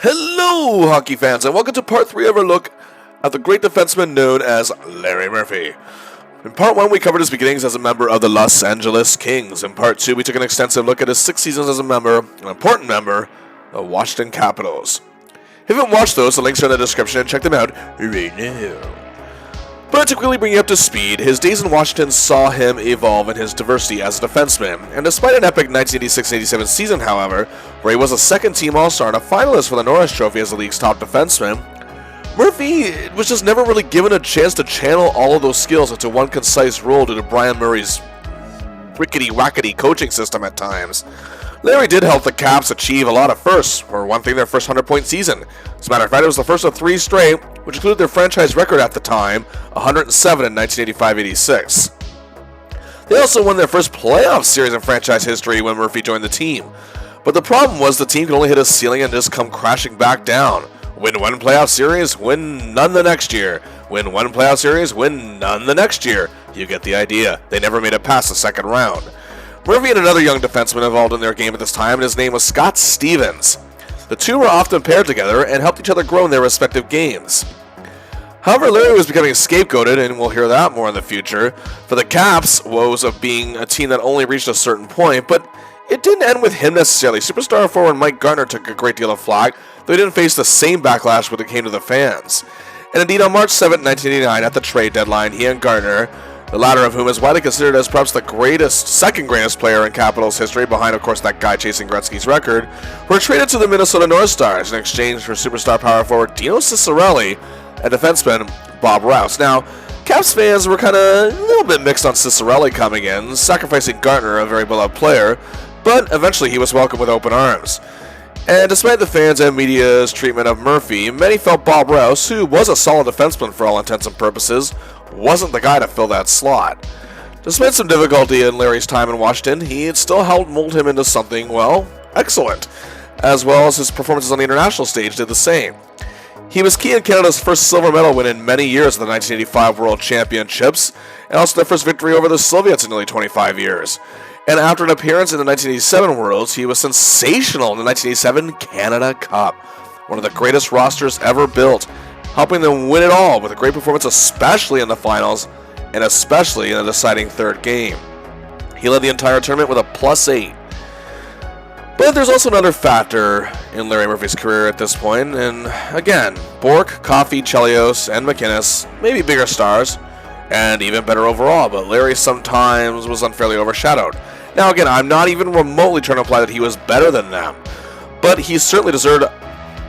Hello, hockey fans, and welcome to part 3 of our look at the great defenseman known as Larry Murphy. In part 1, we covered his beginnings as a member of the Los Angeles Kings. In part 2, we took an extensive look at his 6 seasons as a member, an important member, of Washington Capitals. If you haven't watched those, the links are in the description, and check them out right now. But to quickly bring you up to speed, his days in Washington saw him evolve in his diversity as a defenseman, and despite an epic 1986-87 season, however, where he was a second-team All-Star and a finalist for the Norris Trophy as the league's top defenseman, Murphy was just never really given a chance to channel all of those skills into one concise role due to Brian Murray's rickety-wackety coaching system at times. Larry did help the Caps achieve a lot of firsts, for one thing their first 100-point season. As a matter of fact, it was the first of 3 straight, which included their franchise record at the time, 107 in 1985-86. They also won their first playoff series in franchise history when Murphy joined the team. But the problem was the team could only hit a ceiling and just come crashing back down. Win one playoff series, win none the next year. Win one playoff series, win none the next year. You get the idea. They never made it past the second round. Murphy and another young defenseman involved in their game at this time, and his name was Scott Stevens. The two were often paired together and helped each other grow in their respective games. However, Larry was becoming scapegoated, and we'll hear that more in the future, for the Caps' woes of being a team that only reached a certain point, but it didn't end with him necessarily. Superstar forward Mike Gartner took a great deal of flack, though he didn't face the same backlash when it came to the fans. And indeed, on March 7, 1989, at the trade deadline, he and Gartner, the latter of whom is widely considered as perhaps the second greatest player in Capitals history, behind, of course, that guy chasing Gretzky's record, were traded to the Minnesota North Stars in exchange for superstar power forward Dino Ciccarelli and defenseman Bob Rouse. Now, Caps fans were kind of a little bit mixed on Ciccarelli coming in, sacrificing Gartner, a very beloved player, but eventually he was welcomed with open arms. And despite the fans' and media's treatment of Murphy, many felt Bob Rouse, who was a solid defenseman for all intents and purposes, wasn't the guy to fill that slot. Despite some difficulty in Larry's time in Washington, he had still helped mold him into something, well, excellent, as well as his performances on the international stage did the same. He was key in Canada's first silver medal win in many years at the 1985 World Championships, and also their first victory over the Soviets in nearly 25 years. And after an appearance in the 1987 Worlds, he was sensational in the 1987 Canada Cup, one of the greatest rosters ever built, helping them win it all with a great performance, especially in the finals, and especially in the deciding third game. He led the entire tournament with a +8. But there's also another factor in Larry Murphy's career at this point, and again, Bourque, Coffey, Chelios, and McInnes may be bigger stars, and even better overall, but Larry sometimes was unfairly overshadowed. Now again, I'm not even remotely trying to imply that he was better than them, but he certainly deserved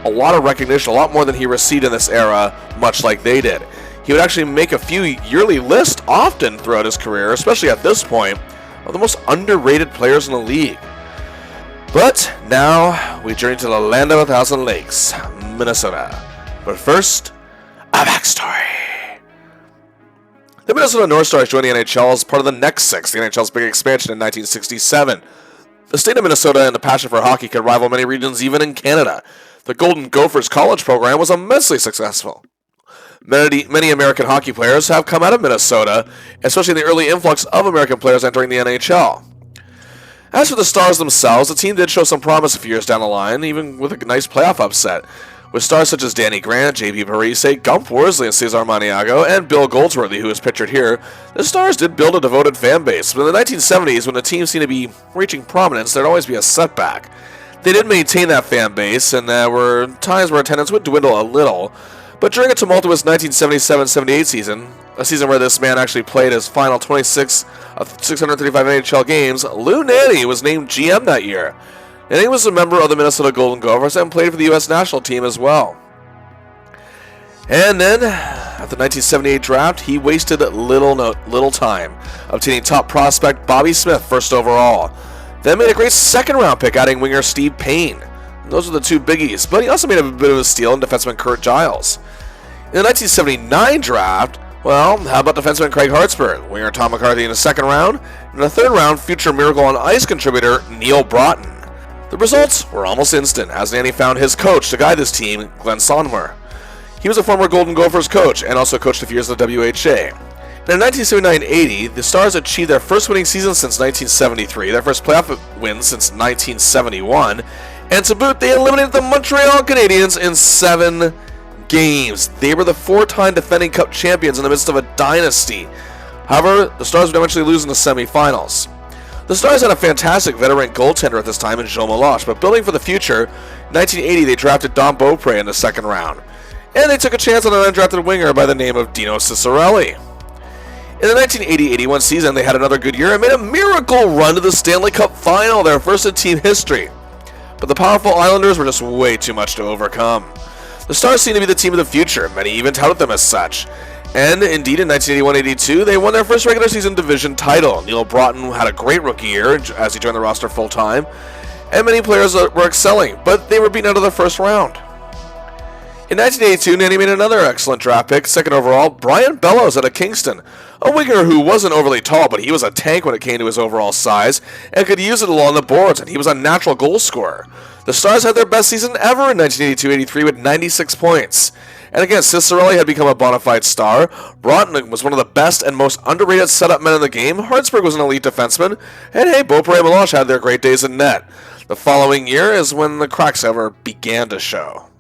a lot of recognition, a lot more than he received in this era, much like they did. He would actually make a few yearly lists often throughout his career, especially at this point, of the most underrated players in the league. But now we journey to the land of 1,000 lakes, Minnesota. But first, a backstory. The Minnesota North Stars joined the NHL as part of the next six, the NHL's big expansion in 1967. The state of Minnesota and the passion for hockey could rival many regions even in Canada. The Golden Gophers college program was immensely successful. Many American hockey players have come out of Minnesota, especially in the early influx of American players entering the NHL. As for the Stars themselves, the team did show some promise a few years down the line, even with a nice playoff upset. With stars such as Danny Grant, J.P. Parise, Gump Worsley, and Cesar Maniago, and Bill Goldsworthy, who is pictured here, the Stars did build a devoted fan base. But in the 1970s, when the team seemed to be reaching prominence, there'd always be a setback. They did maintain that fan base, and there were times where attendance would dwindle a little. But during a tumultuous 1977-78 season, a season where this man actually played his final 26 of 635 NHL games, Lou Nanne was named GM that year. And he was a member of the Minnesota Golden Gophers and played for the U.S. national team as well. And then, at the 1978 draft, he wasted little time, obtaining top prospect Bobby Smith first overall. Then made a great second-round pick, adding winger Steve Payne. And those were the two biggies, but he also made a bit of a steal in defenseman Kurt Giles. In the 1979 draft, well, how about defenseman Craig Hartsburg, winger Tom McCarthy in the second round, and in the third round, future Miracle on Ice contributor Neil Broughton. The results were almost instant, as Nanne found his coach to guide this team, Glenn Sonmor. He was a former Golden Gophers coach and also coached a few years at the WHA. And in 1979-80, the Stars achieved their first winning season since 1973, their first playoff win since 1971, And to boot, they eliminated the Montreal Canadiens in 7 games. They were the 4-time defending Cup champions in the midst of a dynasty. However, the Stars would eventually lose in the semifinals. The Stars had a fantastic veteran goaltender at this time in Joe Meloche, but building for the future, in 1980 they drafted Don Beaupre in the second round. And they took a chance on an undrafted winger by the name of Dino Ciccarelli. In the 1980-81 season, they had another good year and made a miracle run to the Stanley Cup Final, their first in team history. But the powerful Islanders were just way too much to overcome. The Stars seemed to be the team of the future, many even touted them as such. And indeed, in 1981-82, they won their first regular season division title. Neil Broughton had a great rookie year as he joined the roster full-time, and many players were excelling, but they were beaten out of the first round. In 1982, Nanny made another excellent draft pick, second overall, Brian Bellows out of Kingston, a winger who wasn't overly tall, but he was a tank when it came to his overall size, and could use it along the boards, and he was a natural goal scorer. The Stars had their best season ever in 1982-83 with 96 points. And again, Ciccarelli had become a bona fide star. Broughton was one of the best and most underrated setup men in the game. Hartsburg was an elite defenseman. And hey, Beaupre and Meloche had their great days in net. The following year is when the cracks ever began to show.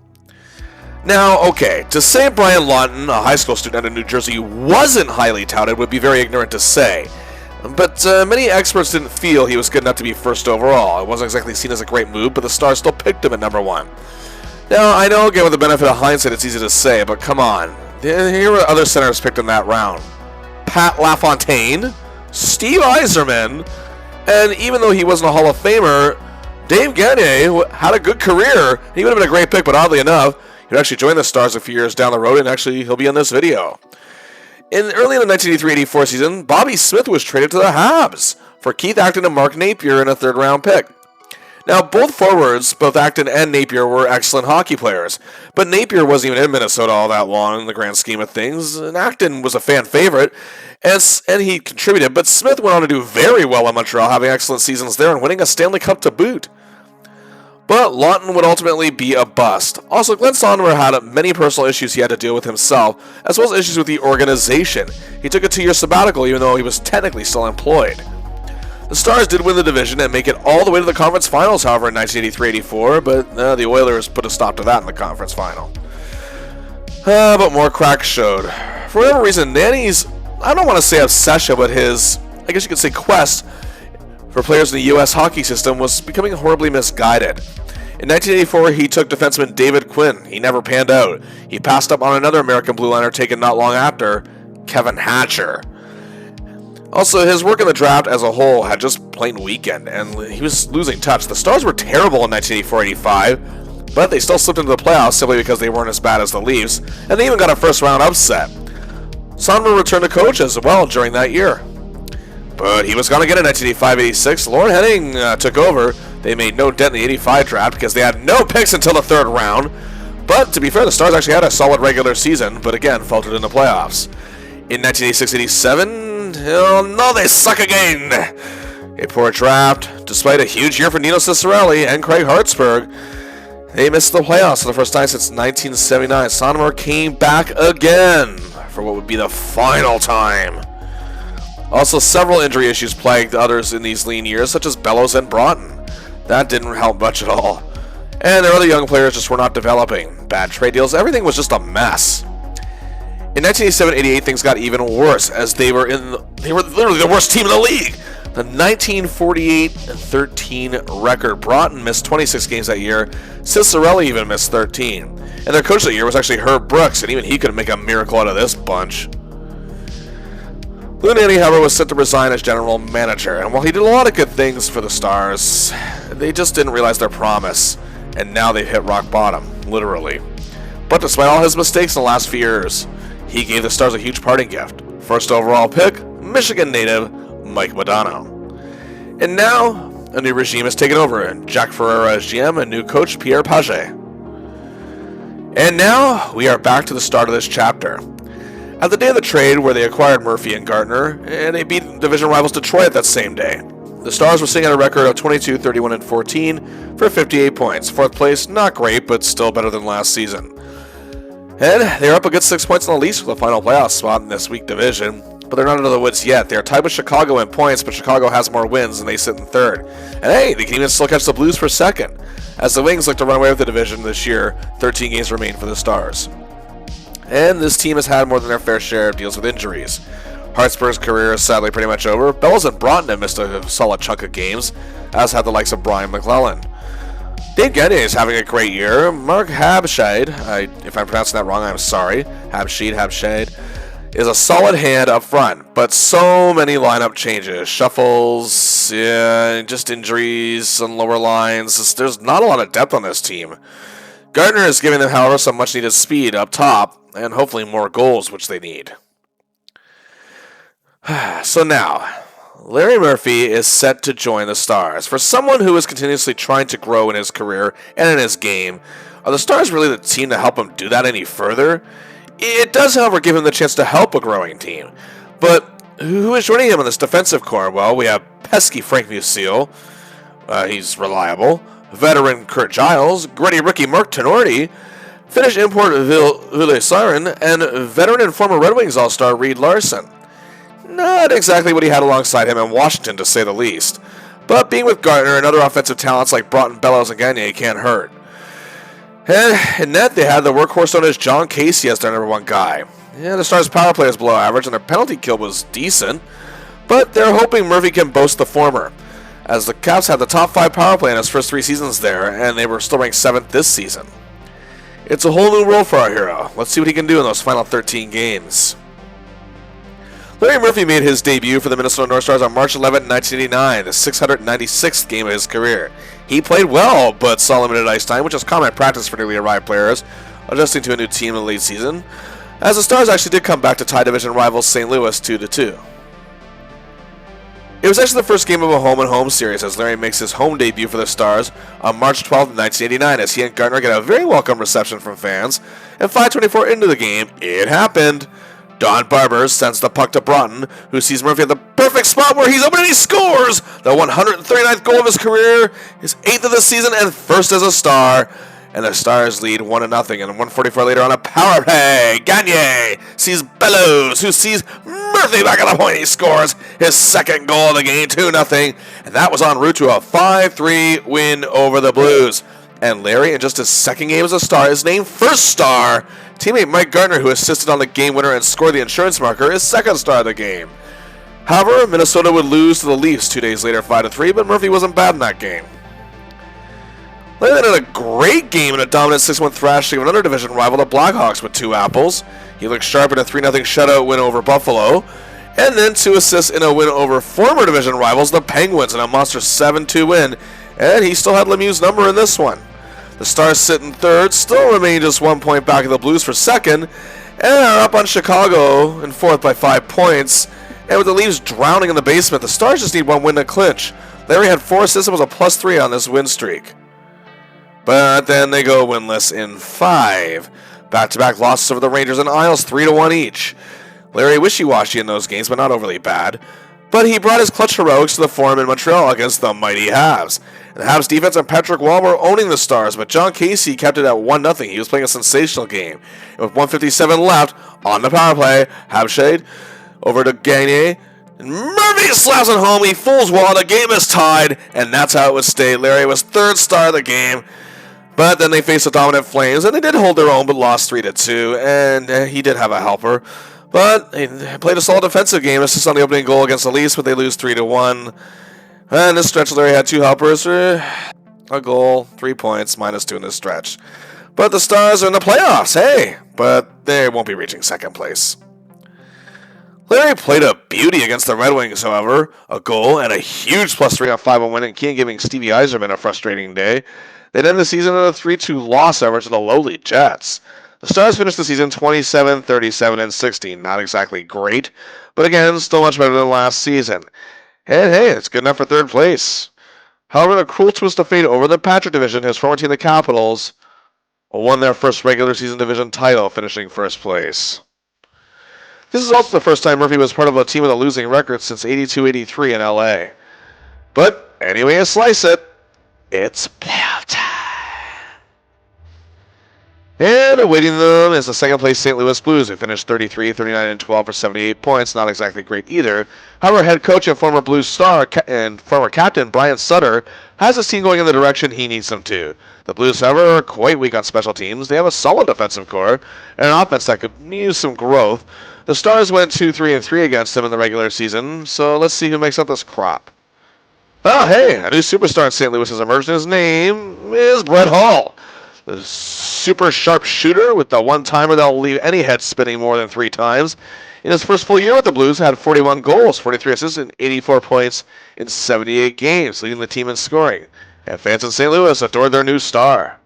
Now, okay, to say Brian Lawton, a high school student out of New Jersey, wasn't highly touted would be very ignorant to say. But many experts didn't feel he was good enough to be first overall. It wasn't exactly seen as a great move, but the Stars still picked him at number 1. Now, I know, again, with the benefit of hindsight, it's easy to say, but come on. Here were other centers picked in that round. Pat LaFontaine, Steve Yzerman, and even though he wasn't a Hall of Famer, Dave Gagne had a good career. He would have been a great pick, but oddly enough, he would actually join the Stars a few years down the road, and actually, he'll be in this video. Early in the 1983-84 season, Bobby Smith was traded to the Habs for Keith Acton and Mark Napier in a third-round pick. Now, both forwards, both Acton and Napier, were excellent hockey players, but Napier wasn't even in Minnesota all that long in the grand scheme of things, and Acton was a fan favorite, and he contributed, but Smith went on to do very well in Montreal, having excellent seasons there and winning a Stanley Cup to boot. But Lawton would ultimately be a bust. Also, Glenn Sonnemer had many personal issues he had to deal with himself, as well as issues with the organization. He took a 2-year sabbatical even though he was technically still employed. The Stars did win the division and make it all the way to the conference finals, however, in 1983-84, but the Oilers put a stop to that in the conference final. But more cracks showed. For whatever reason, Nanny's, I don't want to say obsession, but his, I guess you could say quest for players in the U.S. hockey system was becoming horribly misguided. In 1984, he took defenseman David Quinn. He never panned out. He passed up on another American blue liner taken not long after, Kevin Hatcher. Also, his work in the draft as a whole had just plain weakened, and he was losing touch. The Stars were terrible in 1984-85, but they still slipped into the playoffs simply because they weren't as bad as the Leafs, and they even got a first-round upset. Sonnemer returned to coach as well during that year. But he was gone again in 1985-86. Lauren Henning took over. They made no dent in the 85 draft because they had no picks until the third round. But to be fair, the Stars actually had a solid regular season, but again, faltered in the playoffs. In 1986-87, oh no, they suck again! A poor draft. Despite a huge year for Nino Ciccarelli and Craig Hartsburg, they missed the playoffs for the first time since 1979. Sonnemer came back again for what would be the final time. Also, several injury issues plagued others in these lean years, such as Bellows and Broughton. That didn't help much at all. And their other young players just were not developing. Bad trade deals, everything was just a mess. In 1987-88, things got even worse, as they were literally the worst team in the league. The 1948-13 record. Broughton missed 26 games that year. Ciccarelli even missed 13. And their coach that year was actually Herb Brooks, and even he couldn't make a miracle out of this bunch. Lou Nanne, however, was set to resign as general manager, and while he did a lot of good things for the Stars, they just didn't realize their promise, and now they've hit rock bottom, literally. But despite all his mistakes in the last few years, he gave the Stars a huge parting gift. First overall pick, Michigan native Mike Modano. And now, a new regime has taken over, and Jack Ferreira as GM and new coach Pierre Paget. And now, we are back to the start of this chapter. At the day of the trade, where they acquired Murphy and Gartner, and they beat division rivals Detroit that same day. The Stars were sitting at a record of 22, 31, and 14 for 58 points. Fourth place, not great, but still better than last season. And they're up a good 6 points on the Leafs for the final playoff spot in this weak division. but they're not out of the woods yet. They're tied with Chicago in points, but Chicago has more wins and they sit in third. And hey, they can even still catch the Blues for second. As the Wings look to run away with the division this year, 13 games remain for the Stars. And this team has had more than their fair share of deals with injuries. Hartsburg's career is sadly pretty much over. Bellows and Broughton have missed a solid chunk of games, as have the likes of Brian McClellan. Dave Gagné is having a great year. Mark Habscheid, if I'm pronouncing that wrong, I'm sorry. Habscheid, is a solid hand up front, but so many lineup changes, shuffles, just injuries on lower lines. There's not a lot of depth on this team. Gardner is giving them, however, some much-needed speed up top, and hopefully more goals, which they need. So now, Larry Murphy is set to join the Stars. For someone who is continuously trying to grow in his career and in his game, are the Stars really the team to help him do that any further? It does, however, give him the chance to help a growing team. But who is joining him in this defensive core? Well, we have pesky Frank Musial. He's reliable. Veteran Kurt Giles, gritty rookie Mark Tenorti, Finnish import Ville Siren, and veteran and former Red Wings All-Star Reed Larson. Not exactly what he had alongside him in Washington, to say the least. But being with Gardner and other offensive talents like Broughton, Bellows, and Gagné can't hurt. And in net, they had the workhorse known as John Casey as their number one guy. Yeah, the Stars' power play is below average, and their penalty kill was decent. But they're hoping Murphy can boast the former, as the Caps had the top 5 power play in his first 3 seasons there, and they were still ranked 7th this season. It's a whole new world for our hero. Let's see what he can do in those final 13 games. Larry Murphy made his debut for the Minnesota North Stars on March 11, 1989, the 696th game of his career. He played well, but saw limited ice time, which is common practice for newly arrived players, adjusting to a new team in the late season, as the Stars actually did come back to tie division rivals St. Louis 2-2. It was actually the first game of a home-and-home series as Larry makes his home debut for the Stars on March 12, 1989, as he and Gardner get a very welcome reception from fans, and 5:24 into the game, it happened. Don Barber sends the puck to Broughton, who sees Murphy at the perfect spot where he's open and he scores! The 139th goal of his career, his 8th of the season, and first as a Star. And the Stars lead 1-0, and 1:44 later on a power play, Gagné sees Bellows, who sees Murphy back at the point. He scores his second goal of the game, 2-0, and that was en route to a 5-3 win over the Blues. And Larry, in just his second game as a Star, is named first Star. Teammate Mike Gardner, who assisted on the game winner and scored the insurance marker, is second Star of the game. However, Minnesota would lose to the Leafs 2 days later, 5-3, but Murphy wasn't bad in that game. Larry then had a great game in a dominant 6-1 thrashing of another division rival, the Blackhawks, with 2 apples. He looked sharp in a 3-0 shutout win over Buffalo, and then 2 assists in a win over former division rivals, the Penguins, in a monster 7-2 win, and he still had Lemieux's number in this one. The Stars sit in third, still remain just 1 point back of the Blues for second, and are up on Chicago in fourth by 5 points. And with the Leafs drowning in the basement, the Stars just need 1 win to clinch. Larry had 4 assists and was a +3 on this win streak. But then they go winless in 5. Back-to-back losses over the Rangers and Isles, 3-1 each. Larry wishy-washy in those games, but not overly bad. But he brought his clutch heroics to the Forum in Montreal against the mighty Habs. And the Habs defense and Patrick Wall were owning the Stars, but John Casey kept it at 1-0. He was playing a sensational game. And with 1:57 left on the power play, Habscheid over to Gagné. And Murphy slaps it home. He fools Wall. The game is tied, and that's how it would stay. Larry was third star of the game. But then they faced the dominant Flames, and they did hold their own, but lost 3-2. And he did have a helper. But he played a solid defensive game, assist on the opening goal against the Leafs, but they lose 3-1. And this stretch, Larry had 2 helpers for a goal, 3 points, -2 in this stretch. But the Stars are in the playoffs, hey! But they won't be reaching second place. Larry played a beauty against the Red Wings, however. A goal and a huge +3 on 5-1 win, and Keane giving Stevie Yzerman a frustrating day. They'd end the season in a 3-2 loss, however, to the lowly Jets. The Stars finished the season 27, 37, and 16. Not exactly great, but again, still much better than last season. And hey, it's good enough for third place. However, the cruel twist of fate over the Patrick division, his former team, the Capitals, won their first regular season division title, finishing first place. This is also the first time Murphy was part of a team with a losing record since 82-83 in LA. But anyway you slice it, it's playoff time. And awaiting them is the second place St. Louis Blues, who finished 33, 39, and 12 for 78 points. Not exactly great either. However, head coach and former Blues star and former captain Brian Sutter has his team going in the direction he needs them to. The Blues, however, are quite weak on special teams. They have a solid defensive core and an offense that could use some growth. The Stars went 2-3-3 against them in the regular season, so let's see who makes up this crop. Oh, hey, a new superstar in St. Louis has emerged. His name is Brett Hull. The super sharp shooter with the one-timer that will leave any head spinning more than 3 times. In his first full year with the Blues, had 41 goals, 43 assists, and 84 points in 78 games, leading the team in scoring. And fans in St. Louis adored their new star.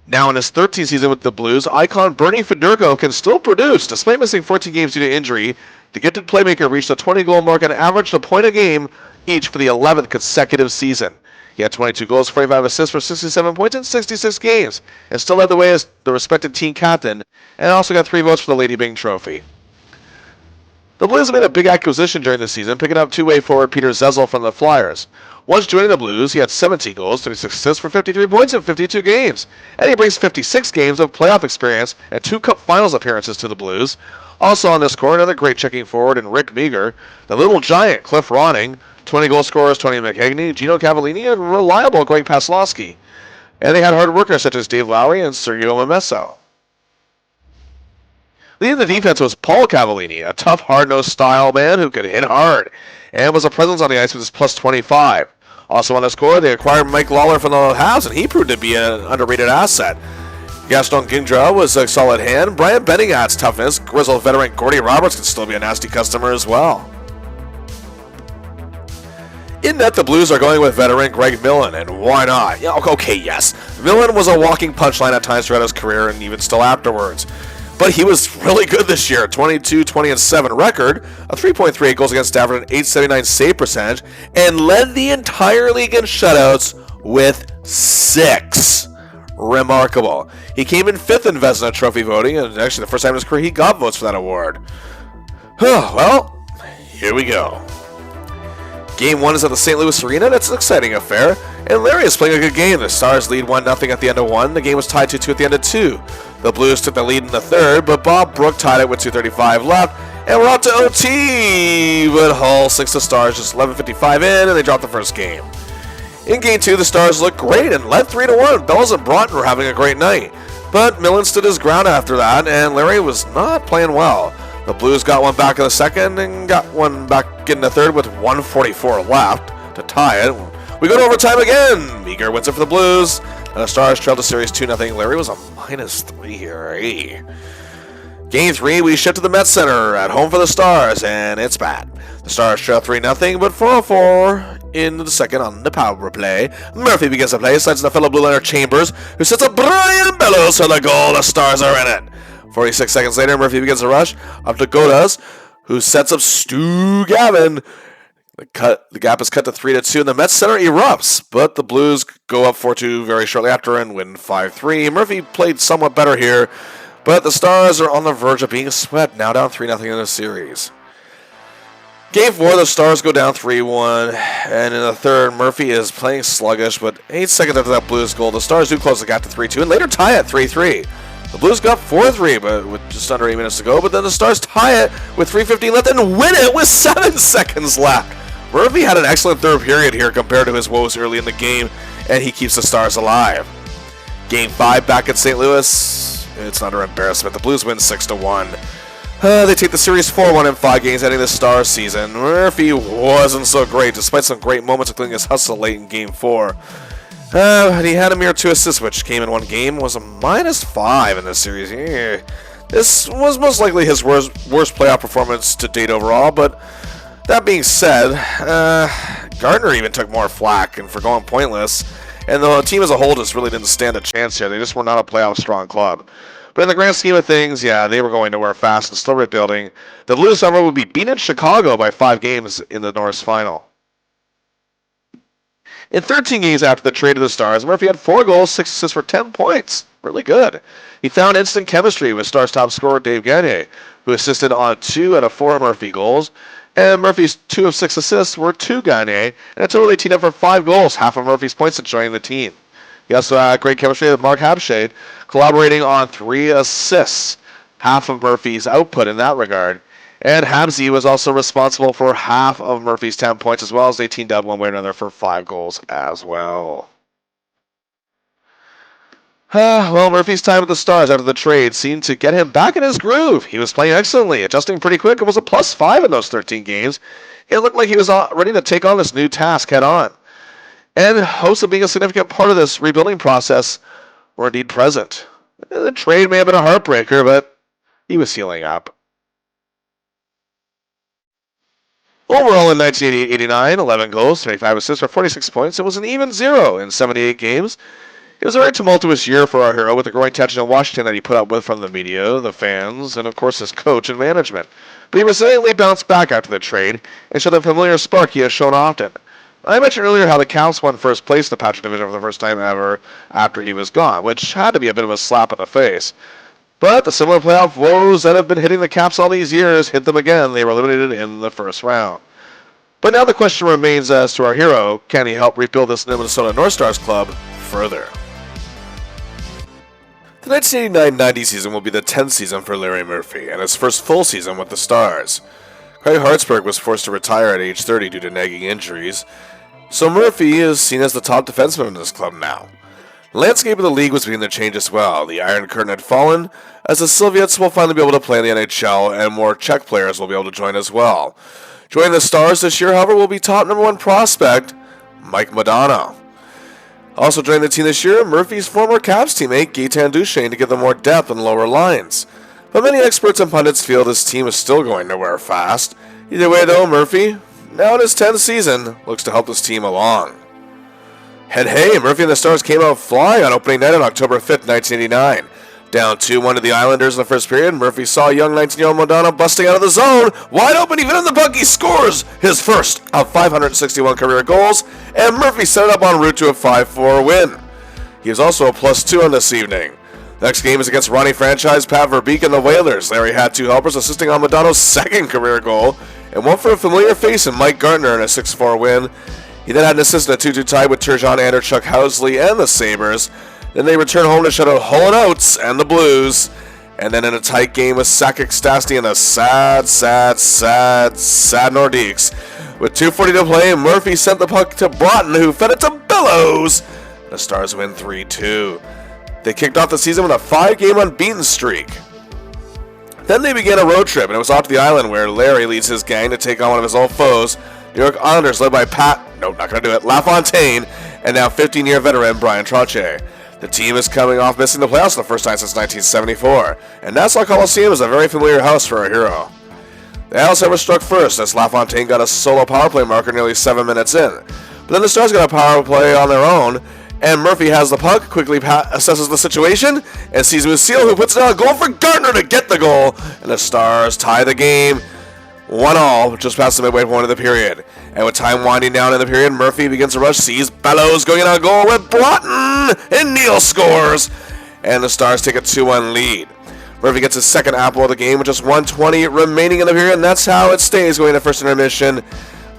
Now in his 13th season with the Blues, icon Bernie Federko can still produce. Despite missing 14 games due to injury, the gifted playmaker reached the 20-goal mark and averaged a point a game each for the 11th consecutive season. He had 22 goals, 45 assists for 67 points in 66 games, and still led the way as the respected team captain, and also got 3 votes for the Lady Byng Trophy. The Blues made a big acquisition during the season, picking up two-way forward Peter Zezel from the Flyers. Once joining the Blues, he had 17 goals, 36 assists for 53 points in 52 games, and he brings 56 games of playoff experience and 2 Cup Finals appearances to the Blues. Also on this core, another great checking forward in Rick Meagher, the little giant Cliff Ronning, 20 goal scorers Tony McKegney, Gino Cavallini, and reliable Greg Paslowski. And they had hard workers such as Dave Lowry and Sergio Momesso. Leading the defense was Paul Cavallini, a tough, hard-nosed style man who could hit hard, and was a presence on the ice with his plus 25. Also on the score, they acquired Mike Lawler from the Habs, and he proved to be an underrated asset. Gaston Gindra was a solid hand. Brian Benning adds toughness. Grizzled veteran Gordy Roberts can still be a nasty customer as well. In net, the Blues are going with veteran Greg Millen, and why not? Yeah, okay, yes. Millen was a walking punchline at times throughout his career and even still afterwards. But he was really good this year. 22, 20, and 7 record, a 3.38 goals against Stafford, an 879 save percentage, and led the entire league in shutouts with 6. Remarkable. He came in 5th in Vezina Trophy voting, and actually the first time in his career he got votes for that award. Well, here we go. Game 1 is at the St. Louis Arena, and it's an exciting affair. And Larry is playing a good game. The Stars lead 1-0 at the end of 1. The game was tied 2-2 at the end of 2. The Blues took the lead in the third, but Bob Brook tied it with 2:35 left. And we're out to OT, but Hull sinks the Stars just 11:55 in, and they drop the first game. In Game 2, the Stars looked great and led 3-1. Bellows and Broughton were having a great night. But Millen stood his ground after that, and Larry was not playing well. The Blues got one back in the second and got one back in the third with 1:44 left to tie it. We go to overtime again. Meagher wins it for the Blues, and the Stars trailed the series 2-0. Larry was a -3 here. Hey. Game 3, we shift to the Met Center at home for the Stars, and it's bad. The Stars trail 3-0, but 4-4 in the second on the power play. Murphy begins the play, slides to the fellow blue liner Chambers, who sets up Brian Bellows for the goal. The Stars are in it. 46 seconds later, Murphy begins the rush up to Godas, who sets up Stu Gavin. The gap is cut to 3-2, and the Met Center erupts, but the Blues go up 4-2 very shortly after and win 5-3. Murphy played somewhat better here, but the Stars are on the verge of being swept, now down 3-0 in the series. Game 4, the Stars go down 3-1, and in the third, Murphy is playing sluggish, but 8 seconds after that Blues goal, the Stars do close the gap to 3-2 and later tie at 3-3. The Blues got 4-3 but with just under 8 minutes to go, but then the Stars tie it with 3:15 left and win it with 7 seconds left. Murphy had an excellent third period here compared to his woes early in the game, and he keeps the Stars alive. Game 5 back at St. Louis. It's not an embarrassment. The Blues win 6-1. They take the series 4-1 in 5 games, ending the Stars season. Murphy wasn't so great, despite some great moments, including his hustle late in Game 4. He had a mere 2 assists, which came in 1 game, was a -5 in this series. This was most likely his worst playoff performance to date overall, but that being said, Gardner even took more flack and for going pointless, and the team as a whole just really didn't stand a chance here. They just were not a playoff-strong club. But in the grand scheme of things, yeah, they were going nowhere fast and still rebuilding. The Blues, however, would be beaten in Chicago by 5 games in the Norris final. In 13 games after the trade of the Stars, Murphy had 4 goals, 6 assists for 10 points. Really good. He found instant chemistry with Stars top scorer Dave Gagne, who assisted on 2 out of 4 Murphy goals. And Murphy's 2 of 6 assists were to Gagne, and it totally teamed up for 5 goals, half of Murphy's points since joining the team. He also had great chemistry with Mark Habshade, collaborating on 3 assists, half of Murphy's output in that regard. And Habsy was also responsible for half of Murphy's 10 points, as well as they teamed up one way or another for 5 goals as well. Well, Murphy's time with the Stars after the trade seemed to get him back in his groove. He was playing excellently, adjusting pretty quick, and was a +5 in those 13 games. It looked like he was ready to take on this new task head on. And hopes of being a significant part of this rebuilding process were indeed present. The trade may have been a heartbreaker, but he was healing up. Overall in 1988-89, 11 goals, 25 assists for 46 points. It was an even 0 in 78 games. It was a very tumultuous year for our hero, with the growing tension in Washington that he put up with from the media, the fans, and of course his coach and management. But he resiliently bounced back after the trade and showed the familiar spark he has shown often. I mentioned earlier how the Caps won first place in the Patrick Division for the first time ever after he was gone, which had to be a bit of a slap in the face. But the similar playoff woes that have been hitting the Caps all these years hit them again. They were eliminated in the first round. But now the question remains as to our hero, can he help rebuild this Minnesota North Stars club further? The 1989-90 season will be the 10th season for Larry Murphy, and his first full season with the Stars. Craig Hartsburg was forced to retire at age 30 due to nagging injuries, so Murphy is seen as the top defenseman in this club now. The landscape of the league was beginning to change as well. The Iron Curtain had fallen, as the Soviets will finally be able to play in the NHL, and more Czech players will be able to join as well. Joining the Stars this year, however, will be top #1 prospect, Mike Modano. Also joining the team this year, Murphy's former Caps teammate, Gaetan Duchesne, to give them more depth in lower lines. But many experts and pundits feel this team is still going nowhere fast. Either way though, Murphy, now in his 10th season, looks to help this team along. Hey, Murphy and the Stars came out flying on opening night on October 5th, 1989. Down 2-1 to the Islanders in the first period, Murphy saw young 19-year-old Modano busting out of the zone, wide open even in the puck. He scores his first of 561 career goals, and Murphy set it up en route to a 5-4 win. He is also a +2 on this evening. Next game is against Ronnie franchise Pat Verbeek and the Whalers. Larry had 2 helpers, assisting on Modano's second career goal, and one for a familiar face in Mike Gardner in a 6-4 win. He then had an assist in a 2-2 tie with Turgeon Anderchuk Housley and the Sabres. Then they return home to shut out Hull and Oates and the Blues. And then in a tight game with Sakic Stastny and the sad Nordiques. With 2:40 to play, Murphy sent the puck to Broughton, who fed it to Bellows. The Stars win 3-2. They kicked off the season with a 5-game unbeaten streak. Then they began a road trip, and it was off to the island where Larry leads his gang to take on one of his old foes, New York Islanders, led by LaFontaine, and now 15-year veteran Brian Trottier. The team is coming off missing the playoffs the first time since 1974, and Nassau Coliseum is a very familiar house for our hero. The Isles however struck first as LaFontaine got a solo power play marker nearly 7 minutes in. But then the Stars got a power play on their own, and Murphy has the puck, quickly assesses the situation, and sees Musil, who puts it on a goal for Gardner to get the goal, and the Stars tie the game 1-1, just past the midway point of the period. And with time winding down in the period, Murphy begins to rush, sees Bellows going in on a goal with Broughton, and Neal scores, and the Stars take a 2-1 lead. Murphy gets his second apple of the game with just 1:20 remaining in the period, and that's how it stays going to first intermission,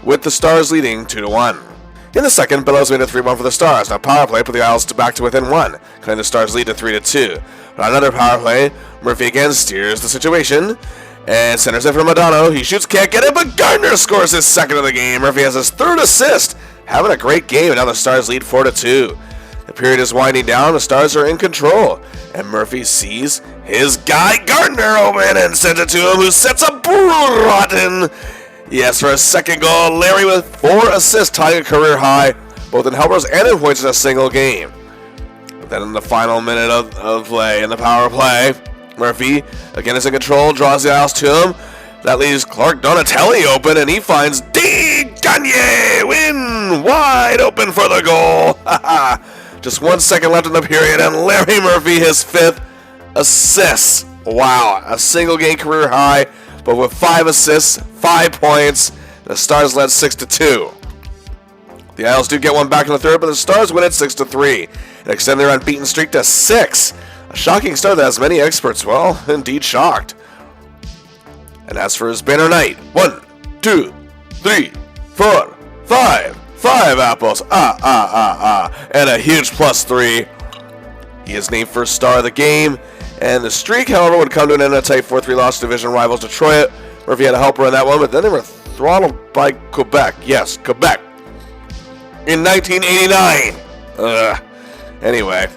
with the Stars leading 2-1. In the second, Bellows made a 3-1 for the Stars. Now power play put the Isles back to within 1, cutting the Stars lead to 3-2. But on another power play, Murphy again steers the situation, and centers it for Modano. He shoots, can't get it, but Gardner scores his second of the game. Murphy has his third assist, having a great game, and now the Stars lead 4-2. The period is winding down, the Stars are in control, and Murphy sees his guy Gardner open and sends it to him, who sets up Broughton. Yes, for a second goal, Larry with 4 assists, tying a career high, both in helpers and in points in a single game. But then in the final minute of play, in the power play, Murphy, again is in control, draws the Isles to him. That leaves Clark Donatelli open, and he finds D. Gagne win wide open for the goal. Just 1 second left in the period, and Larry Murphy, his 5th assist. Wow, a single game career high, but with 5 assists, 5 points, the Stars led 6-2. The Isles do get one back in the third, but the Stars win it 6-3 and extend their unbeaten streak to 6. A shocking start that has many experts, well, indeed shocked. And as for his banner night, 1, 2, 3, 4, 5, 5 apples. And a huge +3. He is named first star of the game. And the streak, however, would come to an end in a tight 4-3 loss to division rivals Detroit. Murphy had a helper in that one, but then they were throttled by Quebec. Yes, Quebec. In 1989. Anyway.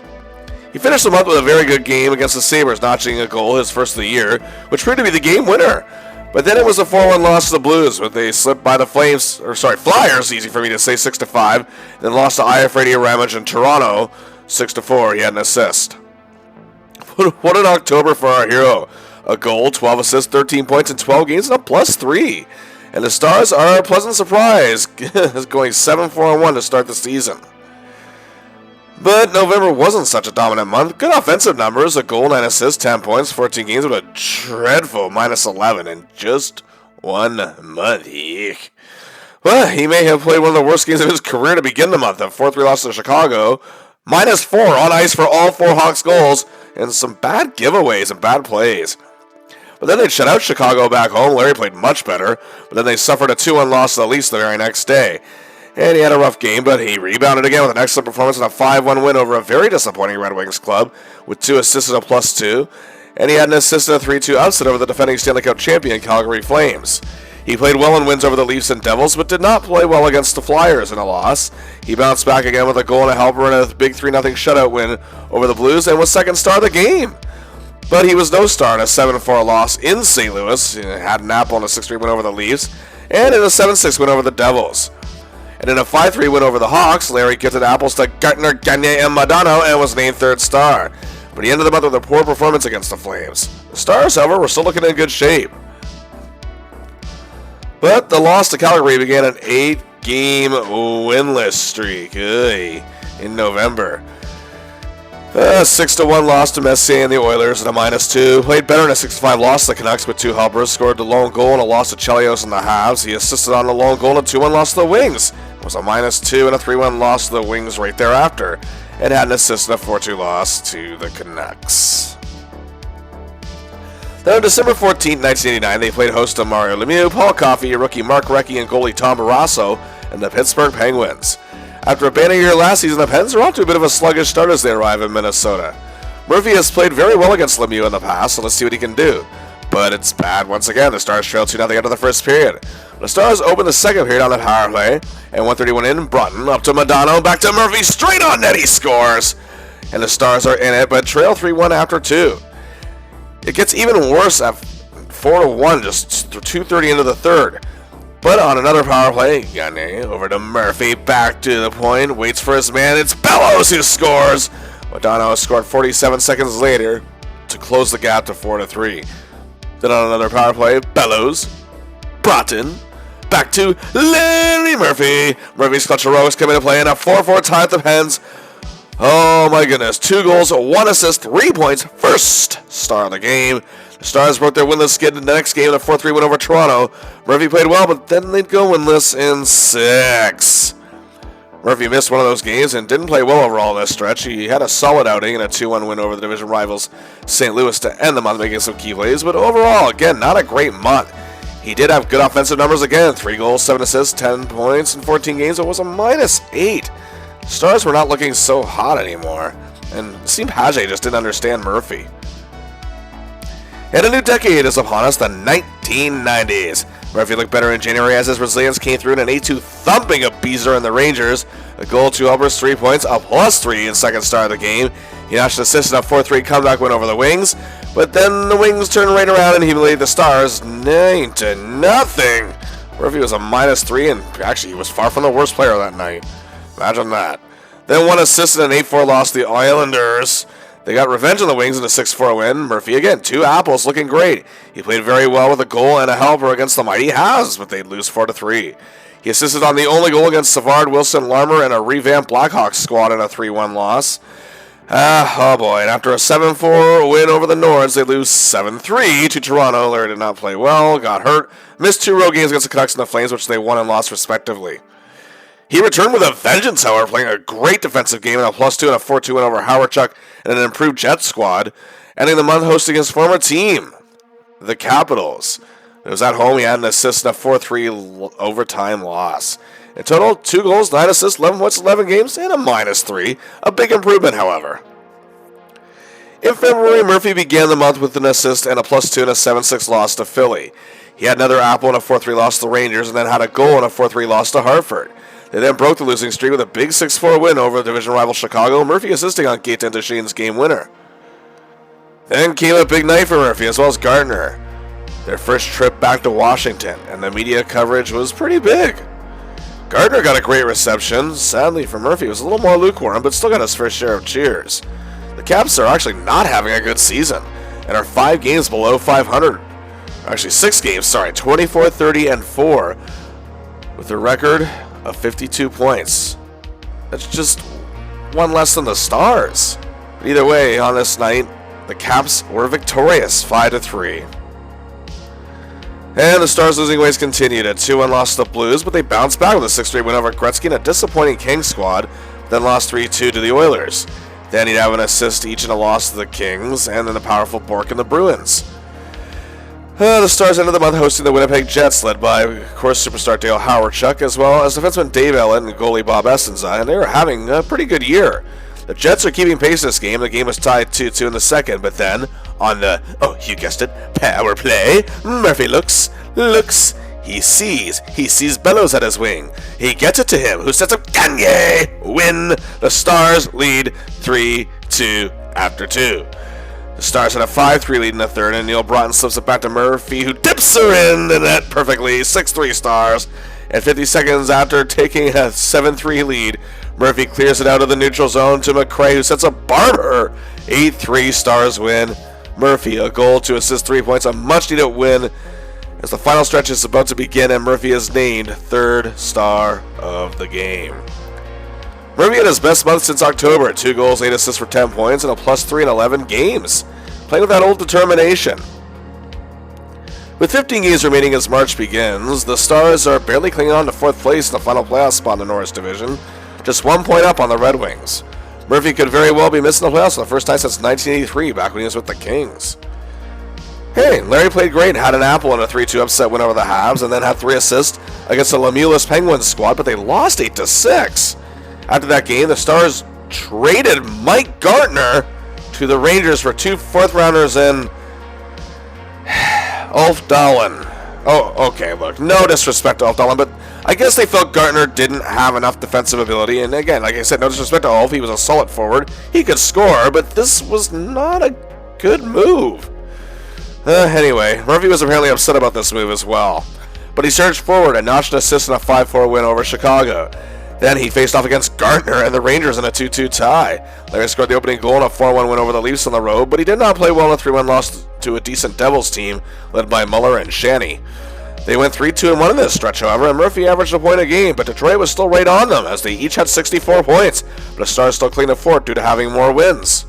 He finished the month with a very good game against the Sabres, notching a goal, his first of the year, which proved to be the game winner. But then it was a 4-1 loss to the Blues, but they slipped by the Flyers, easy for me to say, 6-5. Then lost to IF Radio Ramage in Toronto, 6-4. He had an assist. What an October for our hero. A goal, 12 assists, 13 points in 12 games, and a +3. And the Stars are a pleasant surprise, going 7-4-1 to start the season. But November wasn't such a dominant month. Good offensive numbers, a goal, 9 assists, 10 points, 14 games, but a dreadful -11 in just 1 month. Eek. Well, he may have played one of the worst games of his career to begin the month. A 4-3 loss to Chicago, -4 on ice for all 4 Hawks goals, and some bad giveaways and bad plays. But then they shut out Chicago back home. Larry played much better, but then they suffered a 2-1 loss to the Leafs the very next day. And he had a rough game, but he rebounded again with an excellent performance and a 5-1 win over a very disappointing Red Wings club with 2 assists and a +2. And he had an assist and a 3-2 upset over the defending Stanley Cup champion Calgary Flames. He played well in wins over the Leafs and Devils, but did not play well against the Flyers in a loss. He bounced back again with a goal and a helper and a big 3-0 shutout win over the Blues and was second star of the game. But he was no star in a 7-4 loss in St. Louis. He had an apple and a 6-3 win over the Leafs, and in a 7-6 win over the Devils. And in a 5-3 win over the Hawks, Larry gifted apples to Gartner, Gagne, and Madonna and was named third star. But he ended the month with a poor performance against the Flames. The Stars, however, were still looking in good shape. But the loss to Calgary began an 8-game winless streak in November. A 6-1 loss to Messier and the Oilers and a -2. Played better in a 6-5 loss to the Canucks with 2 helpers. Scored the lone goal and a loss to Chelios and the Habs. He assisted on the lone goal and a 2-1 loss to the Wings. It was a -2 and a 3-1 loss to the Wings right thereafter. And had an assist in a 4-2 loss to the Canucks. Then on December 14, 1989, they played host to Mario Lemieux, Paul Coffey, rookie Mark Recchi, and goalie Tom Barrasso and the Pittsburgh Penguins. After a banner year last season, the Pens are off to a bit of a sluggish start as they arrive in Minnesota. Murphy has played very well against Lemieux in the past, so let's see what he can do. But it's bad once again. The Stars trailed 2-0 after the first period. The Stars open the second period on the power play, and 1:31 in, Broughton up to Madonna, back to Murphy, straight on net, he scores! And the Stars are in it, but trail 3-1 after 2. It gets even worse at 4-1, just 2:30 into the third. But on another power play, Gagne over to Murphy, back to the point, waits for his man, it's Bellows who scores! Madonna scored 47 seconds later to close the gap to 4-3. Then on another power play, Bellows, Broughton, back to Larry Murphy. Murphy's clutch heroics come into play in a 4-4 tie at the Pens. Oh my goodness, 2 goals, 1 assist, 3 points, first star of the game. The Stars broke their winless skid in the next game in a 4-3 win over Toronto. Murphy played well, but then they'd go winless in 6. Murphy missed one of those games and didn't play well overall in this stretch. He had a solid outing in a 2-1 win over the division rivals St. Louis to end the month, making some key plays, but overall, again, not a great month. He did have good offensive numbers again, 3 goals, 7 assists, 10 points in 14 games. It was a -8. Stars were not looking so hot anymore, and it seemed Page just didn't understand Murphy. And a new decade is upon us, the 1990s. Murphy looked better in January as his Brazilians came through in an 8-2 thumping of Beezer and the Rangers. A goal, 2 helpers, 3 points, a +3 in second star of the game. He notched an assist in a 4-3 comeback win over the Wings, but then the Wings turned right around and humiliated the Stars 9-0. Murphy was a -3, and actually he was far from the worst player that night. Imagine that. Then 1 assist in an 8-4 loss to the Islanders. They got revenge on the Wings in a 6-4 win. Murphy again, 2 apples, looking great. He played very well with a goal and a helper against the mighty Habs, but they'd lose 4-3. He assisted on the only goal against Savard, Wilson, Larmer, and a revamped Blackhawks squad in a 3-1 loss. Oh boy, and after a 7-4 win over the Nords, they lose 7-3 to Toronto. Larry did not play well, got hurt, missed 2 road games against the Canucks and the Flames, which they won and lost respectively. He returned with a vengeance, however, playing a great defensive game and a +2 and a 4-2 win over Howard Chuck and an improved Jets squad, ending the month hosting his former team, the Capitals. It was at home. He had an assist in a 4-3 overtime loss. In total, 2 goals, 9 assists, 11 points, 11 games, and a -3. A big improvement, however. In February, Murphy began the month with an assist and a +2 in a 7-6 loss to Philly. He had another apple in a 4-3 loss to the Rangers and then had a goal in a 4-3 loss to Hartford. They then broke the losing streak with a big 6-4 win over the division rival Chicago, Murphy assisting on Gaetan Duchesne's game winner. Then came a big night for Murphy as well as Gardner. Their first trip back to Washington, and the media coverage was pretty big. Gardner got a great reception. Sadly for Murphy, it was a little more lukewarm, but still got his fair share of cheers. The Caps are actually not having a good season and are 5 games below 500. Actually, 6 games, 24, 30, and 4 with a record of 52 points. That's just one less than the Stars. But either way, on this night, the Caps were victorious, 5-3. And the Stars' losing ways continued. A 2-1 loss to the Blues, but they bounced back with a 6-3 win over Gretzky and a disappointing Kings squad, then lost 3-2 to the Oilers. Then he'd have an assist each in a loss to the Kings, and then the powerful Bork and the Bruins. The Stars ended the month hosting the Winnipeg Jets, led by, of course, superstar Dale Hawerchuk, as well as defenseman Dave Ellett and goalie Bob Essenza, and they were having a pretty good year. The Jets are keeping pace this game. The game was tied 2-2 in the second, but then, on the, you guessed it, power play, Murphy looks, he sees Bellows at his wing. He gets it to him, who sets up Gagne, win. The Stars lead 3-2 after 2. The Stars had a 5-3 lead in the third, and Neil Broughton slips it back to Murphy, who dips her in the net perfectly, 6-3 Stars. And 50 seconds after taking a 7-3 lead, Murphy clears it out of the neutral zone to McRae, who sets up Barber. 8-3 Stars win. Murphy, a goal to assist 3 points, a much-needed win as the final stretch is about to begin, and Murphy is named 3rd star of the game. Murphy had his best month since October, 2 goals, 8 assists for 10 points, and a +3 in 11 games, playing with that old determination. With 15 games remaining as March begins, the Stars are barely clinging on to 4th place in the final playoff spot in the Norris Division, just 1 point up on the Red Wings. Murphy could very well be missing the playoffs for the first time since 1983, back when he was with the Kings. Hey, Larry played great and had an apple in a 3-2 upset win over the Habs, and then had 3 assists against the Lemulus Penguins squad, but they lost 8-6. After that game, the Stars traded Mike Gardner to the Rangers for 2 4th-rounders and Ulf Dahlin. Oh, okay, look, no disrespect to Ulf Dahlin, but I guess they felt Gardner didn't have enough defensive ability, and again, like I said, no disrespect to Ulf, he was a solid forward. He could score, but this was not a good move. Anyway, Murphy was apparently upset about this move as well, but he surged forward and notched an assist in a 5-4 win over Chicago. Then he faced off against Gardner and the Rangers in a 2-2 tie. Larry scored the opening goal in a 4-1 win over the Leafs on the road, but he did not play well in a 3-1 loss to a decent Devils team led by Muller and Shanny. They went 3-2-1 in this stretch, however, and Murphy averaged a point a game, but Detroit was still right on them as they each had 64 points, but the Stars still cleaned the fort due to having more wins.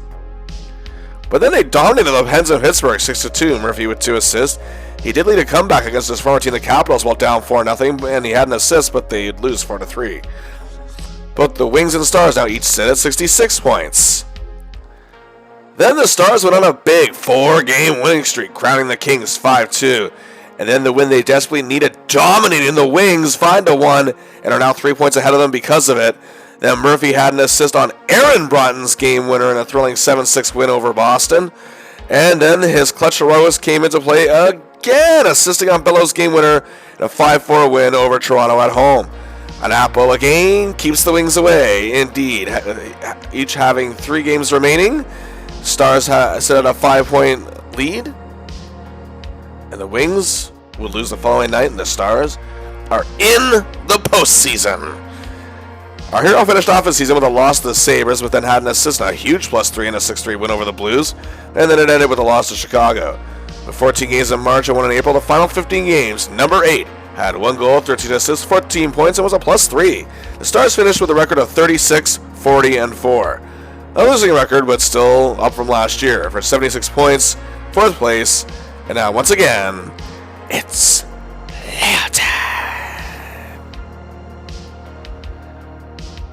But then they dominated the Hens of Pittsburgh 6-2, Murphy with 2 assists. He did lead a comeback against his former team, the Capitals, while down 4-0, and he had an assist, but they'd lose 4-3. Both the Wings and Stars now each sit at 66 points. Then the Stars went on a big 4-game winning streak, crowning the Kings 5-2. And then the win they desperately needed, dominating the Wings 5-1, and are now 3 points ahead of them because of it. Then Murphy had an assist on Aaron Broughton's game winner in a thrilling 7-6 win over Boston. And then his clutch heroics came into play again, assisting on Bellows' game winner in a 5-4 win over Toronto at home. An apple again keeps the Wings away, indeed. Each having 3 games remaining. Stars sit at a 5-point lead. And the Wings will lose the following night, and the Stars are in the postseason. Our hero finished off his season with a loss to the Sabres, but then had an assist and a huge +3 in a 6-3 win over the Blues, and then it ended with a loss to Chicago. With 14 games in March and 1 in April, the final 15 games, number 8 had 1 goal, 13 assists, 14 points, and was a +3. The Stars finished with a record of 36, 40, and 4. A losing record, but still up from last year for 76 points, 4th place, and now once again, it's playoff time.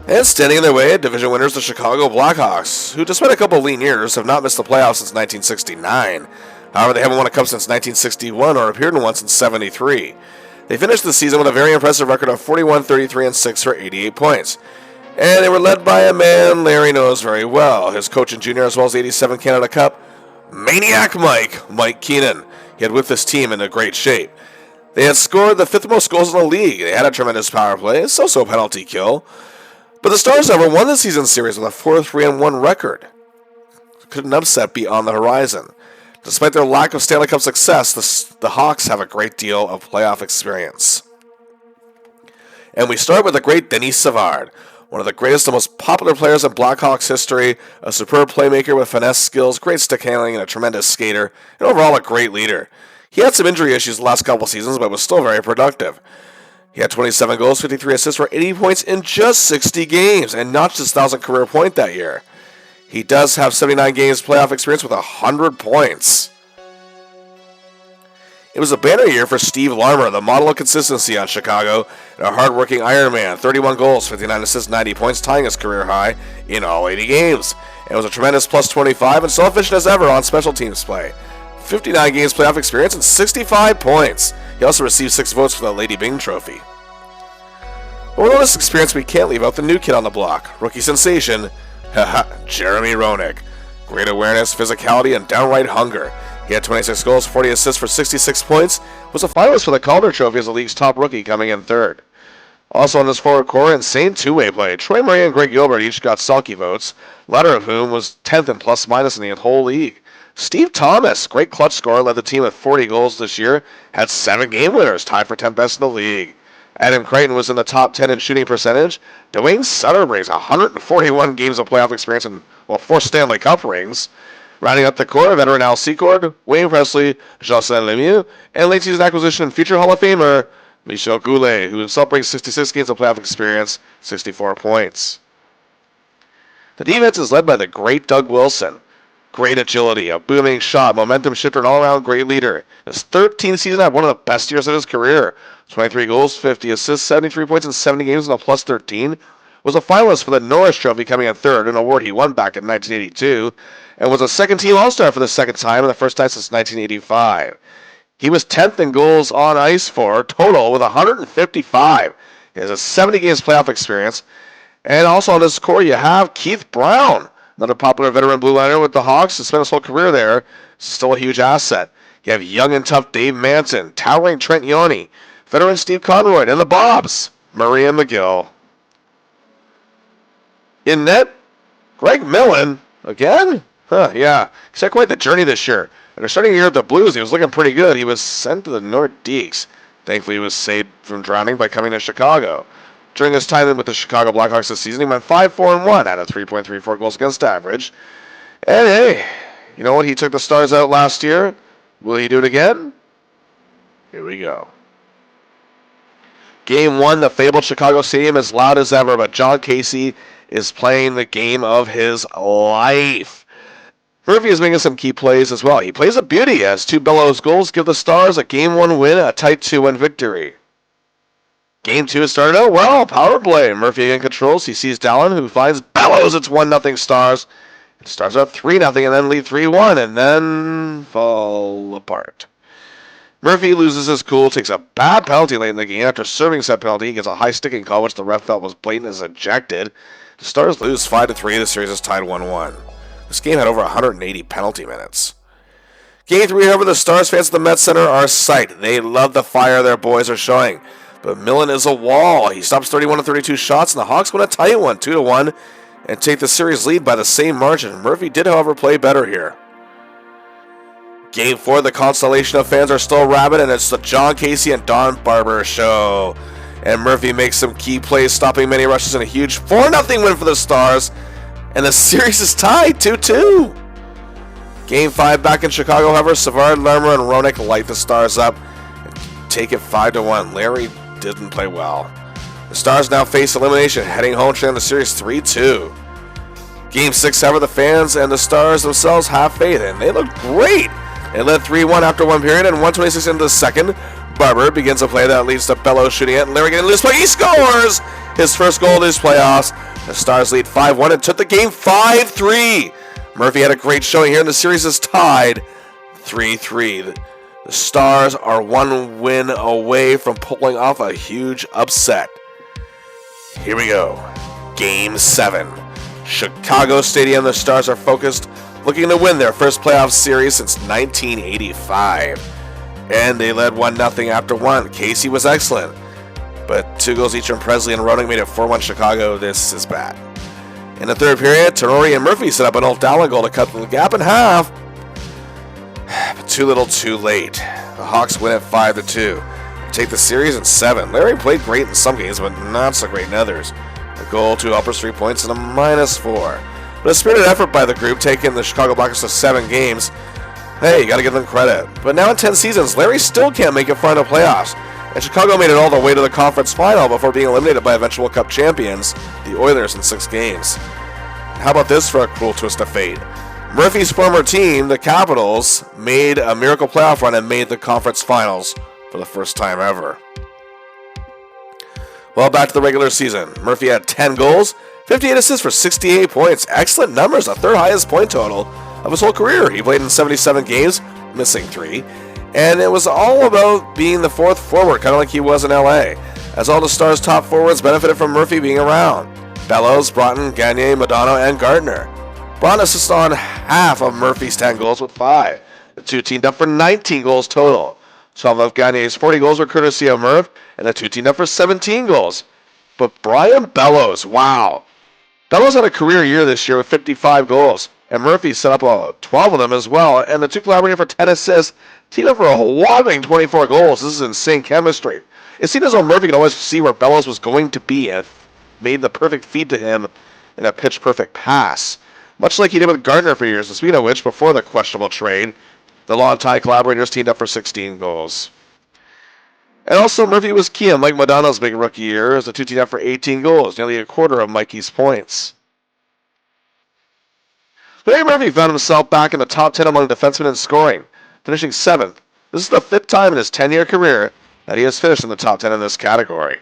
And standing in their way, division winners, the Chicago Blackhawks, who despite a couple of lean years have not missed the playoffs since 1969. However, they haven't won a cup since 1961 or appeared in one since 73. They finished the season with a very impressive record of 41-33-6 for 88 points. And they were led by a man Larry knows very well, his coach and junior, as well as the 87 Canada Cup maniac Mike Keenan. He had whipped this team into great shape. They had scored the 5th most goals in the league. They had a tremendous power play, so penalty kill. But the Stars, however, won the season series with a 4-3-1 record. Could an upset be on the horizon? Despite their lack of Stanley Cup success, the Hawks have a great deal of playoff experience. And we start with the great Denis Savard, one of the greatest and most popular players in Blackhawks history, a superb playmaker with finesse skills, great stick handling, and a tremendous skater, and overall a great leader. He had some injury issues the last couple seasons, but was still very productive. He had 27 goals, 53 assists for 80 points in just 60 games, and notched his 1,000th career point that year. He does have 79 games playoff experience with 100 points. It was a banner year for Steve Larmer, the model of consistency on Chicago, and a hard-working Ironman. 31 goals, 59 assists, 90 points, tying his career high in all 80 games. And was a tremendous plus 25 and so efficient as ever on special teams play. 59 games playoff experience and 65 points. He also received 6 votes for the Lady Byng Trophy. But with all this experience, we can't leave out the new kid on the block. Rookie sensation, Jeremy Roenick. Great awareness, physicality, and downright hunger. He had 26 goals, 40 assists for 66 points, was a finalist for the Calder Trophy as the league's top rookie, coming in 3rd. Also on this forward core, insane two-way play. Troy Murray and Greg Gilbert each got sulky votes, latter of whom was 10th in plus-minus in the whole league. Steve Thomas, great clutch scorer, led the team with 40 goals this year, had 7 game winners, tied for 10th best in the league. Adam Creighton was in the top 10 in shooting percentage. Dwayne Sutter brings 141 games of playoff experience and, 4 Stanley Cup rings. Rounding up the core, veteran Al Secord, Wayne Presley, Jocelyn Lemieux, and late season acquisition and future Hall of Famer Michel Goulet, who himself brings 66 games of playoff experience, 64 points. The defense is led by the great Doug Wilson. Great agility, a booming shot, momentum shifter, and all-around great leader. His 13th season had one of the best years of his career. 23 goals, 50 assists, 73 points in 70 games and a plus 13. Was a finalist for the Norris Trophy, coming in 3rd, an award he won back in 1982, and was a second-team All-Star for the second time and the first time since 1985. He was 10th in goals on ice for total with 155. He has a 70 games playoff experience. And also on this core, you have Keith Brown, another popular veteran blue liner with the Hawks, who spent his whole career there. Still a huge asset. You have young and tough Dave Manson, towering Trent Yoni, veteran Steve Conroy, and the Bobs, Murray and McGill. In net, Greg Millen, again? Yeah. He's had quite the journey this year. After starting the year at the Blues, he was looking pretty good. He was sent to the Nordiques. Thankfully, he was saved from drowning by coming to Chicago. During his time with the Chicago Blackhawks this season, he went 5-4-1 at a 3.34 goals against average. And hey, you know what? He took the Stars out last year. Will he do it again? Here we go. Game 1, the fabled Chicago Stadium is loud as ever, but John Casey is playing the game of his life. Murphy is making some key plays as well. He plays a beauty as 2 Bellows goals give the Stars a Game 1 win, a tight 2-1 victory. Game 2 has started out well. Power play. Murphy again controls. He sees Dallin, who finds Bellows. It's 1-0 Stars. It starts up 3-0 and then lead 3-1 and then fall apart. Murphy loses his cool, takes a bad penalty late in the game. After serving said penalty, he gets a high sticking call, which the ref felt was blatant, as ejected. The Stars lose 5-3. The series is tied 1-1. This game had over 180 penalty minutes. Game 3, however, the Stars fans at the Met Center are psyched. They love the fire their boys are showing. But Millen is a wall. He stops 31 of 32 shots, and the Hawks win a tight one, 2-1, and take the series lead by the same margin. Murphy did, however, play better here. Game 4, the constellation of fans are still rabid, and it's the John Casey and Don Barber show. And Murphy makes some key plays, stopping many rushes, and a huge 4-0 win for the Stars. And the series is tied 2-2. Game 5 back in Chicago, however, Savard, Larmer, and Roenick light the Stars up and take it 5-1. Larry didn't play well. The Stars now face elimination, heading home to end the series 3-2. Game 6, however, the fans and the Stars themselves have faith, and they look great. They led 3-1 after one period, and 1:26 into the second, Barber begins a play that leads to Bellows shooting it, and Larry getting loose play. He scores his first goal of these playoffs. The Stars lead 5-1 and took the game 5-3. Murphy had a great showing here, and the series is tied 3-3. The Stars are one win away from pulling off a huge upset. Here we go. Game 7. Chicago Stadium. The Stars are focused, looking to win their first playoff series since 1985. And they led 1-0 after 1. Casey was excellent, but 2 goals each from Presley and Roenick made it 4-1 Chicago. This is bad. In the third period, Tenori and Murphy set up an old Dallin goal to cut the gap in half. But too little, too late. The Hawks win at 5-2. Take the series in 7. Larry played great in some games, but not so great in others. A goal, 2 uppers, 3 points, and a -4. But a spirited effort by the group, taking the Chicago Blackhawks to 7 games. Hey, you gotta give them credit. But now in 10 seasons, Larry still can't make it far into playoffs. And Chicago made it all the way to the conference final before being eliminated by eventual Cup champions, the Oilers, in 6 games. How about this for a cruel twist of fate? Murphy's former team, the Capitals, made a miracle playoff run and made the conference finals for the first time ever. Well, back to the regular season. Murphy had 10 goals, 58 assists for 68 points. Excellent numbers, the 3rd highest point total of his whole career. He played in 77 games, missing 3. And it was all about being the 4th forward, kind of like he was in LA, as all the Stars' top forwards benefited from Murphy being around. Bellows, Broughton, Gagner, Modano, and Gardner. Broughton assists on half of Murphy's 10 goals with 5. The 2 teamed up for 19 goals total. 12 of Gagner's 40 goals were courtesy of Murph, and the 2 teamed up for 17 goals. But Brian Bellows, wow. Bellows had a career year this year with 55 goals, and Murphy set up 12 of them as well, and the 2 collaborated for 10 assists, teamed up for a whopping 24 goals. This is insane chemistry. It seemed as though Murphy could always see where Bellows was going to be and made the perfect feed to him in a pitch-perfect pass, much like he did with Gardner for years. And speaking of which, before the questionable trade, the longtime collaborators teamed up for 16 goals. And also, Murphy was key on Mike Modano's big rookie year, as the 2 teamed up for 18 goals, nearly a quarter of Mikey's points. Today, Murphy found himself back in the top 10 among defensemen in scoring, finishing 7th. This is the 5th time in his 10-year career that he has finished in the top 10 in this category.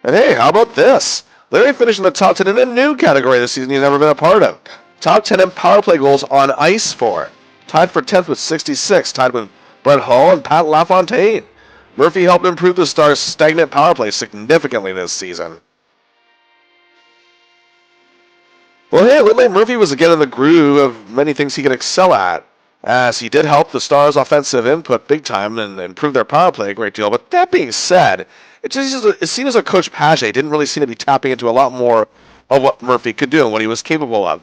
And hey, how about this? Larry finished in the top 10 in a new category this season he's never been a part of. Top 10 in power play goals on ice for. Tied for 10th with 66, tied with Brett Hull and Pat LaFontaine. Murphy helped improve the Stars' stagnant power play significantly this season. Well, hey, lately Murphy was again in the groove of many things he could excel at, as he did help the Stars' offensive input big time and improve their power play a great deal. But that being said, it seemed as though Coach Page didn't really seem to be tapping into a lot more of what Murphy could do and what he was capable of.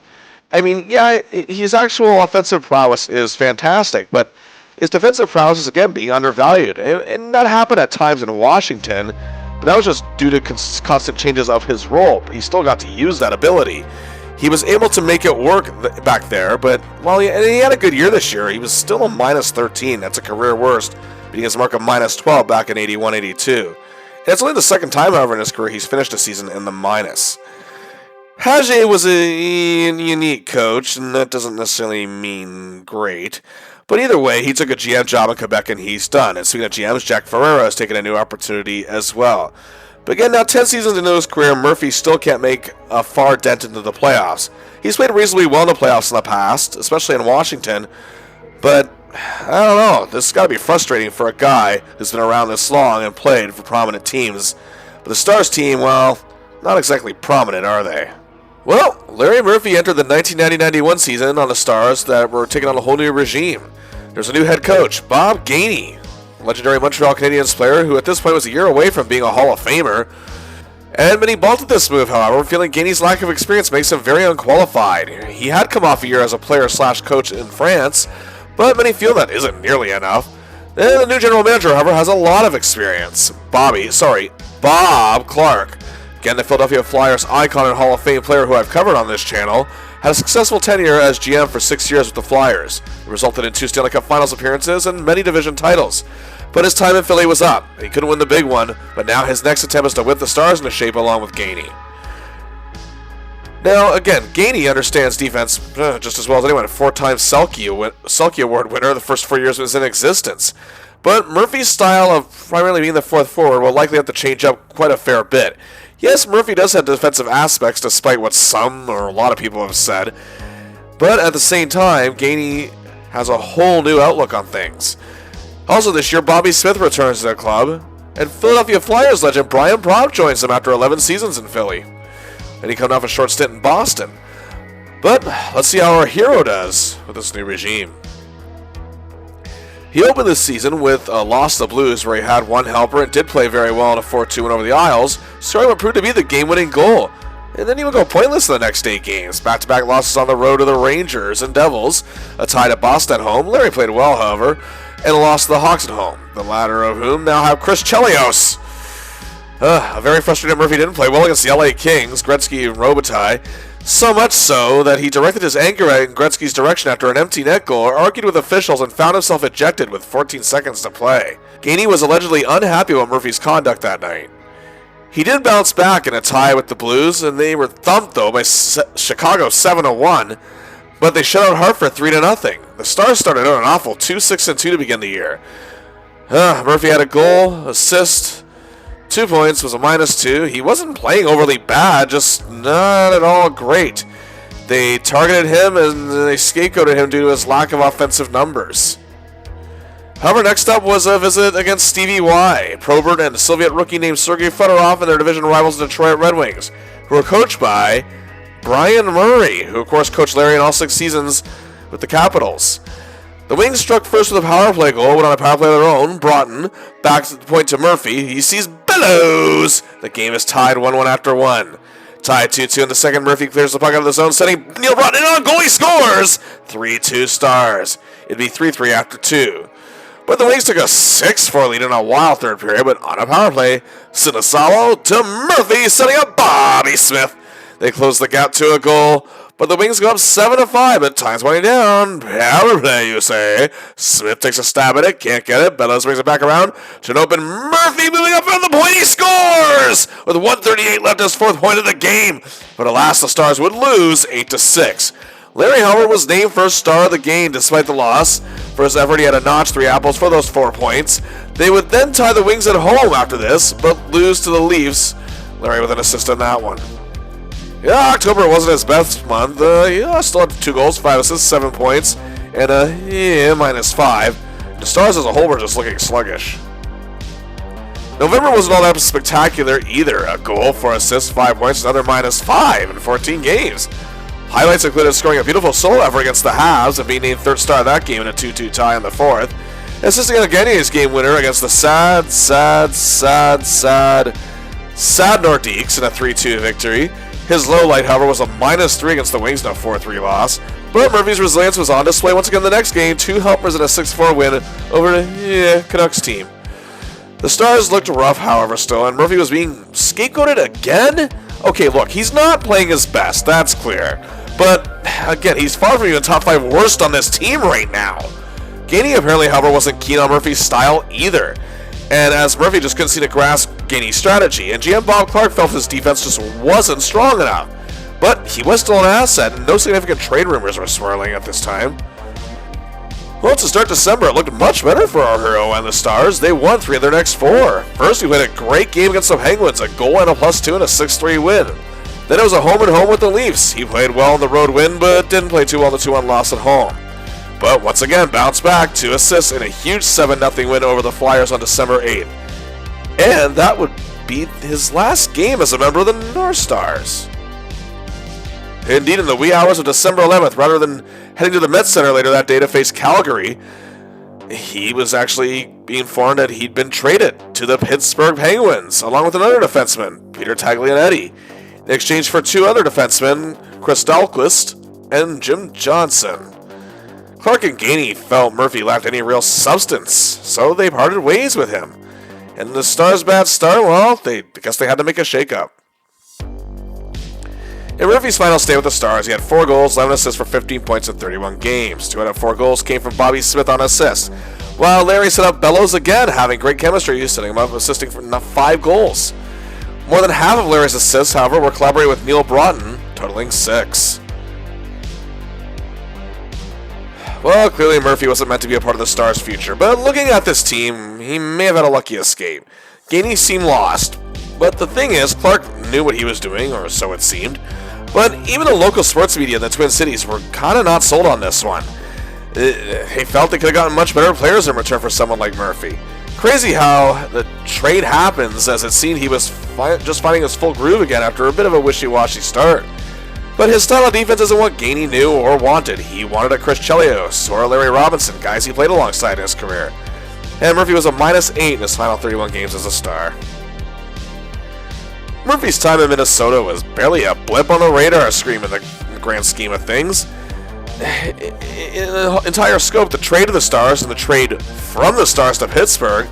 I mean, yeah, his actual offensive prowess is fantastic, but his defensive prowess is again being undervalued. And that happened at times in Washington, but that was just due to constant changes of his role. He still got to use that ability. He was able to make it work back there, but while he had a good year this year, he was still a -13. That's a career worst, beating his mark of -12 back in 81-82. And it's only the 2nd time, however, in his career he's finished a season in the minus. Page was a unique coach, and that doesn't necessarily mean great. But either way, he took a GM job in Quebec, and he's done. And speaking of GMs, Jack Ferreira has taken a new opportunity as well. But again, now 10 seasons into his career, Murphy still can't make a far dent into the playoffs. He's played reasonably well in the playoffs in the past, especially in Washington. But I don't know. This has got to be frustrating for a guy who's been around this long and played for prominent teams. But the Stars team, well, not exactly prominent, are they? Well, Larry Murphy entered the 1990-91 season on the Stars that were taking on a whole new regime. There's a new head coach, Bob Gainey, legendary Montreal Canadiens player who at this point was a year away from being a Hall of Famer. And many balked at this move, however, feeling Gainey's lack of experience makes him very unqualified. He had come off a year as a player/coach in France, but many feel that isn't nearly enough. And the new general manager, however, has a lot of experience. Bob Clark. Again, the Philadelphia Flyers icon and Hall of Fame player who I've covered on this channel, had a successful tenure as GM for 6 years with the Flyers. It resulted in 2 Stanley Cup Finals appearances and many division titles. But his time in Philly was up. He couldn't win the big one, but now his next attempt is to whip the Stars into shape along with Gainey. Now, again, Gainey understands defense just as well as anyone. A 4-time Selke Award winner the first 4 years was in existence. But Murphy's style of primarily being the 4th forward will likely have to change up quite a fair bit. Yes, Murphy does have defensive aspects, despite what some or a lot of people have said. But at the same time, Gainey has a whole new outlook on things. Also this year, Bobby Smith returns to the club, and Philadelphia Flyers legend Brian Propp joins him after 11 seasons in Philly. And he coming off a short stint in Boston. But let's see how our hero does with this new regime. He opened this season with a loss to the Blues, where he had one helper and did play very well in a 4-2 win over the Isles, scoring what proved to be the game-winning goal. And then he would go pointless in the next 8 games. Back-to-back losses on the road to the Rangers and Devils, a tie to Boston at home. Larry played well, however, and a loss to the Hawks at home, the latter of whom now have Chris Chelios. A very frustrated Murphy didn't play well against the LA Kings, Gretzky and Robitaille, so much so that he directed his anger in Gretzky's direction after an empty net goal, argued with officials, and found himself ejected with 14 seconds to play. Gainey was allegedly unhappy with Murphy's conduct that night. He did bounce back in a tie with the Blues, and they were thumped, though, by Chicago 7-1, but they shut out Hartford 3-0. The Stars started out an awful 2-6-2 to begin the year. Murphy had a goal, assist, 2 points, was a -2. He wasn't playing overly bad, just not at all great. They targeted him and they scapegoated him due to his lack of offensive numbers. However, next up was a visit against Stevie Y, Probert, and a Soviet rookie named Sergei Fedorov, and their division rivals, the Detroit Red Wings, who were coached by Brian Murray, who of course coached Larry in all 6 seasons with the Capitals. The Wings struck first with a power play goal, but on a power play of their own, Broughton backs the point to Murphy. He sees Bellows. The game is tied 1-1 after 1. Tied 2-2 in the second. Murphy clears the puck out of the zone, sending Neil Broughton in on goal. He scores! 3-2 Stars. It'd be 3-3 after 2. But the Wings took a 6-4 lead in a wild third period, but on a power play, Sinasawa to Murphy, setting up Bobby Smith. They close the gap to a goal, but the Wings go up 7-5, but time's winding down. Power play, you say. Smith takes a stab at it, can't get it. Bellows brings it back around to an open Murphy, moving up from the point. He scores! With 1:38 left, his 4th point of the game. But alas, the Stars would lose 8-6. Larry Howard was named first star of the game despite the loss. For his effort, he had a notch, 3 apples for those 4 points. They would then tie the Wings at home after this, but lose to the Leafs. Larry with an assist on that one. Yeah, October wasn't his best month. Still had 2 goals, 5 assists, 7 points, and a -5. The Stars as a whole were just looking sluggish. November wasn't all that spectacular either. A goal, 4 assists, 5 points, another -5 in 14 games. Highlights included scoring a beautiful solo effort against the Habs and being named 3rd star of that game in a 2-2 tie in the 4th. Assisting again his game winner against the sad Nordiques in a 3-2 victory. His low light, however, was a -3 against the Wings in a 4-3 loss. But Murphy's resilience was on display once again the next game. 2 helpers in a 6-4 win over the Canucks team. The Stars looked rough, however, still, and Murphy was being scapegoated again? Okay, look, he's not playing his best, that's clear. But, again, he's far from even top 5 worst on this team right now. Gainey apparently, however, wasn't keen on Murphy's style either. And as Murphy just couldn't seem to grasp Gainey's strategy, and GM Bob Clark felt his defense just wasn't strong enough. But he was still an asset, and no significant trade rumors were swirling at this time. Well, to start December, it looked much better for our hero and the Stars. They won 3 of their next 4. First, he played a great game against the Penguins, a goal and a +2 and a 6-3 win. Then it was a home-and-home with the Leafs. He played well in the road win, but didn't play too well in the 2-1 loss at home. But once again, bounced back, 2 assists, and a huge 7-0 win over the Flyers on December 8th. And that would be his last game as a member of the North Stars. Indeed, in the wee hours of December 11th, rather than heading to the Met Center later that day to face Calgary, he was actually being informed that he'd been traded to the Pittsburgh Penguins, along with another defenseman, Peter Taglianetti, in exchange for 2 other defensemen, Chris Dahlquist and Jim Johnson. Clark and Gainey felt Murphy lacked any real substance, so they parted ways with him. And the Stars' bad start, well, I guess they had to make a shakeup. In Murphy's final stay with the Stars, he had 4 goals, 11 assists for 15 points in 31 games. 2 out of 4 goals came from Bobby Smith on assists, while Larry set up Bellows again, having great chemistry, setting him up, assisting for 5 goals. More than half of Larry's assists, however, were collaborating with Neil Broughton, totaling 6. Well, clearly Murphy wasn't meant to be a part of the Stars' future, but looking at this team, he may have had a lucky escape. Gainey seemed lost, but the thing is, Clark knew what he was doing, or so it seemed. But even the local sports media in the Twin Cities were kind of not sold on this one. They felt they could have gotten much better players in return for someone like Murphy. Crazy how the trade happens, as it seemed he was just finding his full groove again after a bit of a wishy-washy start. But his style of defense isn't what Gainey knew or wanted. He wanted a Chris Chelios or a Larry Robinson, guys he played alongside in his career. And Murphy was a -8 in his final 31 games as a star. Murphy's time in Minnesota was barely a blip on the radar screen in the grand scheme of things. In the entire scope, the trade of the Stars and the trade from the Stars to Pittsburgh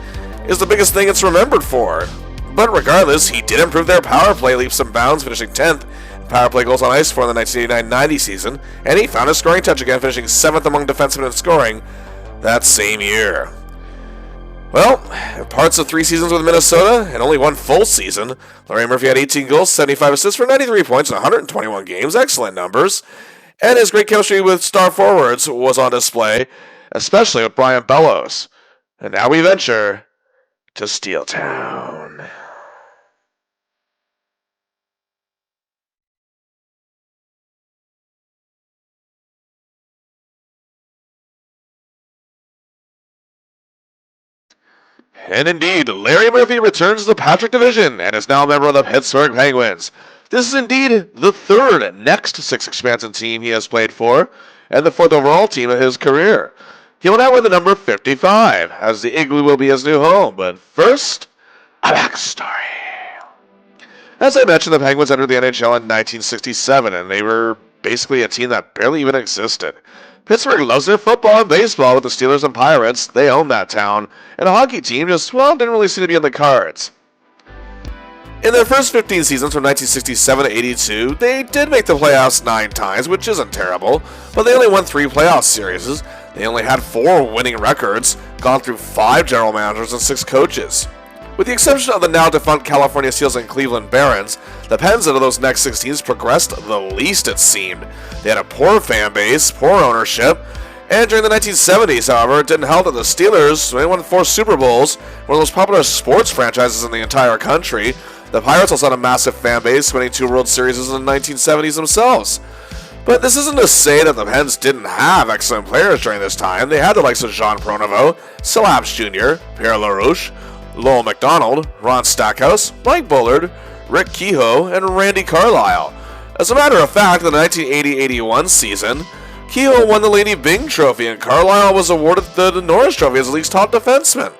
is the biggest thing it's remembered for. But regardless, he did improve their power play leaps and bounds, finishing 10th in power play goals on ice for the 1989-90 season, and he found his scoring touch again, finishing 7th among defensemen in scoring that same year. Well, in parts of 3 seasons with Minnesota and only 1 full season, Larry Murphy had 18 goals, 75 assists for 93 points in 121 games, excellent numbers. And his great chemistry with star forwards was on display, especially with Brian Bellows. And now we venture to Steeltown. And indeed, Larry Murphy returns to the Patrick Division and is now a member of the Pittsburgh Penguins. This is indeed the 3rd next 6 expansion team he has played for, and the 4th overall team of his career. He will now wear the number 55, as the Igloo will be his new home. But first, a backstory. As I mentioned, the Penguins entered the NHL in 1967, and they were basically a team that barely even existed. Pittsburgh loves their football and baseball with the Steelers and Pirates. They own that town, and a hockey team just, didn't really seem to be in the cards. In their first 15 seasons from 1967 to 82, they did make the playoffs 9 times, which isn't terrible, but they only won 3 playoff series. They only had 4 winning records, gone through 5 general managers and 6 coaches. With the exception of the now defunct California Seals and Cleveland Barons, the Pens out of those next 6 teams progressed the least, it seemed. They had a poor fan base, poor ownership, and during the 1970s, however, it didn't help that the Steelers won 4 Super Bowls, one of the most popular sports franchises in the entire country. The Pirates also had a massive fan base, winning 2 World Series in the 1970s themselves. But this isn't to say that the Pens didn't have excellent players during this time. They had the likes of Jean Pronovost, Syllaps Jr., Pierre LaRouche, Lowell McDonald, Ron Stackhouse, Mike Bullard, Rick Kehoe, and Randy Carlyle. As a matter of fact, in the 1980-81 season, Kehoe won the Lady Byng Trophy, and Carlyle was awarded the Norris Trophy as the league's top defenseman.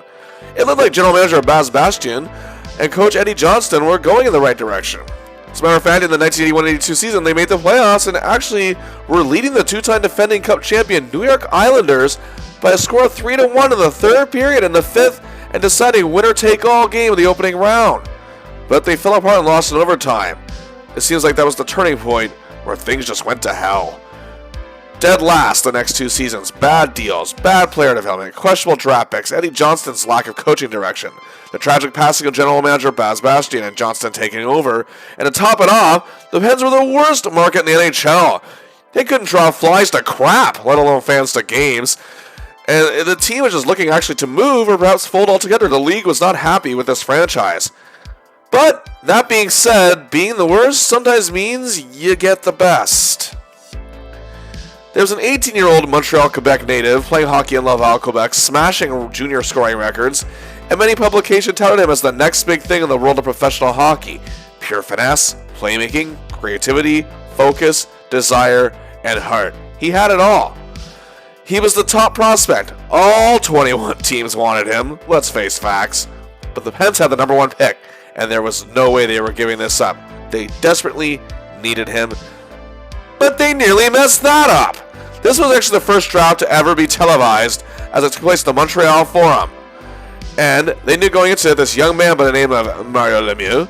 It looked like general manager Baz Bastian and coach Eddie Johnston were going in the right direction. As a matter of fact, in the 1981-82 season, they made the playoffs and actually were leading the 2-time defending Cup champion New York Islanders by a score of 3-1 in the 3rd period and the 5th, and deciding winner-take-all game of the opening round. But they fell apart and lost in overtime. It seems like that was the turning point where things just went to hell. Dead last the next 2 seasons, bad deals, bad player development, questionable draft picks, Eddie Johnston's lack of coaching direction, the tragic passing of general manager Baz Bastian and Johnston taking over, and to top it off, the Pens were the worst market in the NHL. They couldn't draw flies to crap, let alone fans to games. And the team was just looking actually to move or perhaps fold altogether. The league was not happy with this franchise. But that being said, being the worst sometimes means you get the best. There was an 18-year-old Montreal, Quebec native playing hockey in Laval, Quebec, smashing junior scoring records, and many publications touted him as the next big thing in the world of professional hockey. Pure finesse, playmaking, creativity, focus, desire, and heart. He had it all. He was the top prospect. All 21 teams wanted him, let's face facts. But the Pens had the number 1 pick, and there was no way they were giving this up. They desperately needed him, but they nearly messed that up. This was actually the first draft to ever be televised, as it took place at the Montreal Forum. And they knew going into it this young man by the name of Mario Lemieux,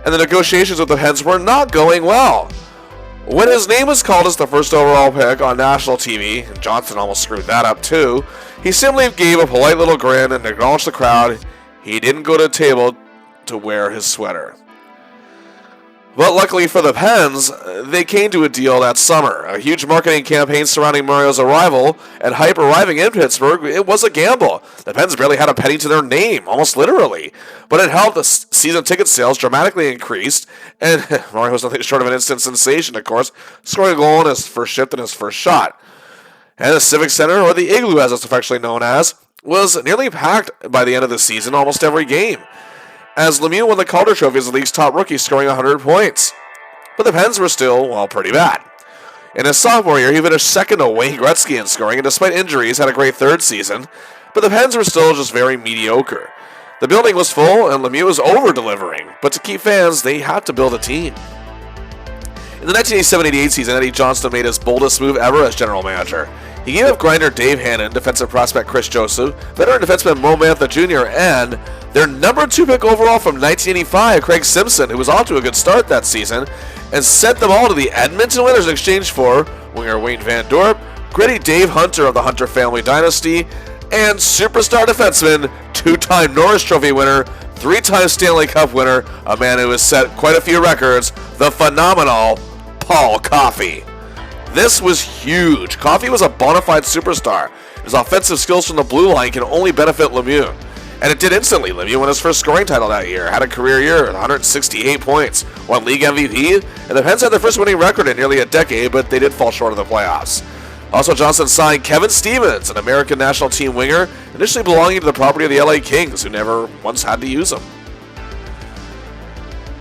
and the negotiations with the Pens were not going well. When his name was called as the first overall pick on national TV, and Johnson almost screwed that up too, he simply gave a polite little grin and acknowledged the crowd. He didn't go to the table to wear his sweater. But luckily for the Pens, they came to a deal that summer. A huge marketing campaign surrounding Mario's arrival and hype arriving in Pittsburgh, it was a gamble. The Pens barely had a penny to their name, almost literally. But it helped the season ticket sales dramatically increased, and Mario was nothing short of an instant sensation, of course, scoring a goal in his first shift and his first shot. And the Civic Center, or the Igloo as it's affectionately known as, was nearly packed by the end of the season almost every game, as Lemieux won the Calder Trophy as the league's top rookie, scoring 100 points. But the Pens were still, well, pretty bad. In his sophomore year, he finished second to Wayne Gretzky in scoring, and despite injuries, had a great third season, but the Pens were still just very mediocre. The building was full, and Lemieux was over-delivering, but to keep fans, they had to build a team. In the 1987-88 season, Eddie Johnston made his boldest move ever as general manager. He gave up grinder Dave Hannon, defensive prospect Chris Joseph, veteran defenseman Mo Mantha Jr., and their number 2 pick overall from 1985, Craig Simpson, who was off to a good start that season, and sent them all to the Edmonton Oilers in exchange for winger Wayne Van Dorp, gritty Dave Hunter of the Hunter family dynasty, and superstar defenseman, 2-time Norris Trophy winner, 3-time Stanley Cup winner, a man who has set quite a few records, the phenomenal Paul Coffey. This was huge. Coffey was a bona fide superstar. His offensive skills from the blue line can only benefit Lemieux. And it did instantly. Lemieux won his first scoring title that year, had a career year with 168 points, won league MVP, and the Pens had their first winning record in nearly a decade, but they did fall short of the playoffs. Also, Johnson signed Kevin Stevens, an American national team winger, initially belonging to the property of the LA Kings, who never once had to use him.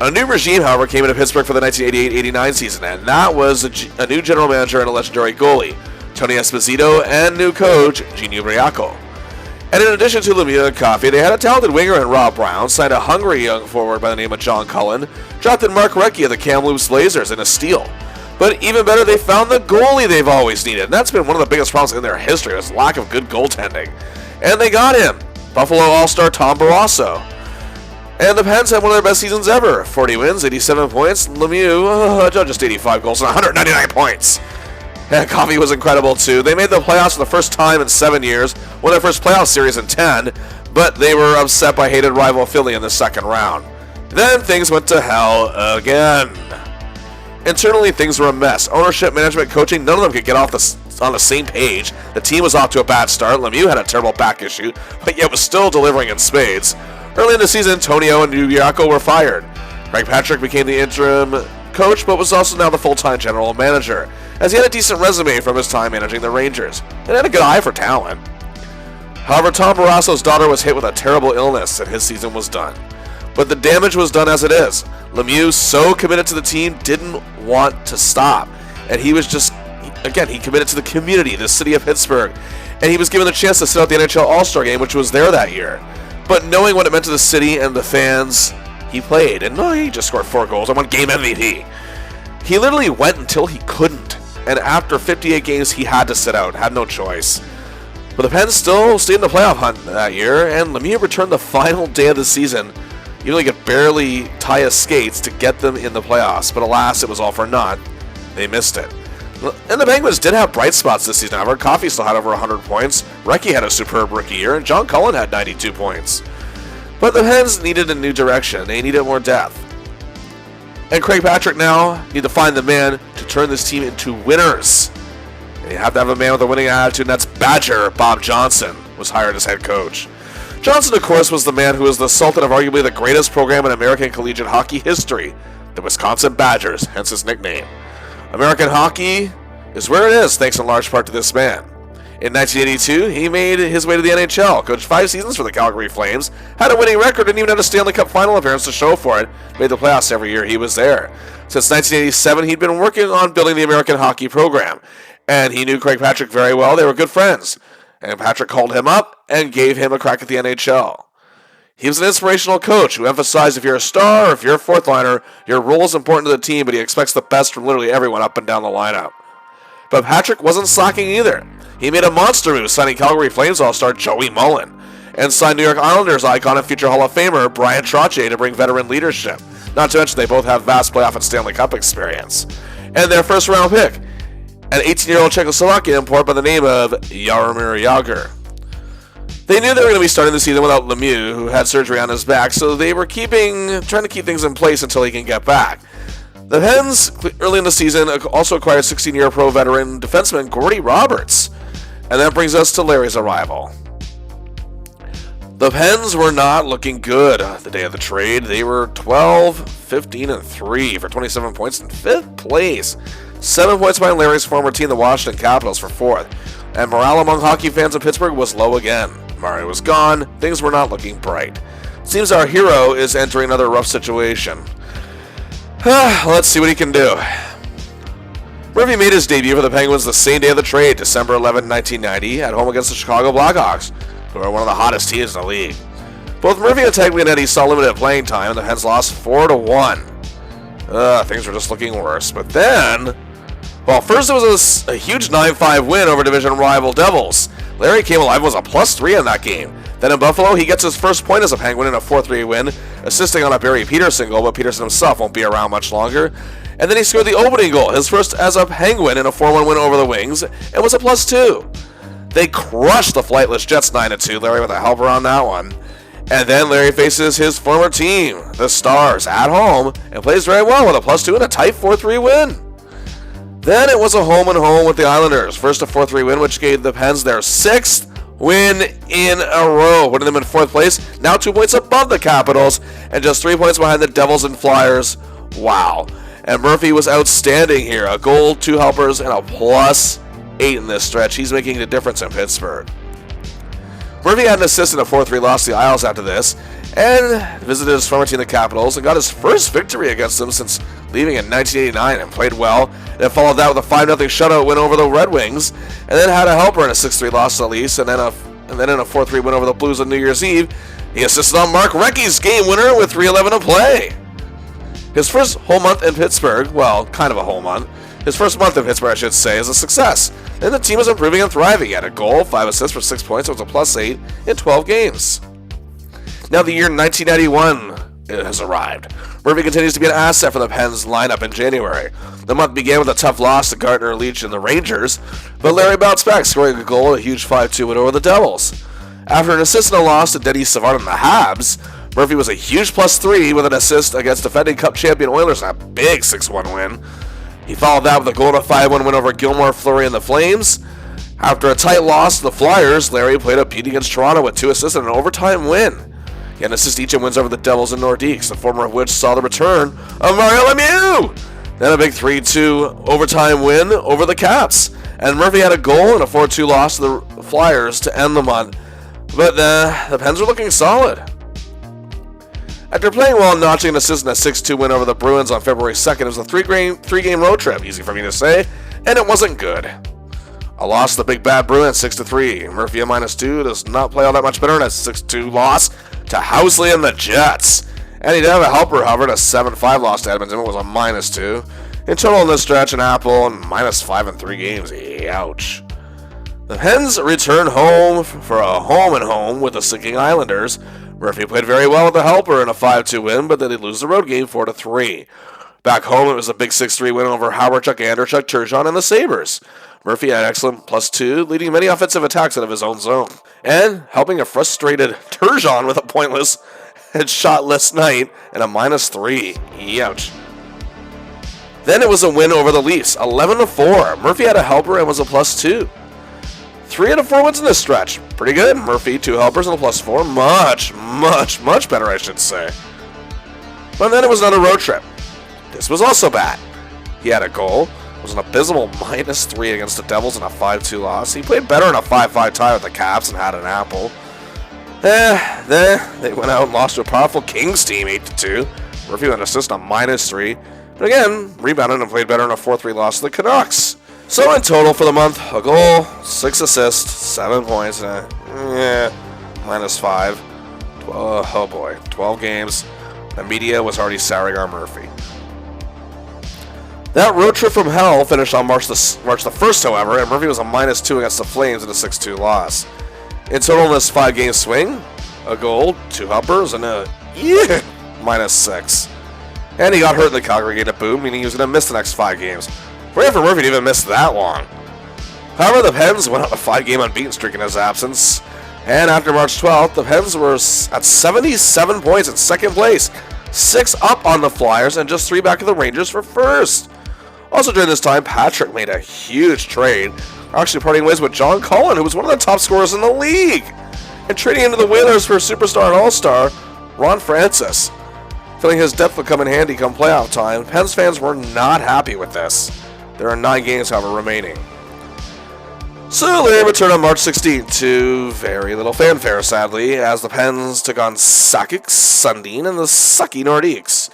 A new regime, however, came into Pittsburgh for the 1988-89 season, and that was a new general manager and a legendary goalie, Tony Esposito, and new coach, Gene Ubriaco. And in addition to Lemieux and Coffey, they had a talented winger in Rob Brown, signed a hungry young forward by the name of John Cullen, drafted Mark Recchi of the Kamloops Blazers in a steal. But even better, they found the goalie they've always needed, and that's been one of the biggest problems in their history, was lack of good goaltending. And they got him, Buffalo All-Star Tom Barrasso. And the Pens had one of their best seasons ever. 40 wins, 87 points. Lemieux, just 85 goals and 199 points. And Coffey was incredible, too. They made the playoffs for the first time in 7 years, won their first playoff series in 10, but they were upset by hated rival Philly in the second round. Then things went to hell again. Internally, things were a mess. Ownership, management, coaching, none of them could get on the same page. The team was off to a bad start. Lemieux had a terrible back issue, but yet was still delivering in spades. Early in the season, Tonio and Ubriaco were fired. Craig Patrick became the interim coach, but was also now the full-time general manager, as he had a decent resume from his time managing the Rangers, and had a good eye for talent. However, Tom Barrasso's daughter was hit with a terrible illness, and his season was done. But the damage was done as it is. Lemieux, so committed to the team, didn't want to stop. And he was just, again, he committed to the community, the city of Pittsburgh. And he was given the chance to sit out the NHL All-Star game, which was there that year. But knowing what it meant to the city and the fans, he played. And no, he just scored 4 goals and won game MVP. He literally went until he couldn't. And after 58 games, he had to sit out, had no choice. But the Pens still stayed in the playoff hunt that year, and Lemieux returned the final day of the season. He only could barely tie his skates to get them in the playoffs, but alas, it was all for naught. They missed it. And the Penguins did have bright spots this season, however. Coffey still had over 100 points, Recchi had a superb rookie year, and John Cullen had 92 points. But the Pens needed a new direction. They needed more depth. And Craig Patrick now need to find the man to turn this team into winners. And you have to have a man with a winning attitude, and that's Badger Bob Johnson was hired as head coach. Johnson, of course, was the man who was the sultan of arguably the greatest program in American collegiate hockey history, the Wisconsin Badgers, hence his nickname. American hockey is where it is, thanks in large part to this man. In 1982, he made his way to the NHL, coached 5 seasons for the Calgary Flames, had a winning record, and even had a Stanley Cup final appearance to show for it, made the playoffs every year he was there. Since 1987, he'd been working on building the American hockey program, and he knew Craig Patrick very well. They were good friends. And Patrick called him up and gave him a crack at the NHL. He was an inspirational coach who emphasized if you're a star or if you're a fourth liner, your role is important to the team, but he expects the best from literally everyone up and down the lineup. But Patrick wasn't slacking either. He made a monster move, signing Calgary Flames All-Star Joey Mullen, and signed New York Islanders icon and future Hall of Famer Brian Trottier to bring veteran leadership. Not to mention they both have vast playoff and Stanley Cup experience. And their first round pick, an 18-year-old Czechoslovakian import by the name of Jaromir Jagr. They knew they were going to be starting the season without Lemieux, who had surgery on his back, so they were trying to keep things in place until he can get back. The Pens, early in the season, also acquired 16-year pro veteran defenseman Gordy Roberts. And that brings us to Larry's arrival. The Pens were not looking good the day of the trade. They were 12, 15, and 3 for 27 points in 5th place. 7 points behind Larry's former team, the Washington Capitals, for 4th. And morale among hockey fans in Pittsburgh was low again. Murray was gone, things were not looking bright. Seems our hero is entering another rough situation. Let's see what he can do. Murphy made his debut for the Penguins the same day of the trade, December 11, 1990, at home against the Chicago Blackhawks, who are one of the hottest teams in the league. Both Murphy and Taglianetti saw limited playing time, and the Pens lost 4-1. Things were just looking worse. But then, well, first it was a huge 9-5 win over division rival Devils. Larry came alive and was a +3 in that game. Then in Buffalo, he gets his first point as a Penguin in a 4-3 win, assisting on a Barry Peterson goal, but Peterson himself won't be around much longer. And then he scored the opening goal, his first as a Penguin in a 4-1 win over the Wings, and was a +2. They crushed the flightless Jets 9-2, Larry with a helper on that one. And then Larry faces his former team, the Stars, at home, and plays very well with a +2 and a tight 4-3 win. Then it was a home-and-home with the Islanders, first a 4-3 win, which gave the Pens their 6th win in a row, putting them in 4th place, now 2 points above the Capitals, and just 3 points behind the Devils and Flyers. Wow. And Murphy was outstanding here, a goal, 2 helpers, and a +8 in this stretch. He's making a difference in Pittsburgh. Murphy had an assist in a 4-3 loss to the Isles after this, and visited his former team, the Capitals, and got his first victory against them since leaving in 1989, and played well. And followed that with a 5-0 shutout win over the Red Wings, and then had a helper in a 6-3 loss to the Leafs, and then in a 4-3 win over the Blues on New Year's Eve. He assisted on Mark Recchi's game winner with 3:11 to play. His first whole month in Pittsburgh, well, kind of a whole month, his first month in Pittsburgh, I should say, is a success. And the team is improving and thriving. He had a goal, 5 assists for 6 points, it was a +8 in 12 games. Now the year 1991 has arrived. Murphy continues to be an asset for the Pens lineup in January. The month began with a tough loss to Gardner Leach and the Rangers, but Larry bounced back, scoring a goal and a huge 5-2 win over the Devils. After an assist and a loss to Denny Savard and the Habs, Murphy was a huge +3 with an assist against defending Cup champion Oilers in a big 6-1 win. He followed that with a goal and a 5-1 win over Gilmore, Fleury, and the Flames. After a tight loss to the Flyers, Larry played up Pete against Toronto with 2 assists and an overtime win. He had an assist each in wins over the Devils and Nordiques, the former of which saw the return of Mario Lemieux. Then a big 3-2 overtime win over the Caps. And Murphy had a goal and a 4-2 loss to the Flyers to end the month. But the Pens were looking solid. After playing well and notching an assist in a 6-2 win over the Bruins on February 2nd, it was a three-game road trip, easy for me to say, and it wasn't good. A loss to the Big Bad Bruins 6-3. Murphy a -2 does not play all that much better in a 6-2 loss to Housley and the Jets. And he did have a helper, however, in a 7-5 loss to Edmonton. It was a -2. In total in this stretch, an Apple and -5 in 3 games. Ouch. The Pens return home for a home-and-home with the sinking Islanders. Murphy played very well with the helper in a 5-2 win, but then they lose the road game 4-3. Back home, it was a big 6-3 win over Hawerchuk, Andrchuk, Turgeon, and the Sabres. Murphy had excellent +2, leading many offensive attacks out of his own zone, and helping a frustrated Turgeon with a pointless and shotless night and a -3. Ouch. Then it was a win over the Leafs, 11-4. Murphy had a helper and was a +2. 3 out of 4 wins in this stretch. Pretty good. Murphy, 2 helpers and a +4. Much better, I should say. But then it was another road trip. This was also bad. He had a goal. It was an abysmal -3 against the Devils in a 5-2 loss. He played better in a 5-5 tie with the Caps and had an apple. Then they went out and lost to a powerful Kings team 8-2. Murphy had an assist on -3. But again, rebounded and played better in a 4-3 loss to the Canucks. So in total for the month, a goal, 6 assists, 7 points, -5. Oh boy, 12 games. The media was already souring on Murphy. That road trip from hell finished on March the 1st, however, and Murphy was a -2 against the Flames in a 6-2 loss. In total in this 5-game swing, a goal, 2 helpers, and a -6. And he got hurt in the Calgary game at boom, meaning he was going to miss the next 5 games. Rare for Murphy to even miss that long. However, the Pens went on a 5-game unbeaten streak in his absence. And after March 12th, the Pens were at 77 points in second place, 6 up on the Flyers, and just 3 back of the Rangers for first. Also during this time, Patrick made a huge trade, actually parting ways with John Cullen, who was one of the top scorers in the league, and trading into the Whalers for superstar and all-star Ron Francis. Feeling his depth would come in handy come playoff time, Pens fans were not happy with this. There are 9 games, however, remaining. So Larry returned on March 16th to very little fanfare, sadly, as the Pens took on Sakic Sundin and the Sucky Nordiques.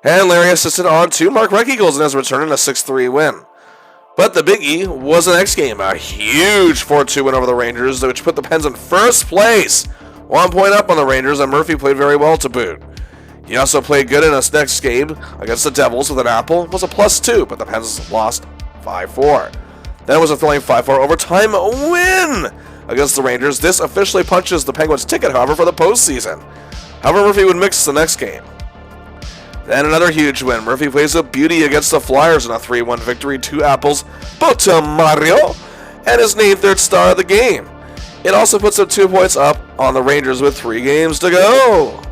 And Larry assisted on 2 Mark Recchi goals in his return in a 6-3 win. But the biggie was the next game, a huge 4-2 win over the Rangers, which put the Pens in first place, 1 point up on the Rangers, and Murphy played very well to boot. He also played good in his next game against the Devils with an apple, was a +2, but the Pens lost 5-4. Then it was a thrilling 5-4 overtime win against the Rangers. This officially punches the Penguins' ticket, however, for the postseason. However, Murphy would mix the next game. Then another huge win. Murphy plays a beauty against the Flyers in a 3-1 victory. 2 apples, but to Mario, and his named 3rd star of the game. It also puts up 2 points up on the Rangers with 3 games to go.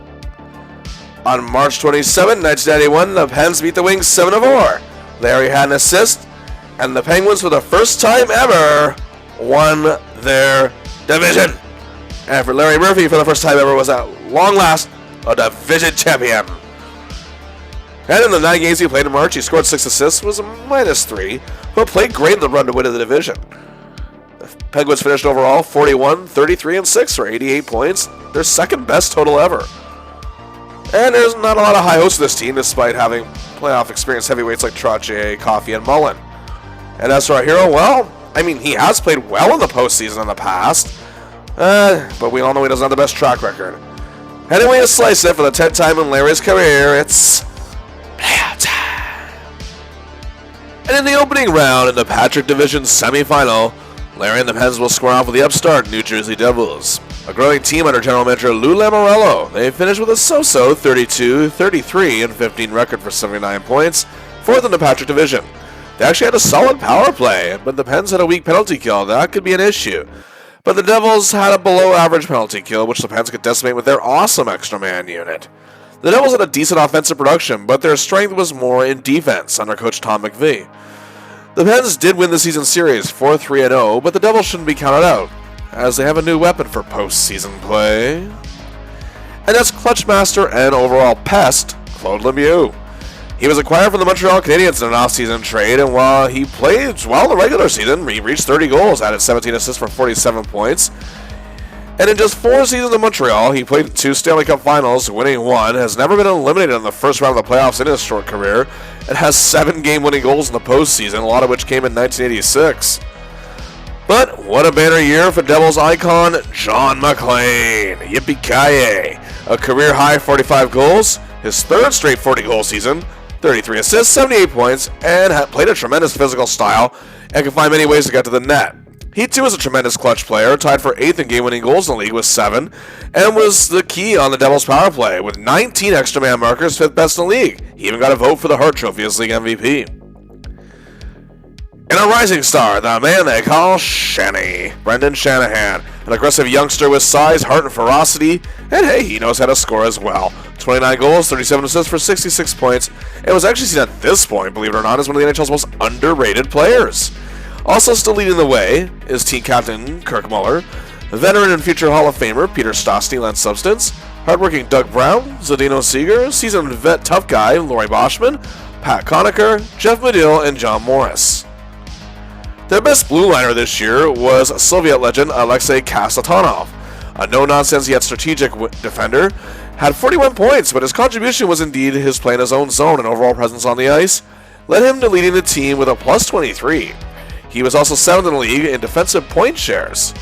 On March 27, 1991, the Pens beat the Wings 7-4. Larry had an assist, and the Penguins, for the first time ever, won their division. And for Larry Murphy, for the first time ever, was at long last a division champion. And in the 9 games he played in March, he scored 6 assists, was a -3, but played great in the run to win the division. The Penguins finished overall 41, 33, and 6 for 88 points, their 2nd best total ever. And there's not a lot of high hopes of this team, despite having playoff experience heavyweights like Trottier, Coffey, and Mullen. And as for our hero, well, I mean, he has played well in the postseason in the past, but we all know he doesn't have the best track record. Anyway, to slice it for the 10th time in Larry's career, it's playoff time. And in the opening round in the Patrick Division semifinal, Larry and the Pens will square off with the upstart New Jersey Devils, a growing team under general manager Lou Lamoriello. They finished with a so-so 32, 33, and 15 record for 79 points, 4th in the Patrick Division. They actually had a solid power play, but the Pens had a weak penalty kill. That could be an issue. But the Devils had a below-average penalty kill, which the Pens could decimate with their awesome extra man unit. The Devils had a decent offensive production, but their strength was more in defense under coach Tom McVie. The Pens did win the season series 4-3-0, but the Devils shouldn't be counted out, as they have a new weapon for postseason play. And that's clutch master and overall pest, Claude Lemieux. He was acquired from the Montreal Canadiens in an off-season trade, and while he played well in the regular season, he reached 30 goals, added 17 assists for 47 points. And in just 4 seasons in Montreal, he played 2 Stanley Cup Finals, winning 1, has never been eliminated in the first round of the playoffs in his short career, and has 7 game-winning goals in the postseason, a lot of which came in 1986. But what a banner year for Devils icon John McClain. Yippee-ki-yay. A career-high 45 goals, his 3rd straight 40-goal season, 33 assists, 78 points, and played a tremendous physical style and can find many ways to get to the net. He too is a tremendous clutch player, tied for 8th in game-winning goals in the league with 7, and was the key on the Devils' power play with 19 extra man markers, 5th best in the league. He even got a vote for the Hart Trophy as league MVP. And a rising star, the man they call Shanny, Brendan Shanahan, an aggressive youngster with size, heart, and ferocity, and hey, he knows how to score as well. 29 goals, 37 assists for 66 points, and was actually seen at this point, believe it or not, as one of the NHL's most underrated players. Also still leading the way is team captain Kirk Muller, veteran and future Hall of Famer Peter Stastny lent substance, hardworking Doug Brown, Zdeno Seeger, seasoned vet tough guy Laurie Boschman, Pat Conacher, Jeff Medill, and John Morris. Their best blue liner this year was Soviet legend Alexei Kasatonov, a no-nonsense yet strategic defender, had 41 points, but his contribution was indeed his play in his own zone and overall presence on the ice, led him to leading the team with a +23. He was also 7th in the league in defensive point shares.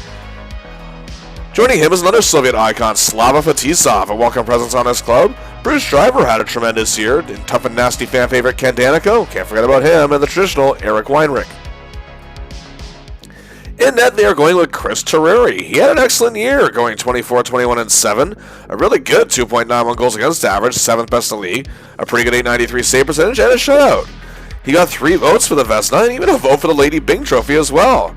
Joining him is another Soviet icon, Slava Fetisov, a welcome presence on his club. Bruce Driver had a tremendous year, and tough and nasty fan favorite Ken Danico, can't forget about him, and the traditional Eric Weinrich. In net, they are going with Chris Terreri. He had an excellent year, going 24, 21, and 7. A really good 2.91 goals against average, 7th best in the league. A pretty good .893 save percentage, and a shutout. He got 3 votes for the Vezina, and even a vote for the Lady Byng Trophy as well.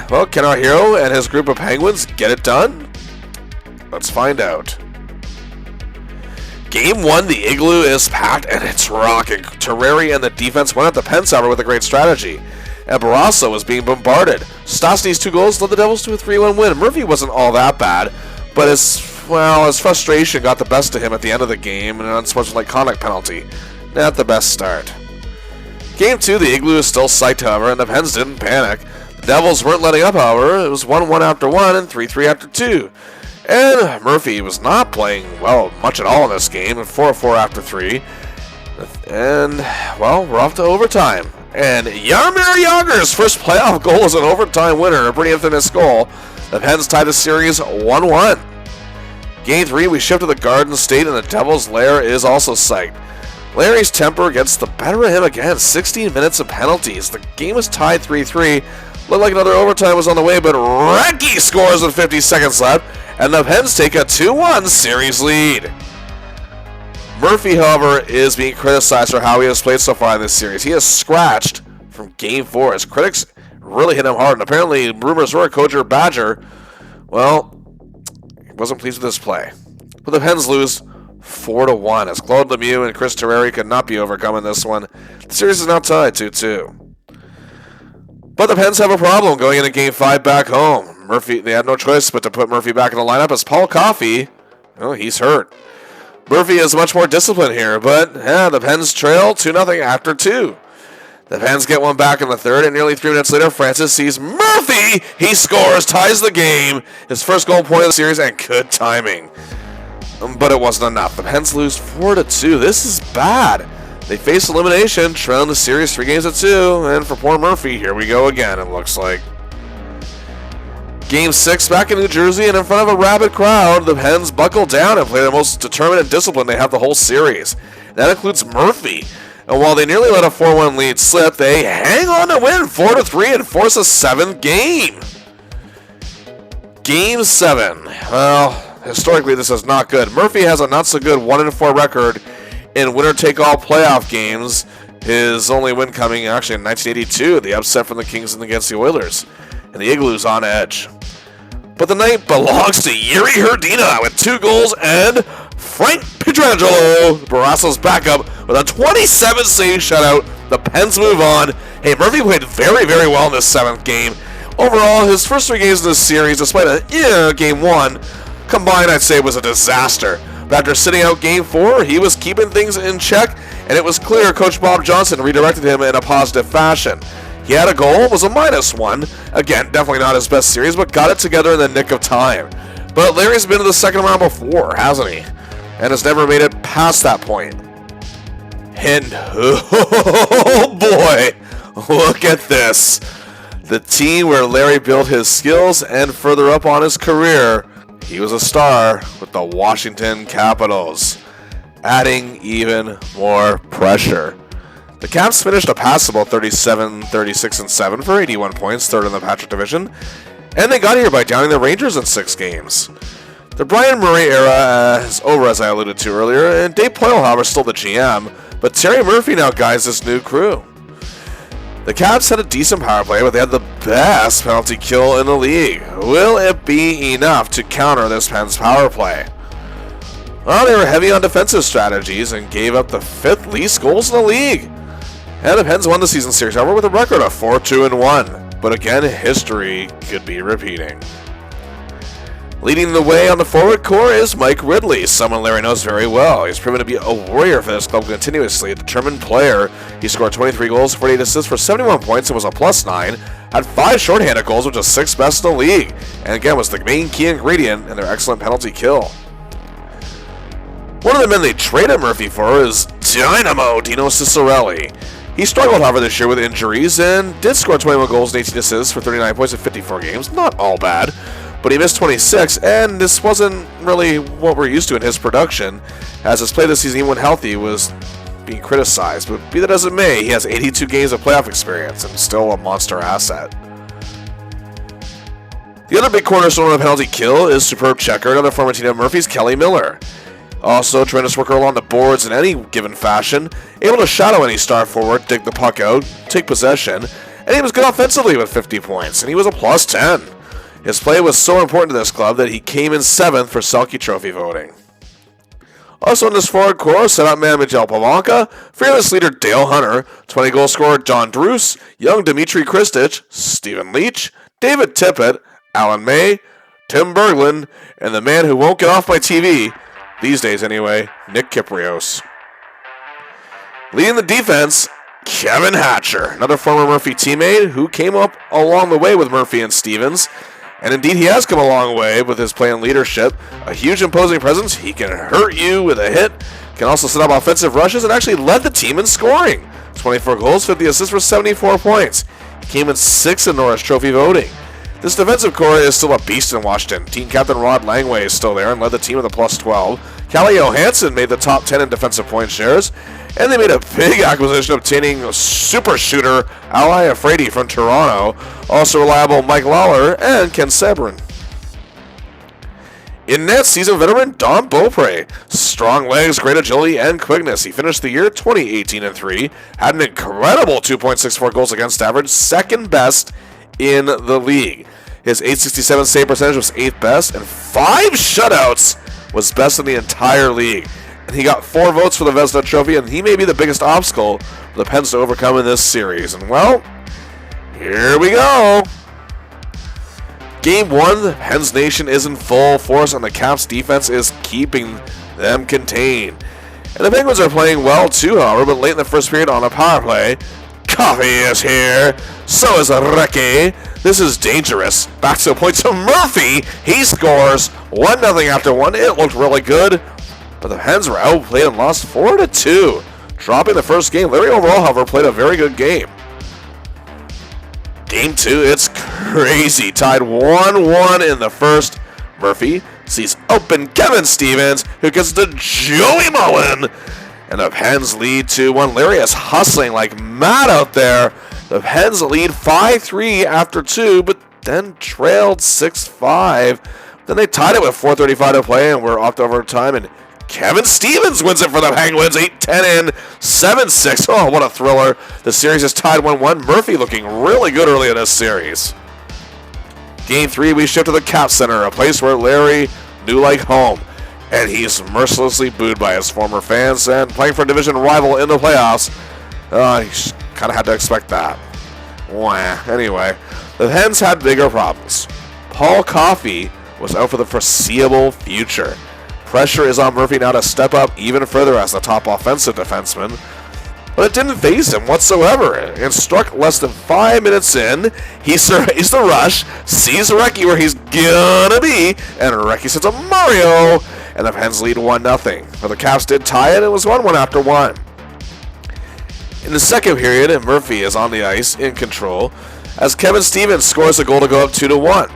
Well, can our hero and his group of Penguins get it done? Let's find out. Game 1, the Igloo is packed, and it's rocking. Terreri and the defense went at the Pens, however, with a great strategy. And Barrasso was being bombarded. Stastny's 2 goals led the Devils to a 3-1 win. Murphy wasn't all that bad, but his frustration got the best of him at the end of the game, and an unsportsmanlike conduct penalty. Not the best start. Game 2, the Igloo is still psyched, however, and the Pens didn't panic. The Devils weren't letting up, however. It was 1-1 after 1 and 3-3 after 2. And Murphy was not playing well much at all in this game, and 4-4 after 3. And, well, we're off to overtime. And Jaromir Jagr's first playoff goal is an overtime winner, a pretty infamous goal. The Pens tied the series 1-1. Game 3, we shift to the Garden State, and the Devils' lair is also psyched. Larry's temper gets the better of him again. 16 minutes of penalties. The game was tied 3-3. Looked like another overtime was on the way, but Recchi scores with 50 seconds left, and the Pens take a 2-1 series lead. Murphy, however, is being criticized for how he has played so far in this series. He is scratched from Game 4. His critics really hit him hard, and apparently rumors were Coach Badger, well, he wasn't pleased with his play. But the Pens lose 4-1 as Claude Lemieux and Chris Terreri could not be overcome in this one. The series is now tied 2-2. But the Pens have a problem going into Game 5 back home. They had no choice but to put Murphy back in the lineup as Paul Coffey, oh, he's hurt. Murphy is much more disciplined here, but the Pens trail 2-0 after 2. The Pens get one back in the third, and nearly 3 minutes later, Francis sees Murphy. He scores, ties the game. His first goal point of the series, and good timing. But it wasn't enough. The Pens lose 4-2. This is bad. They face elimination, trailing the series 3-2, and for poor Murphy, here we go again, it looks like. Game 6 back in New Jersey, and in front of a rabid crowd, the Pens buckle down and play the most determined and disciplined they have the whole series. That includes Murphy. And while they nearly let a 4-1 lead slip, they hang on to win 4-3 and force a 7th game. Game 7. Well, historically, this is not good. Murphy has a not-so-good 1-4 record in winner-take-all playoff games. His only win coming actually in 1982, the upset from the Kings against the Oilers. And the Igloo's on edge. But the night belongs to Yuri Herdina with 2 goals and Frank Pietrangelo, Barasso's backup, with a 27-save shutout. The Pens move on. Hey, Murphy played very, very well in this 7th game. Overall, his first 3 games in this series, despite a Game 1, combined, I'd say, was a disaster. But after sitting out Game 4, he was keeping things in check, and it was clear Coach Bob Johnson redirected him in a positive fashion. He had a goal, was a -1. Again, definitely not his best series, but got it together in the nick of time. But Larry's been to the second round before, hasn't he? And has never made it past that point. And, oh boy, look at this. The team where Larry built his skills and further up on his career, he was a star with the Washington Capitals, adding even more pressure. The Caps finished a passable 37-36-7 for 81 points, third in the Patrick Division, and they got here by downing the Rangers in 6 games. The Brian Murray era is over, as I alluded to earlier, and Dave Poile, however, is still the GM, but Terry Murphy now guides this new crew. The Caps had a decent power play, but they had the best penalty kill in the league. Will it be enough to counter this Pens power play? Well, they were heavy on defensive strategies and gave up the 5th least goals in the league. And the Pens won the season series, however, with a record of 4-2-1. But again, history could be repeating. Leading the way on the forward core is Mike Ridley, someone Larry knows very well. He's proven to be a warrior for this club continuously, a determined player. He scored 23 goals, 48 assists for 71 points and was a +9. Had 5 shorthanded goals, which is 6th best in the league. And again, was the main key ingredient in their excellent penalty kill. One of the men they traded Murphy for is Dynamo Dino Ciccarelli. He struggled, however, this year with injuries and did score 21 goals and 18 assists for 39 points in 54 games. Not all bad, but he missed 26, and this wasn't really what we're used to in his production, as his play this season, even when healthy, was being criticized. But be that as it may, he has 82 games of playoff experience and still a monster asset. The other big cornerstone of the penalty kill is superb checker, another former team of Murphy's, Kelly Miller. Also, tremendous worker along the boards in any given fashion, able to shadow any star forward, dig the puck out, take possession, and he was good offensively with 50 points, and he was a +10. His play was so important to this club that he came in 7th for Selke Trophy voting. Also in this forward core, set-up man Miguel Pavanka, fearless leader Dale Hunter, 20-goal scorer John Druce, young Dmitry Kristich, Stephen Leach, David Tippett, Alan May, Tim Berglund, and the man who won't get off my TV, these days anyway, Nick Kyprios. Leading the defense Kevin Hatcher, another former Murphy teammate who came up along the way with Murphy and Stevens. And indeed, he has come a long way with his play and leadership. A huge imposing presence. He can hurt you with a hit, can also set up offensive rushes, and actually led the team in scoring. 24 goals, 50 assists for 74 points. He came in 6th in Norris Trophy voting. This defensive core is still a beast in Washington. Team captain Rod Langway is still there and led the team with a plus 12. Callie Johansson made the top 10 in defensive point shares. And they made a big acquisition, obtaining super shooter Ali Afraidy from Toronto. Also reliable Mike Lawler and Ken Sabrin. In net, seasoned veteran Don Beaupre. Strong legs, great agility, and quickness. He finished the year 2018-3. Had an incredible 2.64 goals against average, second best in the league. His .867 save percentage was 8th best, and 5 shutouts was best in the entire league. And he got 4 votes for the Vezina Trophy, and he may be the biggest obstacle for the Pens to overcome in this series. And well, here we go. Game 1, the Pens Nation is in full force, and the Caps defense is keeping them contained. And the Penguins are playing well too, however, but late in the first period on a power play, Coffee is here, so is Recchi. This is dangerous. Back to the point to Murphy. He scores 1-0 after 1. It looked really good, but the Pens were outplayed and lost 4-2. Dropping the first game, Larry overall, however, played a very good game. Game 2, it's crazy. Tied 1-1 in the first. Murphy sees open Kevin Stevens, who gets to Joey Mullen. And the Pens lead 2-1. Larry is hustling like mad out there. The Pens lead 5-3 after 2, but then trailed 6-5. Then they tied it with 4:35 to play, and we're off to overtime. And Kevin Stevens wins it for the Penguins, 8-10 in, 7-6. Oh, what a thriller. The series is tied 1-1. Murphy looking really good early in this series. Game 3, we shift to the Cap Center, a place where Larry knew like home. And he's mercilessly booed by his former fans, and playing for a division rival in the playoffs. He kind of had to expect that. Wah. Anyway, the Pens had bigger problems. Paul Coffey was out for the foreseeable future. Pressure is on Murphy now to step up even further as the top offensive defenseman. But it didn't faze him whatsoever. And struck less than 5 minutes in. He surveys the rush, sees Recchi where he's gonna be, and Recchi sends a Mario, and the Pens lead 1-0. But the Caps did tie it, and it was 1-1 after 1. In the second period, Murphy is on the ice in control as Kevin Stevens scores a goal to go up 2-1.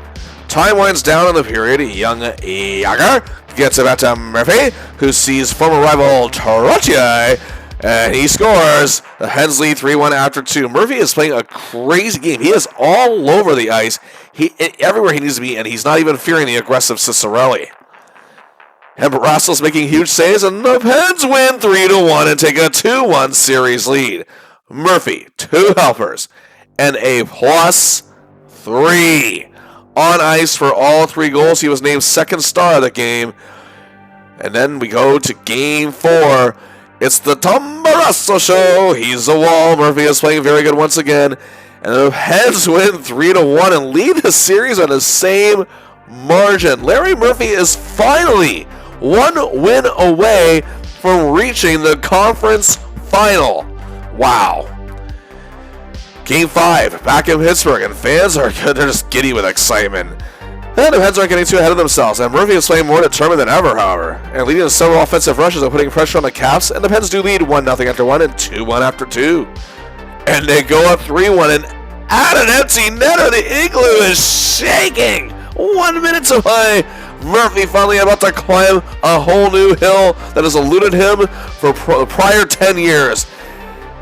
Time winds down in the period. Young Yager gets it back to Murphy, who sees former rival Trottier, and he scores. The Pens lead 3-1 after 2. Murphy is playing a crazy game. He is all over the ice, everywhere he needs to be, and he's not even fearing the aggressive Cicerelli. And Barassel's making huge saves, and the Pens win 3-1 and take a 2-1 series lead. Murphy, 2 helpers, and a +3. On ice for all 3 goals. He was named second star of the game. And then we go to Game 4. It's the Tom Barrasso show. He's a wall. Murphy is playing very good once again. And the Pens win 3-1 and lead the series on the same margin. Larry Murphy is finally 1 win away from reaching the conference final. Wow. Game 5, back in Pittsburgh, and fans they're just giddy with excitement. And the Pens aren't getting too ahead of themselves, and Murphy is playing more determined than ever, however, and leading to several offensive rushes and putting pressure on the Caps, and the Pens do lead 1-0 after 1 and 2-1 after 2. And they go up 3-1, and at an empty netter, the Igloo is shaking! 1 minute to play. Murphy finally about to climb a whole new hill that has eluded him for the prior 10 years.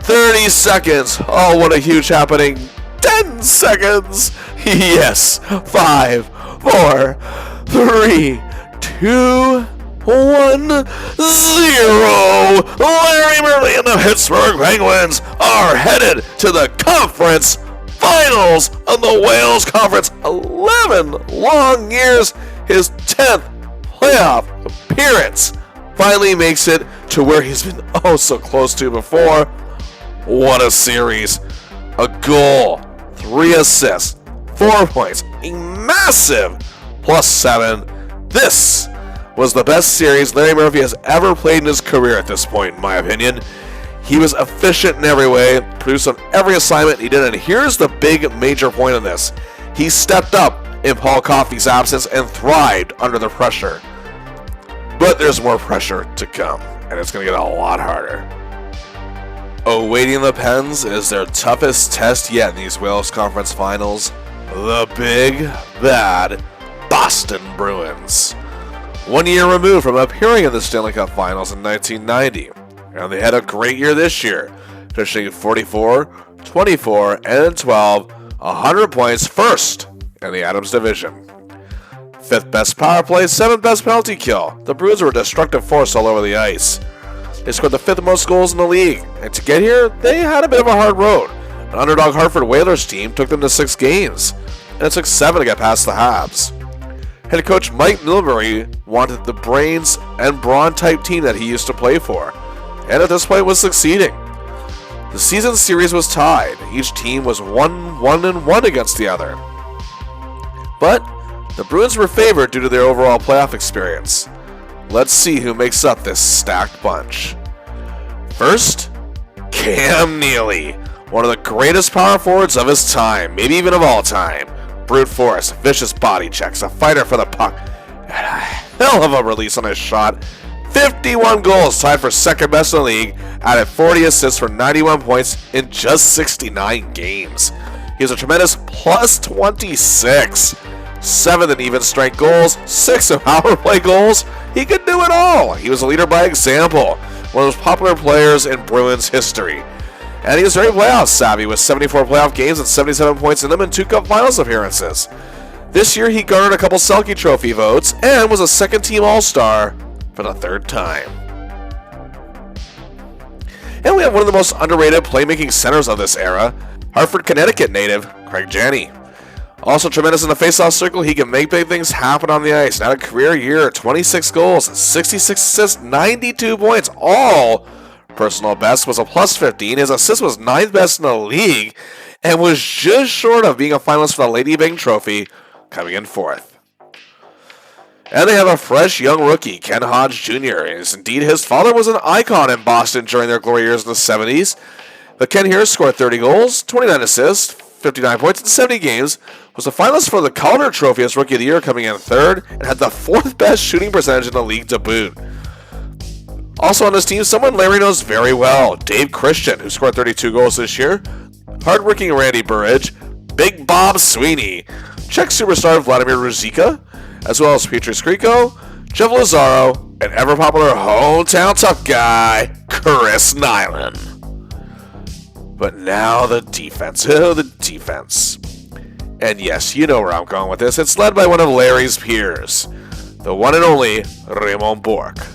30 seconds. Oh, what a huge happening. 10 seconds. Yes. 5, 4, 3, 2, 1, 0. Larry Murphy and the Pittsburgh Penguins are headed to the conference finals of the Wales Conference. 11 long years. His 10th playoff appearance finally makes it to where he's been oh so close to before. What a series. A goal, 3 assists, 4 points, a massive +7. This was the best series Larry Murphy has ever played in his career at this point, in my opinion. He was efficient in every way, produced on every assignment he did, and here's the big major point of this. He stepped up in Paul Coffey's absence and thrived under the pressure. But there's more pressure to come, and it's going to get a lot harder. Awaiting the Pens is their toughest test yet in these Wales Conference Finals. The big, bad Boston Bruins. 1 year removed from appearing in the Stanley Cup Finals in 1990. And they had a great year this year, finishing 44, 24, and 12, 100 points first in the Adams Division. 5th best power play, 7th best penalty kill. The Bruins were a destructive force all over the ice. They scored the 5th most goals in the league, and to get here, they had a bit of a hard road. An underdog Hartford Whalers team took them to 6 games, and it took 7 to get past the Habs. Head coach Mike Milbury wanted the brains and brawn type team that he used to play for, and at this point was succeeding. The season series was tied. Each team was 1-1 against the other. But the Bruins were favored due to their overall playoff experience. Let's see who makes up this stacked bunch. First, Cam Neely, one of the greatest power forwards of his time, maybe even of all time. Brute force, vicious body checks, a fighter for the puck, and a hell of a release on his shot. 51 goals, tied for second best in the league, added 40 assists for 91 points in just 69 games. He was a tremendous plus 26. 7th in even strength goals, 6th in power play goals. He could do it all. He was a leader by example, one of the most popular players in Bruins history. And he was very playoff savvy with 74 playoff games and 77 points in them and 2 Cup Finals appearances. This year he garnered a couple Selke Trophy votes and was a second-team All-Star for the 3rd time. And we have one of the most underrated playmaking centers of this era, Hartford, Connecticut native Craig Janney. Also tremendous in the faceoff circle, he can make big things happen on the ice. Now a career year, 26 goals, 66 assists, 92 points, all personal best, was a plus 15. His assist was 9th best in the league and was just short of being a finalist for the Lady Byng Trophy, coming in 4th. And they have a fresh young rookie, Ken Hodge Jr. Indeed, his father was an icon in Boston during their glory years in the 70s. But Ken here scored 30 goals, 29 assists, 59 points in 70 games, was a finalist for the Calder Trophy as Rookie of the Year, coming in 3rd, and had the 4th best shooting percentage in the league to boot. Also on his team, someone Larry knows very well, Dave Christian, who scored 32 goals this year, hard-working Randy Burridge, Big Bob Sweeney, Czech superstar Vladimir Ruzicka, as well as Petr Skriko, Jeff Lazaro, and ever-popular hometown tough guy, Chris Nyland. But now the defense. Oh, the defense. And yes, you know where I'm going with this. It's led by one of Larry's peers, the one and only Raymond Bourque.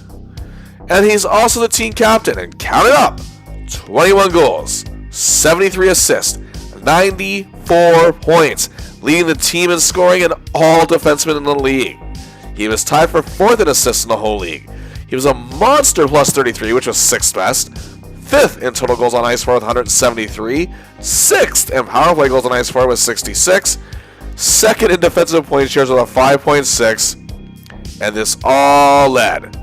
And he's also the team captain, and count it up, 21 goals, 73 assists, 94 points, leading the team in scoring and all defensemen in the league. He was tied for 4th in assists in the whole league. He was a monster plus 33, which was 6th best, 5th in total goals on ice for with 173, 6th in power play goals on ice for with 66, 2nd in defensive point shares with a 5.6, and this all led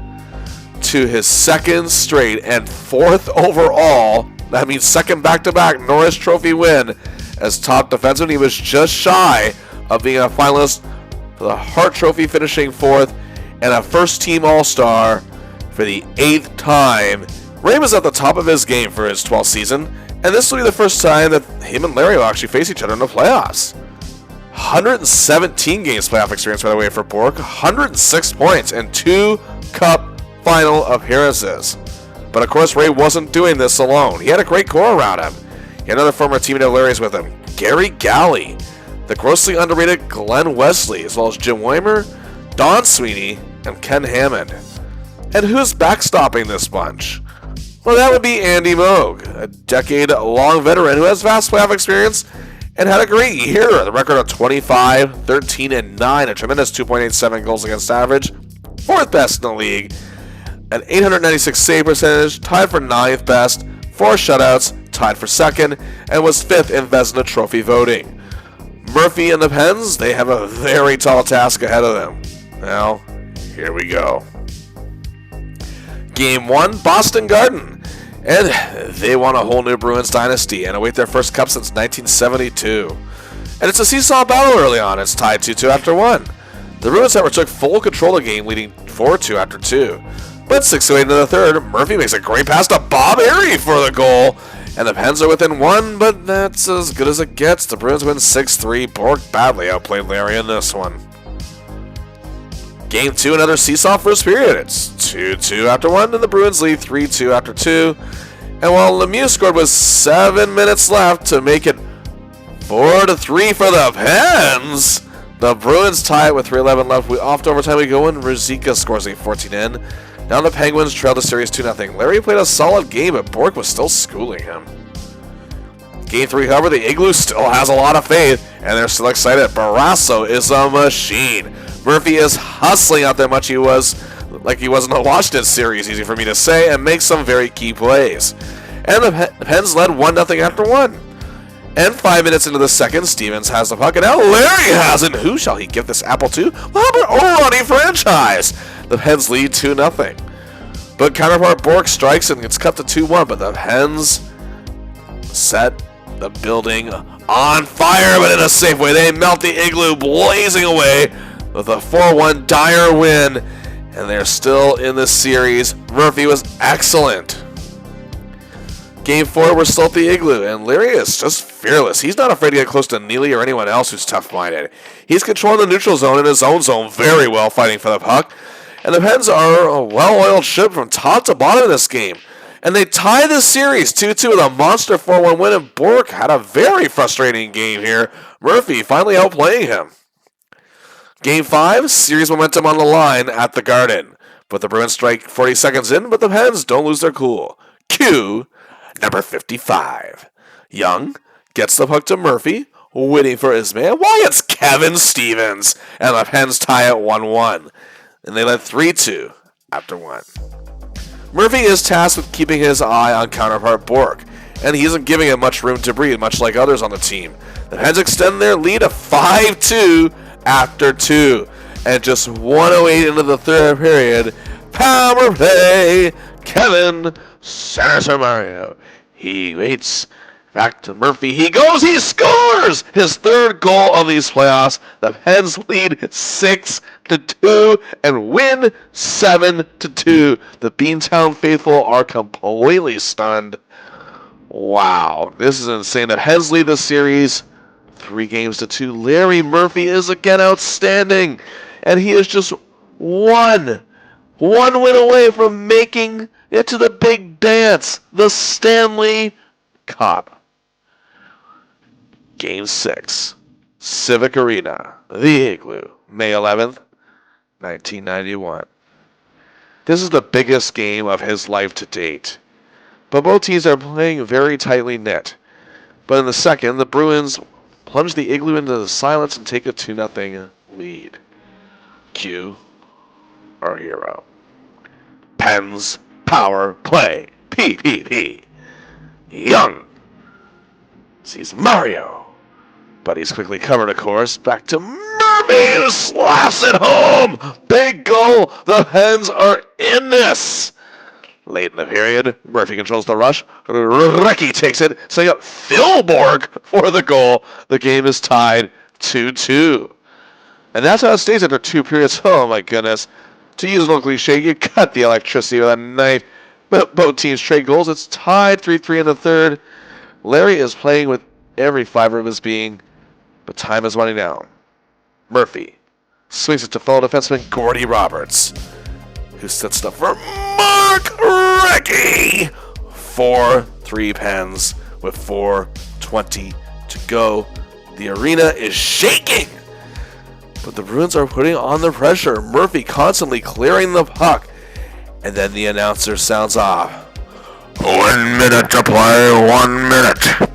to his 2nd straight and 4th overall, that means 2nd back-to-back Norris Trophy win as top defenseman. He was just shy of being a finalist for the Hart Trophy, finishing 4th, and a first-team All-Star for the 8th time. Ray was at the top of his game for his 12th season, and this will be the first time that him and Larry will actually face each other in the playoffs. 117 games playoff experience, by the way, for Bourque, 106 points, and 2 Cup Final appearances. But of course, Ray wasn't doing this alone. He had a great core around him. He had another former teammate of Larry's with him, Gary Galley, the grossly underrated Glenn Wesley, as well as Jim Weimer, Don Sweeney, and Ken Hammond. And who's backstopping this bunch? Well, that would be Andy Moog, a decade-long veteran who has vast playoff experience and had a great year. The record of 25, 13, and 9, a tremendous 2.87 goals against average, 4th best in the league, an 896 save percentage, tied for 9th best, 4 shutouts, tied for 2nd, and was 5th in Vezina Trophy voting. Murphy and the Pens, they have a very tall task ahead of them. Now, here we go. Game 1, Boston Garden. And they want a whole new Bruins dynasty and await their first cup since 1972. And it's a seesaw battle early on. It's tied 2-2 after 1. The Bruins, however, took full control of the game, leading 4-2 after 2. But 6-8 into the third, Murphy makes a great pass to Bob Airey for the goal. And the Pens are within 1, but that's as good as it gets. The Bruins win 6-3. Bork badly outplayed Larry in this one. Game 2, another seesaw first period. It's 2-2 after 1, and the Bruins lead 3-2 after 2. And while Lemieux scored with 7 minutes left to make it 4-3 for the Pens, the Bruins tie it with 3:11 left. Off to overtime we go, and Ruzicka scores a 14-in. Now the Penguins trail the series 2-0. Larry played a solid game, but Bork was still schooling him. Game 3, however, the Igloo still has a lot of faith, and they're still excited. Barrasso is a machine. Murphy is hustling out there much he was like he was in the Washington series, easy for me to say, and makes some very key plays. And the Pens led 1-0 after 1. And 5 minutes into the second, Stevens has the puck, and now Larry has it. Who shall he give this apple to? Robert O'Ronny franchise. The Pens lead 2-0. But counterpart Bork strikes, and it's cut to 2-1, but the Pens set the building on fire, but in a safe way. They melt the Igloo, blazing away with a 4-1 dire win, and they're still in the series. Murphy was excellent. Game 4, we're still at the Igloo, and Larry is just fearless. He's not afraid to get close to Neely or anyone else who's tough-minded. He's controlling the neutral zone and his own zone very well, fighting for the puck. And the Pens are a well-oiled ship from top to bottom in this game. And they tie the series 2-2 with a monster 4-1 win, and Bork had a very frustrating game here. Murphy finally outplaying him. Game 5, series momentum on the line at the Garden. But the Bruins strike 40 seconds in, but the Pens don't lose their cool. Cue number 55. Young gets the puck to Murphy, waiting for his man. Why, it's Kevin Stevens. And the Pens tie at 1-1. And they led 3-2 after 1. Murphy is tasked with keeping his eye on counterpart Bork, and he isn't giving him much room to breathe, much like others on the team. The Pens extend their lead to 5-2 after 2. And just 1:08 into the third period, power play, Kevin centers Mario. He waits. Back to Murphy. He goes. He scores his third goal of these playoffs. The Pens lead 6-2 and win 7-2. The Beantown faithful are completely stunned. Wow, this is insane. The Pens lead the series 3-2. Larry Murphy is again outstanding, and he is just one win away from making it to the big dance, the Stanley Cup. Game 6, Civic Arena, the Igloo, May 11th, 1991. This is the biggest game of his life to date, but both teams are playing very tightly knit. But in the second, the Bruins plunge the Igloo into the silence and take a 2-0 lead. Cue our hero. Pens power play. PPP. Young sees Mario, but he's quickly covered, of course. Back to Murphy, who slaps it home. Big goal. The Pens are in this. Late in the period, Murphy controls the rush. Recchi takes it, setting up Phil Bork for the goal. The game is tied 2-2. And that's how it stays after 2 periods. Oh my goodness. To use a little cliche, you cut the electricity with a knife. But both teams trade goals. It's tied 3-3 in the third. Larry is playing with every fiber of his being, but time is running down. Murphy swings it to fellow defenseman Gordy Roberts, who sets it up for Mark Recchi. 4-3 Pens with 4:20 to go. The arena is shaking, but the Bruins are putting on the pressure. Murphy constantly clearing the puck, and then the announcer sounds off. 1 minute to play, 1 minute.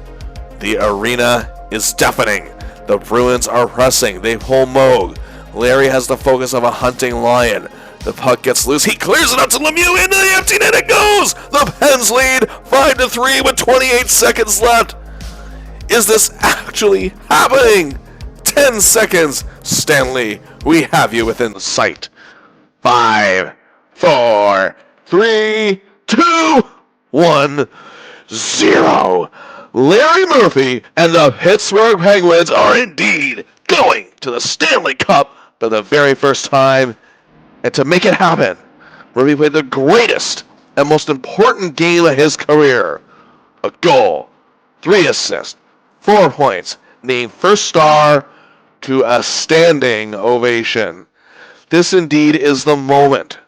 The arena is deafening. The Bruins are pressing. They pull Moog. Larry has the focus of a hunting lion. The puck gets loose. He clears it up to Lemieux. Into the empty net it goes. The Pens lead 5-3 with 28 seconds left. Is this actually happening? 10 seconds. Stanley, we have you within sight. 5, 4, 3, 2, 1-0. Larry Murphy and the Pittsburgh Penguins are indeed going to the Stanley Cup for the very first time. And to make it happen, Murphy played the greatest and most important game of his career. A goal, 3 assists, 4 points, named first star to a standing ovation. This indeed is the moment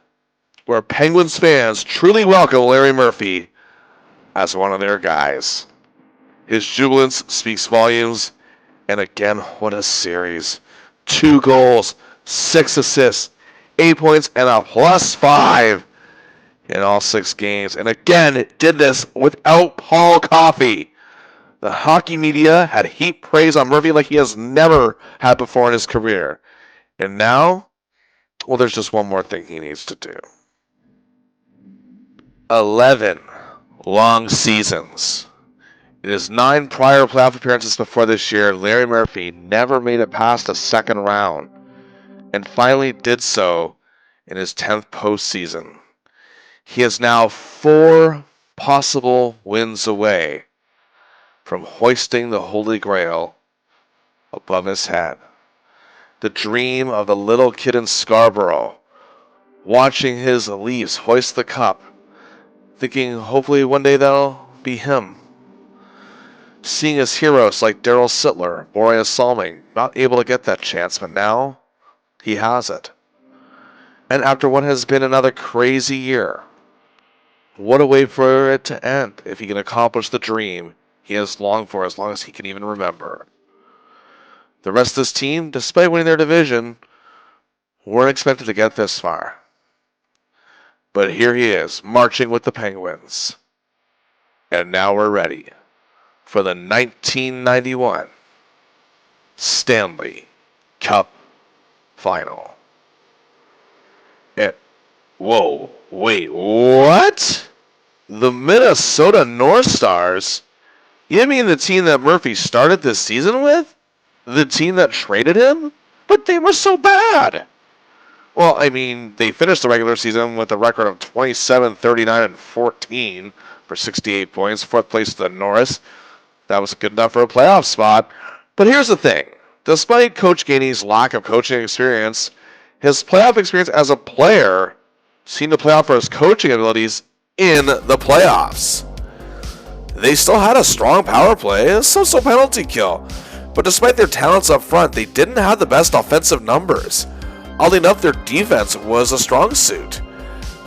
where Penguins fans truly welcome Larry Murphy as one of their guys. His jubilance speaks volumes, and again, what a series. 2 goals, 6 assists, 8 points, and a +5 in all 6 games. And again, it did this without Paul Coffey. The hockey media had heaped praise on Murphy like he has never had before in his career. And now, well, there's just one more thing he needs to do. 11 long seasons. In his 9 prior playoff appearances before this year, Larry Murphy never made it past the second round, and finally did so in his 10th postseason. He is now 4 possible wins away from hoisting the Holy Grail above his head. The dream of the little kid in Scarborough, watching his Leafs hoist the cup, thinking hopefully one day that'll be him. Seeing his heroes like Daryl Sittler, Boreas Salming, not able to get that chance, but now he has it. And after what has been another crazy year, what a way for it to end if he can accomplish the dream he has longed for as long as he can even remember. The rest of this team, despite winning their division, weren't expected to get this far. But here he is, marching with the Penguins. And now we're ready for the 1991 Stanley Cup Final. Whoa, wait, what? The Minnesota North Stars? You mean the team that Murphy started this season with? The team that traded him? But they were so bad. Well, I mean, they finished the regular season with a record of 27, 39, and 14 for 68 points, 4th place to the Norris. That was good enough for a playoff spot. But here's the thing. Despite Coach Gainey's lack of coaching experience, his playoff experience as a player seemed to play out for his coaching abilities in the playoffs. They still had a strong power play, a so-so penalty kill. But despite their talents up front, they didn't have the best offensive numbers. Oddly enough, their defense was a strong suit.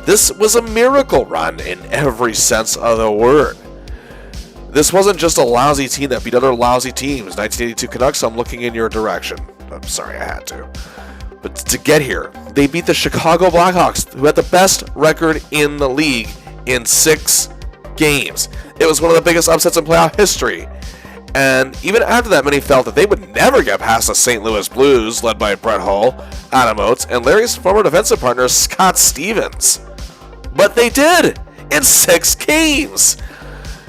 This was a miracle run in every sense of the word. This wasn't just a lousy team that beat other lousy teams. 1982 Canucks, I'm looking in your direction. I'm sorry, I had to. But to get here, they beat the Chicago Blackhawks, who had the best record in the league in 6 games. It was one of the biggest upsets in playoff history. And even after that, many felt that they would never get past the St. Louis Blues, led by Brett Hull, Adam Oates, and Larry's former defensive partner, Scott Stevens. But they did, in 6 games.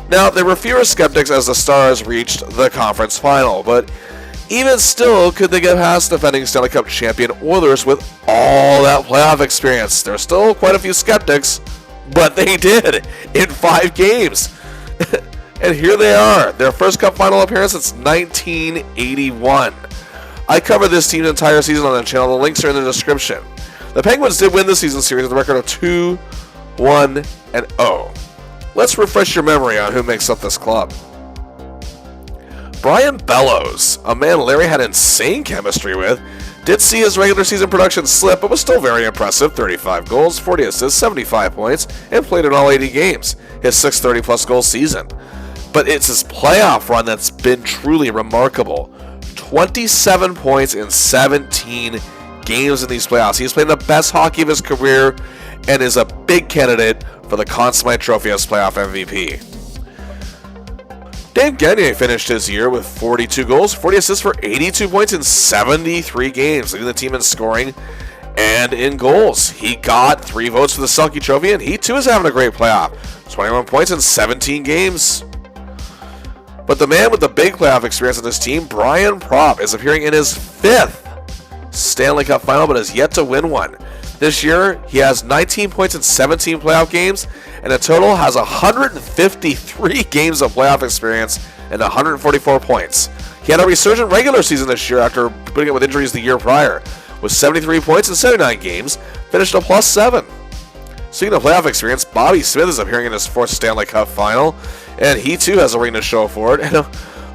Now, there were fewer skeptics as the Stars reached the conference final, but even still, could they get past defending Stanley Cup champion Oilers with all that playoff experience? There are still quite a few skeptics, but they did in 5 games. And here they are, their first Cup final appearance since 1981. I covered this team's entire season on the channel. The links are in the description. The Penguins did win the season series with a record of 2-1-0. Let's refresh your memory on who makes up this club. Brian Bellows, a man Larry had insane chemistry with, did see his regular season production slip, but was still very impressive. 35 goals, 40 assists, 75 points, and played in all 80 games. His 6th 30-plus goal season. But it's his playoff run that's been truly remarkable. 27 points in 17 games in these playoffs. He's playing the best hockey of his career and is a big candidate for the Conn Smythe Trophy as playoff MVP. Dan Gagner finished his year with 42 goals, 40 assists for 82 points in 73 games, leading the team in scoring and in goals. He got 3 votes for the Selke Trophy, and he too is having a great playoff. 21 points in 17 games. But the man with the big playoff experience on this team, Brian Propp, is appearing in his 5th Stanley Cup final, but has yet to win one. This year, he has 19 points in 17 playoff games, and in total has 153 games of playoff experience and 144 points. He had a resurgent regular season this year after putting up with injuries the year prior, with 73 points in 79 games, finished a +7. Speaking of playoff experience, Bobby Smith is appearing in his 4th Stanley Cup final, and he too has a ring to show for it, and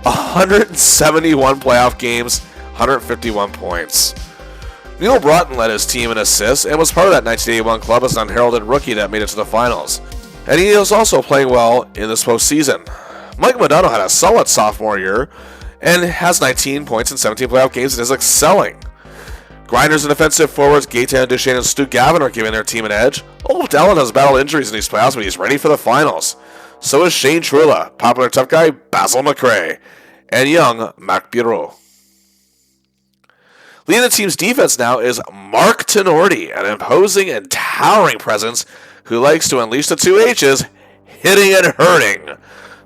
171 playoff games, 151 points. Neil Broughton led his team in assists and was part of that 1981 club as an unheralded rookie that made it to the finals. And he is also playing well in this postseason. Mike Modano had a solid sophomore year and has 19 points in 17 playoff games and is excelling. Grinders and defensive forwards Gaetan Duchesne and Stu Gavin are giving their team an edge. Ulf Dallin has battled injuries in these playoffs, but he's ready for the finals. So is Shane Trula, popular tough guy Basil McRae, and young Mac Bureau. Leading the team's defense now is Mark Tenorti, an imposing and towering presence who likes to unleash the two H's, hitting and hurting.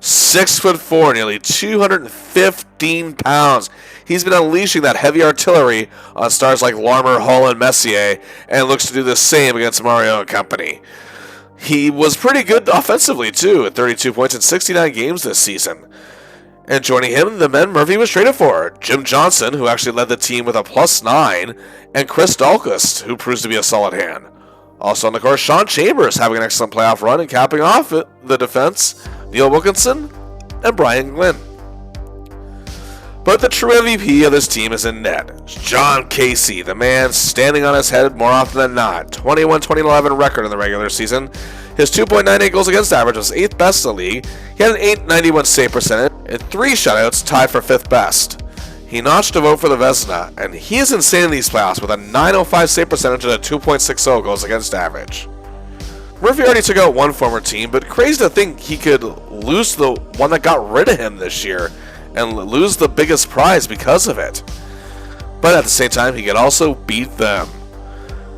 6'4", nearly 215 pounds. He's been unleashing that heavy artillery on stars like Larmer, Hall, and Messier, and looks to do the same against Mario and company. He was pretty good offensively, too, at 32 points in 69 games this season. And joining him, the men Murphy was traded for, Jim Johnson, who actually led the team with a +9, and Chris Dahlquist, who proves to be a solid hand. Also on the course, Sean Chambers having an excellent playoff run and capping off the defense, Neil Wilkinson and Brian Glynn. But the true MVP of this team is in net. It's John Casey, the man standing on his head more often than not. 21-20-11 record in the regular season. His 2.98 goals against average was 8th best in the league. He had an .891 save percentage and 3 shutouts, tied for 5th best. He notched a vote for the Vezina, and he is insane in these playoffs with a .905 save percentage and a 2.60 goals against average. Murphy already took out one former team, but crazy to think he could lose the one that got rid of him this year and lose the biggest prize because of it. But at the same time, he could also beat them.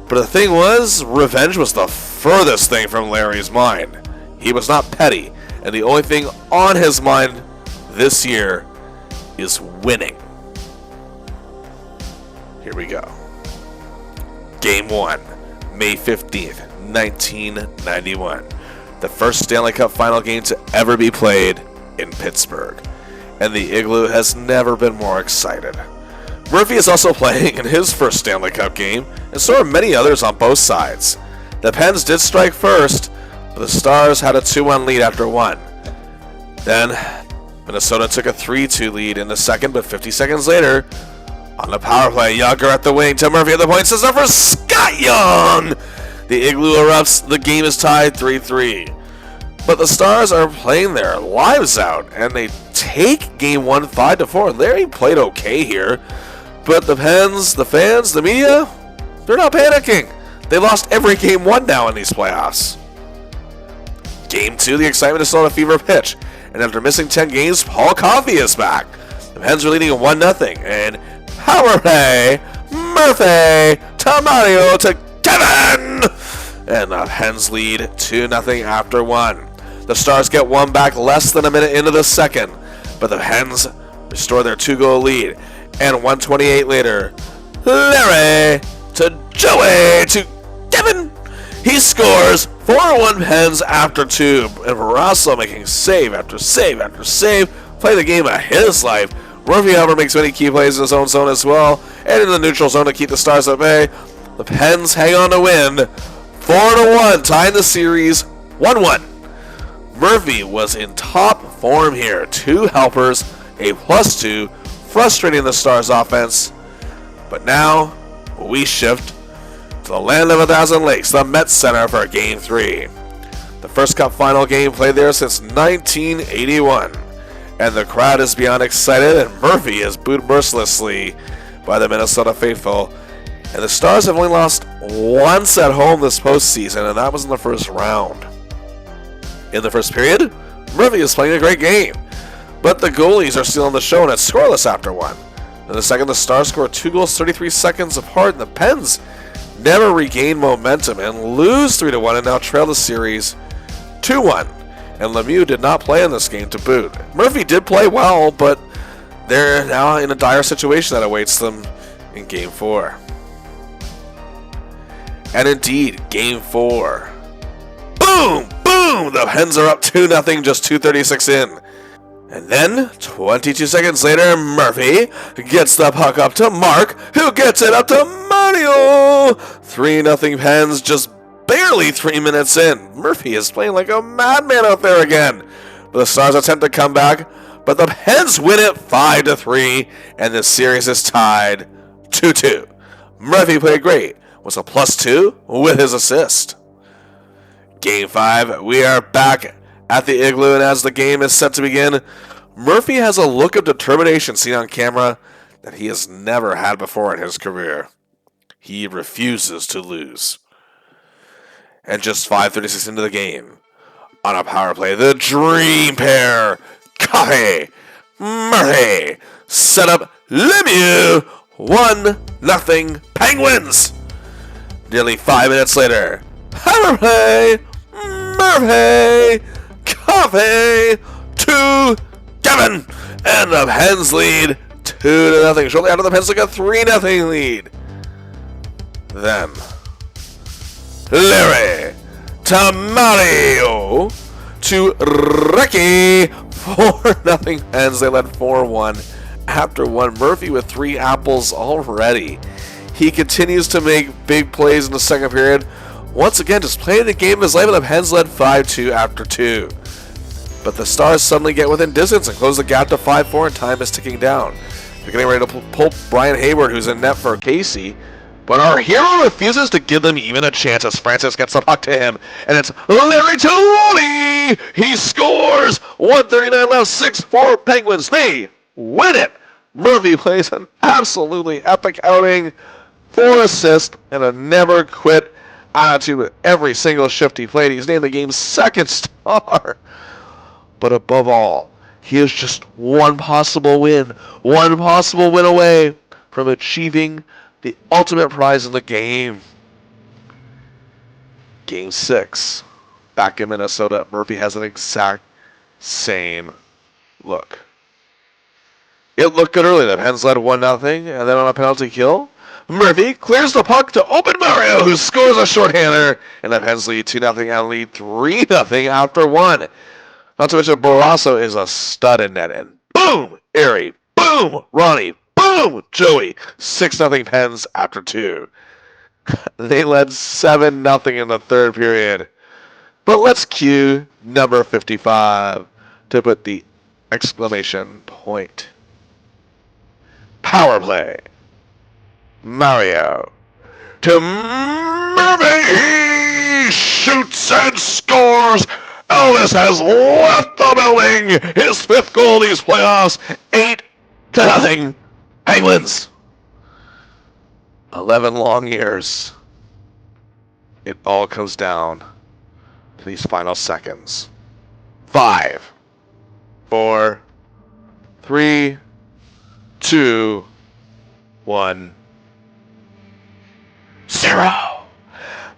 But the thing was, revenge was the furthest thing from Larry's mind. He was not petty, and the only thing on his mind this year is winning. Here we go. Game 1, May 15th, 1991. The first Stanley Cup final game to ever be played in Pittsburgh. And the Igloo has never been more excited. Murphy is also playing in his first Stanley Cup game, and so are many others on both sides. The Pens did strike first, but the Stars had a 2-1 lead after 1. Then, Minnesota took a 3-2 lead in the second, but 50 seconds later, on the power play, Yager at the wing to Murphy at the point, says up for Scott Young! The Igloo erupts, the game is tied 3-3. But the Stars are playing their lives out, and they take Game 1 5-4. Larry played okay here, but the Pens, the fans, the media, they're not panicking. They lost every Game 1 now in these playoffs. Game 2, the excitement is still on a fever pitch, and after missing 10 games, Paul Coffey is back. The Pens are leading 1-0, and power play, Murphy to Mario to Kevin! And the Pens lead 2-0 after 1. The Stars get one back less than a minute into the second, but the Pens restore their 2-goal lead. And 1:28 later, Larry to Joey to Kevin. He scores 4-1 Pens after 2, and Verasso making save after save after save, play the game of his life. Murphy, however, makes many key plays in his own zone as well, and in the neutral zone to keep the Stars at bay. The Pens hang on to win 4-1, tying the series 1-1. Murphy was in top form here. 2 helpers, a +2, frustrating the Stars offense. But now we shift to the land of 1,000 lakes, the Met Center, for Game 3. The first Cup final game played there since 1981. And the crowd is beyond excited, and Murphy is booed mercilessly by the Minnesota faithful. And the Stars have only lost once at home this postseason, and that was in the first round. In the first period, Murphy is playing a great game, but the goalies are still on the show and it's scoreless after 1. In the second, the Stars score 2 goals 33 seconds apart, and the Pens never regain momentum and lose 3-1 and now trail the series 2-1. And Lemieux did not play in this game to boot. Murphy did play well, but they're now in a dire situation that awaits them in Game 4. And indeed, Game 4. Boom! Boom! The Hens are up 2-0, just 2:36 in. And then, 22 seconds later, Murphy gets the puck up to Mark, who gets it up to Mario! 3-0 Hens, just barely 3 minutes in. Murphy is playing like a madman out there again. The Stars attempt to come back, but the Hens win it 5-3, and the series is tied 2-2. Murphy played great, was a +2 with his assist. Game 5, we are back at the Igloo, and as the game is set to begin, Murphy has a look of determination seen on camera that he has never had before in his career. He refuses to lose. And just 5:36 into the game, on a power play, the dream pair, Coffey, Murphy, set up Lemieux, 1-0 Penguins. Nearly 5 minutes later, power play, Murphy, Coffey, 2 Kevin, and the Hens lead 2-0. Shortly after, the Hens took a 3-0 lead. Then Larry to Mario to Ricky, 4-0 Hens. They led 4-1 after one. Murphy with 3 apples already. He continues to make big plays in the second period. Once again, just playing the game of his life, and the Hens led 5-2 after 2. But the Stars suddenly get within distance and close the gap to 5-4, and time is ticking down. They're getting ready to pull Brian Hayward, who's in net for Casey. But our hero refuses to give them even a chance as Francis gets the puck to him. And it's Larry Tully! He scores! 1:39 left, 6-4 Penguins. They win it! Murphy plays an absolutely epic outing. 4 assists and a never-quit attitude with every single shift he played. He's named the game's second star. But above all, he is just one possible win away from achieving the ultimate prize in the game. Game 6. Back in Minnesota, Murphy has an exact same look. It looked good early. The Hens led 1-0, and then on a penalty kill, Murphy clears the puck to open Mario, who scores a shorthander, and the Hens lead 2-0 and lead 3-0 after 1. Not to mention, Barrasso is a stud in net. And boom, Airy. Boom, Ronnie. Boom, Joey. 6-0 Hens after 2. They led 7-0 in the third period. But let's cue number 55 to put the exclamation point. Power play. Mario to Murphy. He shoots and scores. Elvis has left the building. His 5th goal these playoffs. 8-0 Penguins. 11 long years. It all comes down to these final seconds. 5, 4, 3, 2, 1, 0.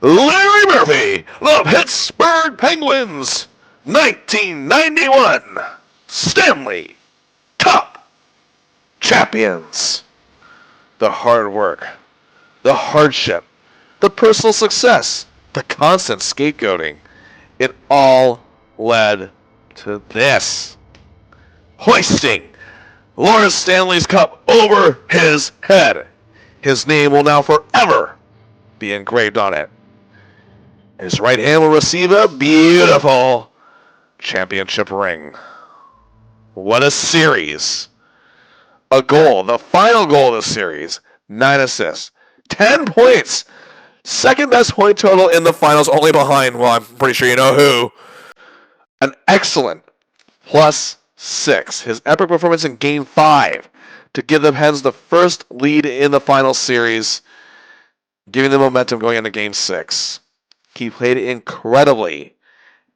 Larry Murphy, the Pittsburgh Penguins, 1991 Stanley Cup champions. The hard work, the hardship, the personal success, the constant scapegoating, it all led to this. Hoisting Lawrence Stanley's Cup over his head. His name will now forever be engraved on it. His right hand will receive a beautiful championship ring. What a series. A goal, the final goal of the series. 9 assists, 10 points. Second best point total in the finals, only behind, well, I'm pretty sure you know who. An excellent +6. His epic performance in Game 5 to give the Hens the first lead in the final series, giving them momentum going into Game 6. He played incredibly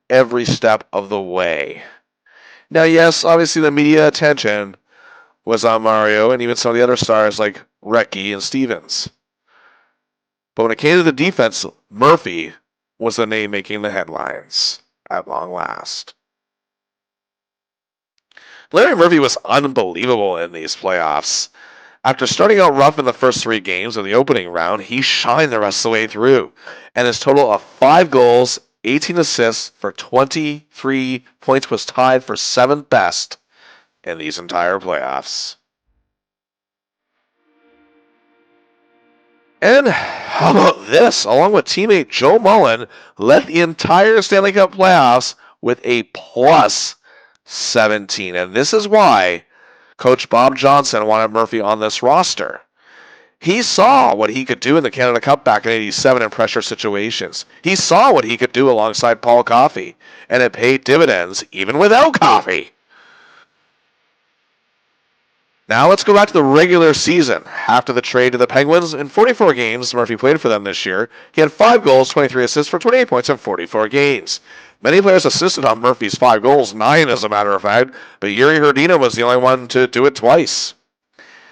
every step of the way. Now, yes, obviously the media attention was on Mario and even some of the other stars like Recchi and Stevens. But when it came to the defense, Murphy was the name making the headlines at long last. Larry Murphy was unbelievable in these playoffs. After starting out rough in the first 3 games of the opening round, he shined the rest of the way through, and his total of 5 goals, 18 assists for 23 points was tied for 7th best in these entire playoffs. And how about this? Along with teammate Joe Mullen, led the entire Stanley Cup playoffs with a plus 17. And this is why Coach Bob Johnson wanted Murphy on this roster. He saw what he could do in the Canada Cup back in '87 in pressure situations. He saw what he could do alongside Paul Coffey, and it paid dividends even without Coffey. Now let's go back to the regular season. After the trade to the Penguins, in 44 games Murphy played for them this year, he had 5 goals, 23 assists for 28 points in 44 games. Many players assisted on Murphy's 5 goals, 9 as a matter of fact, but Yuri Hrdina was the only one to do it twice.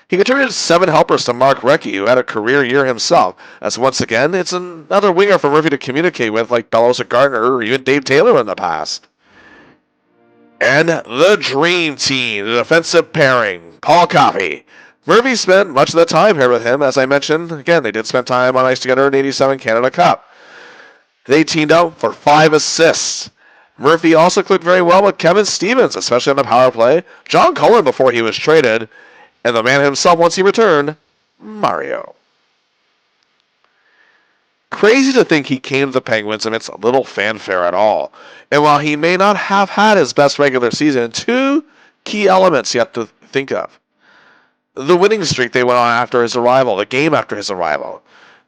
He contributed 7 helpers to Mark Recchi, who had a career year himself, as once again, it's another winger for Murphy to communicate with, like Bellows or Gardner, or even Dave Taylor in the past. And the dream team, the defensive pairing, Paul Coffey. Murphy spent much of the time here with him. As I mentioned, again, they did spend time on ice together in '87 Canada Cup. They teamed out for 5 assists. Murphy also clicked very well with Kevin Stevens, especially on the power play, John Cullen before he was traded, and the man himself once he returned, Mario. Crazy to think he came to the Penguins amidst little fanfare at all. And while he may not have had his best regular season, 2 key elements you have to think of. The winning streak they went on after his arrival, the game after his arrival,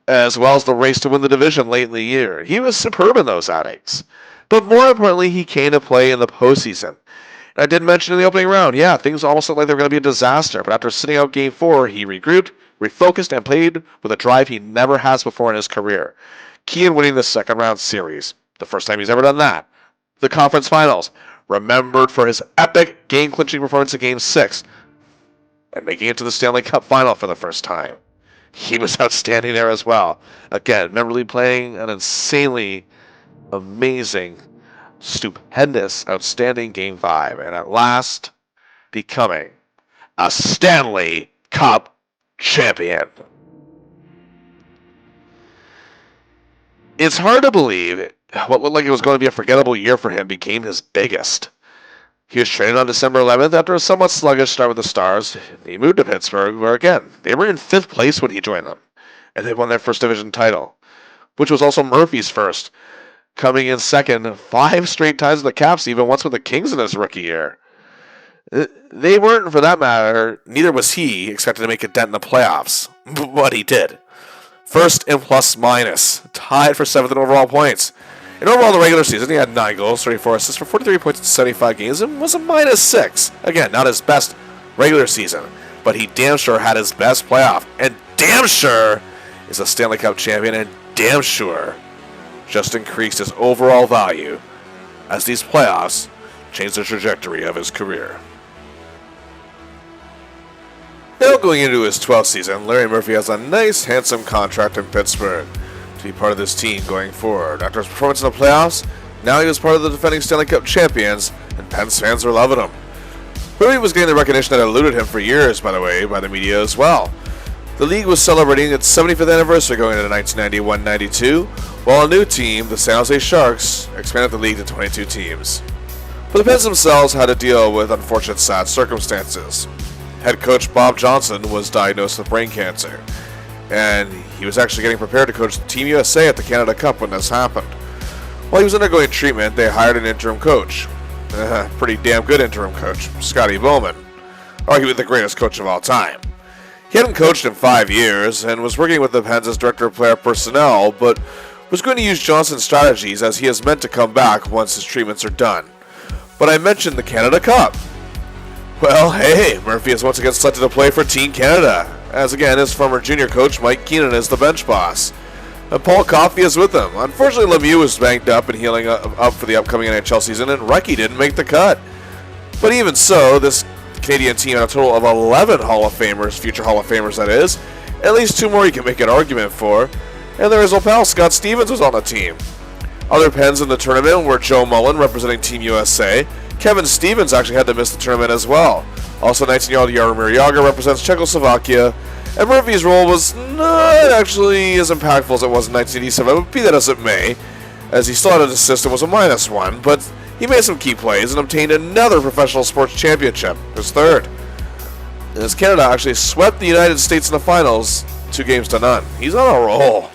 as well as the race to win the division late in the year. He was superb in those outings. But more importantly, he came to play in the postseason. And I did mention in the opening round, things almost looked like they were going to be a disaster, but after sitting out Game 4, he regrouped, refocused, and played with a drive he never has before in his career. Key in winning the second round series. The first time he's ever done that. The conference finals. Remembered for his epic game-clinching performance in Game 6. And making it to the Stanley Cup final for the first time. He was outstanding there as well. Again, memorably playing an insanely amazing, stupendous, outstanding Game 5. And at last, becoming a Stanley Cup champion. It's hard to believe what looked like it was going to be a forgettable year for him became his biggest. He was traded on December 11th after a somewhat sluggish start with the Stars. He moved to Pittsburgh, where again, they were in 5th place when he joined them, and they won their first division title, which was also Murphy's first, coming in second 5 straight times with the Caps, even once with the Kings in his rookie year. They weren't, for that matter, neither was he expected to make a dent in the playoffs, but he did. First in plus-minus, tied for 7th in overall points. In overall, the regular season, he had 9 goals, 34 assists for 43 points in 75 games, and was a -6. Again, not his best regular season, but he damn sure had his best playoff, and damn sure is a Stanley Cup champion, and damn sure just increased his overall value as these playoffs changed the trajectory of his career. Now going into his 12th season, Larry Murphy has a nice, handsome contract in Pittsburgh to be part of this team going forward. After his performance in the playoffs, now he was part of the defending Stanley Cup champions, and Pens fans are loving him. Murphy was getting the recognition that eluded him for years, by the way, by the media as well. The league was celebrating its 75th anniversary going into 1991-92, while a new team, the San Jose Sharks, expanded the league to 22 teams. But the Pens themselves had to deal with unfortunate sad circumstances. Head coach Bob Johnson was diagnosed with brain cancer, and he was actually getting prepared to coach Team USA at the Canada Cup when this happened. While he was undergoing treatment, they hired an interim coach. Pretty damn good interim coach, Scotty Bowman, arguably the greatest coach of all time. He hadn't coached in 5 years, and was working with the Pens as director of player personnel, but was going to use Johnson's strategies as he is meant to come back once his treatments are done. But I mentioned the Canada Cup. Well, hey, Murphy is once again selected to play for Team Canada, as again his former junior coach Mike Keenan is the bench boss. And Paul Coffey is with him. Unfortunately, Lemieux was banged up and healing up for the upcoming NHL season, and Recchi didn't make the cut. But even so, this Canadian team had a total of 11 Hall of Famers, future Hall of Famers that is, at least 2 more you can make an argument for, and their old pal Scott Stevens was on the team. Other Pens in the tournament were Joe Mullen representing Team USA. Kevin Stevens actually had to miss the tournament as well. Also, 19-year-old Jaromir Jagr represents Czechoslovakia, and Murphy's role was not actually as impactful as it was in 1987, but be that as it may, as he still had an assist and was a -1, but he made some key plays and obtained another professional sports championship, his third. As Canada actually swept the United States in the finals 2-0. He's on a roll.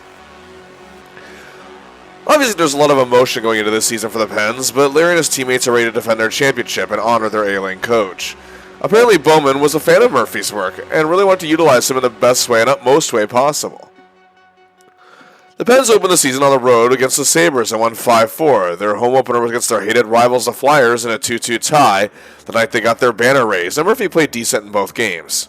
Obviously, there's a lot of emotion going into this season for the Pens, but Larry and his teammates are ready to defend their championship and honor their ailing coach. Apparently, Bowman was a fan of Murphy's work and really wanted to utilize him in the best way and utmost way possible. The Pens opened the season on the road against the Sabres and won 5-4. Their home opener was against their hated rivals, the Flyers, in a 2-2 tie the night they got their banner raised, and Murphy played decent in both games.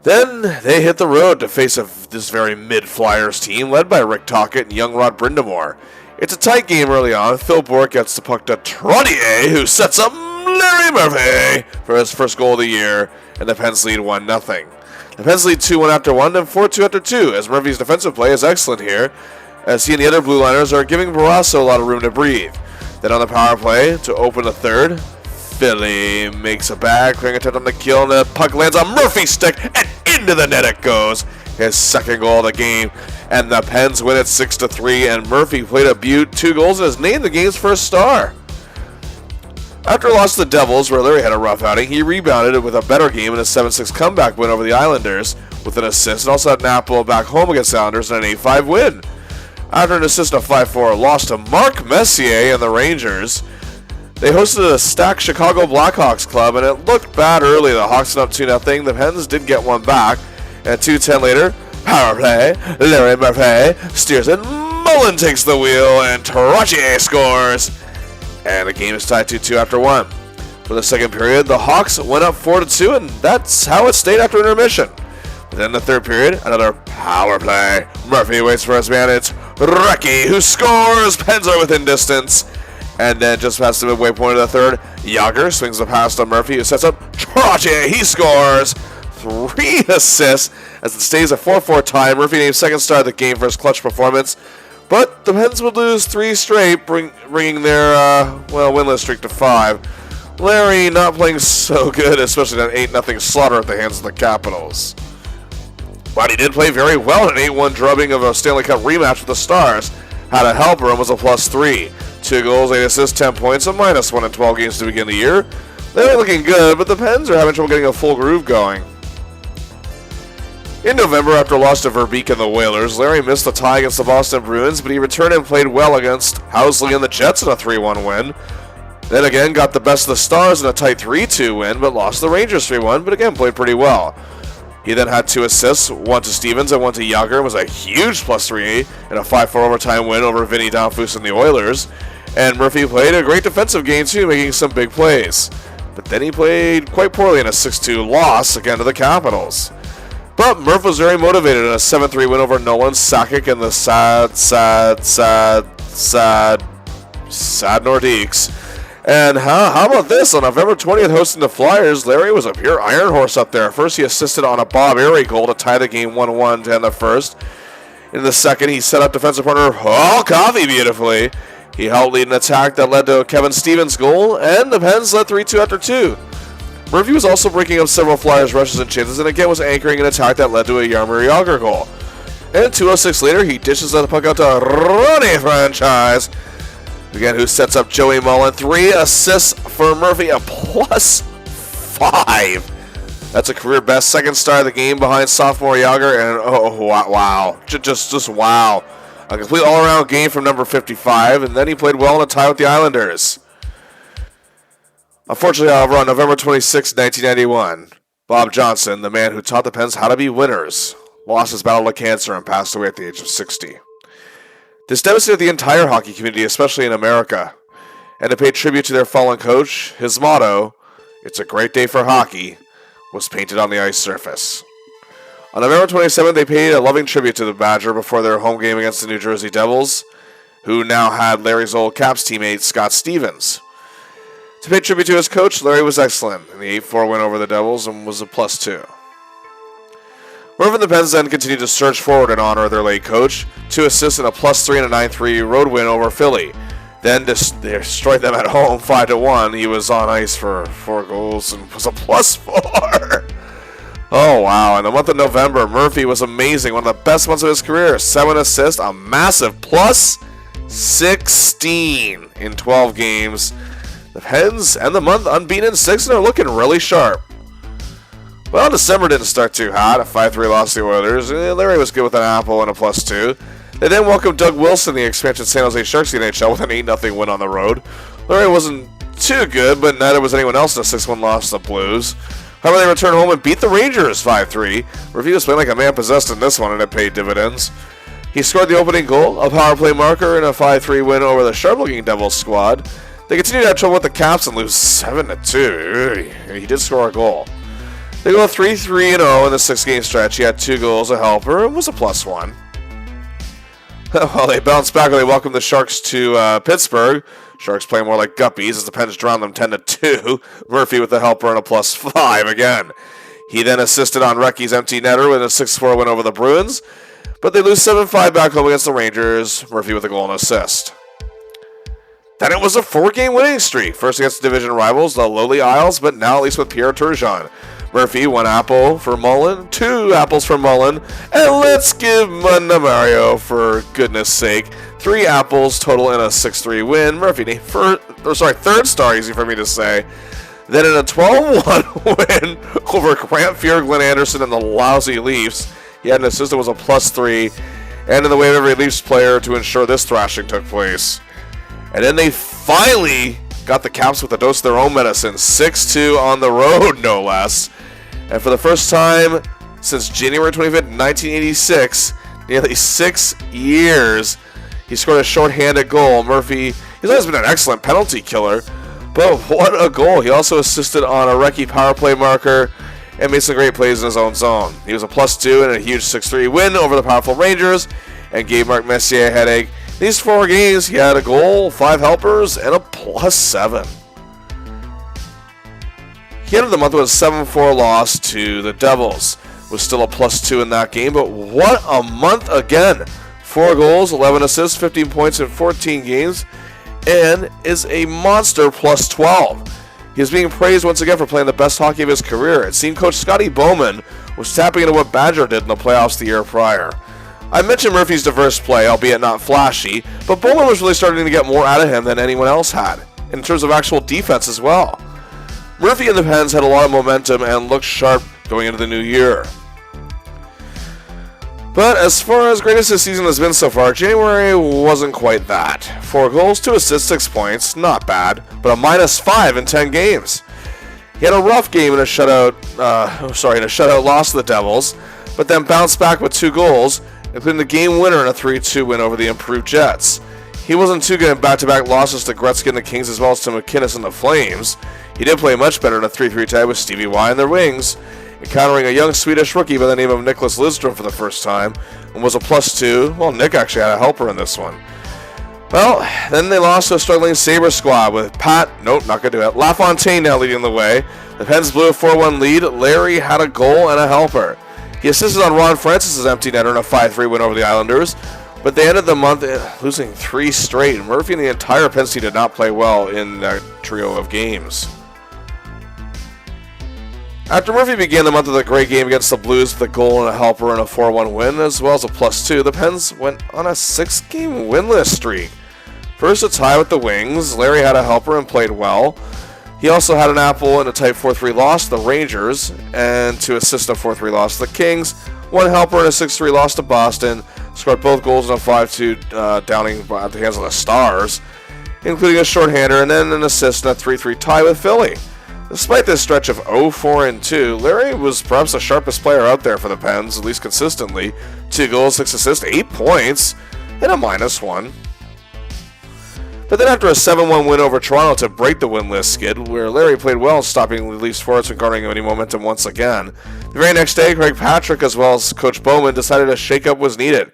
Then they hit the road to face this very mid-Flyers team led by Rick Tocchet and young Rod Brind'Amour. It's a tight game early on. Phil Bourque gets the puck to Trottier, who sets up Larry Murphy for his first goal of the year, and the Pens lead 1-0. The Pens lead 2-1 after 1 and 4-2 after 2, as Murphy's defensive play is excellent here, as he and the other blue liners are giving Barrasso a lot of room to breathe. Then on the power play, to open the third, Philly makes a back-ring attempt on the kill, and the puck lands on Murphy's stick, and into the net it goes. His second goal of the game, and the Pens win it 6-3, and Murphy played a beaut, 2 goals, and is named the game's first star. After a loss to the Devils, where Larry had a rough outing, he rebounded with a better game in a 7-6 comeback win over the Islanders with an assist, and also had Napoli back home against the Islanders in an 8-5 win. After an assist in a 5-4 loss to Mark Messier and the Rangers, they hosted a stacked Chicago Blackhawks club, and it looked bad early. The Hawks went up 2-0. The Pens did get one back, and 2:10 later, power play, Larry Murphy steers it, Mullen takes the wheel, and Trottier scores. And the game is tied 2-2 after 1. For the second period, the Hawks went up 4-2, and that's how it stayed after intermission. But then the third period, another power play. Murphy waits for his man. It's Recchi who scores. Pens are within distance. And then just past the midway point of the third, Jagr swings the pass to Murphy, who sets up Trottier. He scores. 3 assists as it stays a 4-4 tie. Murphy named second star of the game for his clutch performance. But the Pens would lose 3 straight, bringing their winless streak to 5. Larry not playing so good, especially that 8-0 slaughter at the hands of the Capitals. But he did play very well in an 8-1 drubbing of a Stanley Cup rematch with the Stars. Had a helper and was a +3. 2 goals, 8 assists, 10 points, a -1 in 12 games to begin the year. They were looking good, but the Pens are having trouble getting a full groove going. In November, after a loss to Verbeek and the Whalers, Larry missed the tie against the Boston Bruins, but he returned and played well against Housley and the Jets in a 3-1 win. Then again, got the best of the Stars in a tight 3-2 win, but lost the Rangers 3-1, but again played pretty well. He then had 2 assists, 1 to Stevens and 1 to Jagr, and was a huge +3 in a 5-4 overtime win over Vinny Danfus and the Oilers. And Murphy played a great defensive game too, making some big plays. But then he played quite poorly in a 6-2 loss again to the Capitals. But Murph was very motivated in a 7-3 win over Nolan Sakic and the sad Nordiques. And how about this? On November 20th, hosting the Flyers, Larry was a pure iron horse up there. First, he assisted on a Bob Airey goal to tie the game 1-1 to end the first. In the second, he set up defensive partner Hall Coffey beautifully. He helped lead an attack that led to a Kevin Stevens goal, and the Pens led 3-2 after 2. Murphy was also breaking up several Flyers rushes and chances, and again was anchoring an attack that led to a Jaromir Jagr goal. And 2:06 later, he dishes the puck out to Ronnie Franchise, again who sets up Joey Mullen. 3 assists for Murphy, a +5. That's a career best, second star of the game behind sophomore Jagr, and wow, just wow. A complete all-around game from number 55, and then he played well in a tie with the Islanders. Unfortunately, however, on November 26, 1991, Bob Johnson, the man who taught the Pens how to be winners, lost his battle to cancer and passed away at the age of 60. This devastated the entire hockey community, especially in America. And to pay tribute to their fallen coach, his motto, "It's a great day for hockey," was painted on the ice surface. On November 27th, they paid a loving tribute to the Badger before their home game against the New Jersey Devils, who now had Larry's old Caps teammate, Scott Stevens. To pay tribute to his coach, Larry was excellent in the 8-4 win over the Devils and was a +2. Murph and the Pens then continued to surge forward in honor of their late coach, 2 assists and a +3 in a 9-3 road win over Philly. Then destroyed them at home 5-1. He was on ice for 4 goals and was a +4. Oh, wow. In the month of November, Murphy was amazing. One of the best months of his career. 7 assists, a massive +16 in 12 games. The Pens end the month unbeaten 6 and are looking really sharp. Well, December didn't start too hot. A 5-3 loss to the Oilers. Larry was good with an apple and a +2. They then welcomed Doug Wilson, the expansion San Jose Sharks, to the NHL with an 8-0 win on the road. Larry wasn't too good, but neither was anyone else in a 6-1 loss to the Blues. However, they returned home and beat the Rangers 5-3. Murphy was playing like a man possessed in this one, and it paid dividends. He scored the opening goal, a power play marker, in a 5-3 win over the sharp-looking Devils squad. They continued to have trouble with the Caps and lose 7-2. He did score a goal. They go 3-3-0 in the 6-game stretch. He had 2 goals, a helper, and was a +1. Well, they bounced back when they welcomed the Sharks to Pittsburgh. Sharks playing more like guppies as the Pens drowned them 10-2. Murphy with the helper and a +5 again. He then assisted on Recky's empty netter with a 6-4 win over the Bruins, but they lose 7-5 back home against the Rangers. Murphy with a goal and assist. Then it was a 4-game winning streak. First against division rivals, the lowly Isles, but now at least with Pierre Turgeon. Murphy, 1 apple for Mullen, 2 apples for Mullen, and let's give Mario, for goodness sake, 3 apples total in a 6-3 win. Murphy, third star, easy for me to say. Then in a 12-1 win over Grant Fuhr, Glenn Anderson, and the lousy Leafs, he had an assist that was a +3, and in the way of every Leafs player to ensure this thrashing took place. And then they finally got the Caps with a dose of their own medicine, 6-2 on the road, no less. And for the first time since January 25th, 1986, nearly 6 years, he scored a shorthanded goal. Murphy, he's always been an excellent penalty killer, but what a goal. He also assisted on a Recce power play marker and made some great plays in his own zone. He was a +2 in a huge 6-3 win over the powerful Rangers and gave Mark Messier a headache. These 4 games, he had a goal, 5 helpers, and a +7. He ended the month with a 7-4 loss to the Devils. Was still a +2 in that game, but what a month again. 4 goals, 11 assists, 15 points in 14 games, and is a monster +12. He is being praised once again for playing the best hockey of his career. It seemed Coach Scotty Bowman was tapping into what Badger did in the playoffs the year prior. I mentioned Murphy's diverse play, albeit not flashy, but Bowman was really starting to get more out of him than anyone else had, in terms of actual defense as well. Murphy and the Pens had a lot of momentum and looked sharp going into the new year. But as far as great as this season has been so far, January wasn't quite that. 4 goals, 2 assists, 6 points, not bad, but a -5 in 10 games. He had a rough game in a shutout loss to the Devils, but then bounced back with 2 goals, including the game winner in a 3-2 win over the improved Jets. He wasn't too good in back-to-back losses to Gretzky and the Kings as well as to McInnes and the Flames. He did play much better in a 3-3 tie with Stevie Y and the Wings, encountering a young Swedish rookie by the name of Nicholas Lidstrom for the first time, and was a +2. Well, Nick actually had a helper in this one. Well, then they lost to a struggling Sabre squad with LaFontaine now leading the way. The Pens blew a 4-1 lead. Larry had a goal and a helper. He assisted on Ron Francis' empty netter in a 5-3 win over the Islanders, but they ended the month losing 3 straight. Murphy and the entire Pens team did not play well in that trio of games. After Murphy began the month with a great game against the Blues with a goal and a helper and a 4-1 win, as well as a +2, the Pens went on a 6-game winless streak. First a tie with the Wings. Larry had a helper and played well. He also had an apple in a tight 4-3 loss to the Rangers, and to assist a 4-3 loss to the Kings. 1 helper in a 6-3 loss to Boston. Scored both goals in a 5-2 downing at the hands of the Stars, including a shorthander, and then an assist in a 3-3 tie with Philly. Despite this stretch of 0-4-2, Larry was perhaps the sharpest player out there for the Pens, at least consistently. 2 goals, 6 assists, 8 points, and a -1. But then after a 7-1 win over Toronto to break the winless skid, where Larry played well, stopping the Leafs forwards from garnering any momentum once again, the very next day, Craig Patrick, as well as Coach Bowman, decided a shakeup was needed.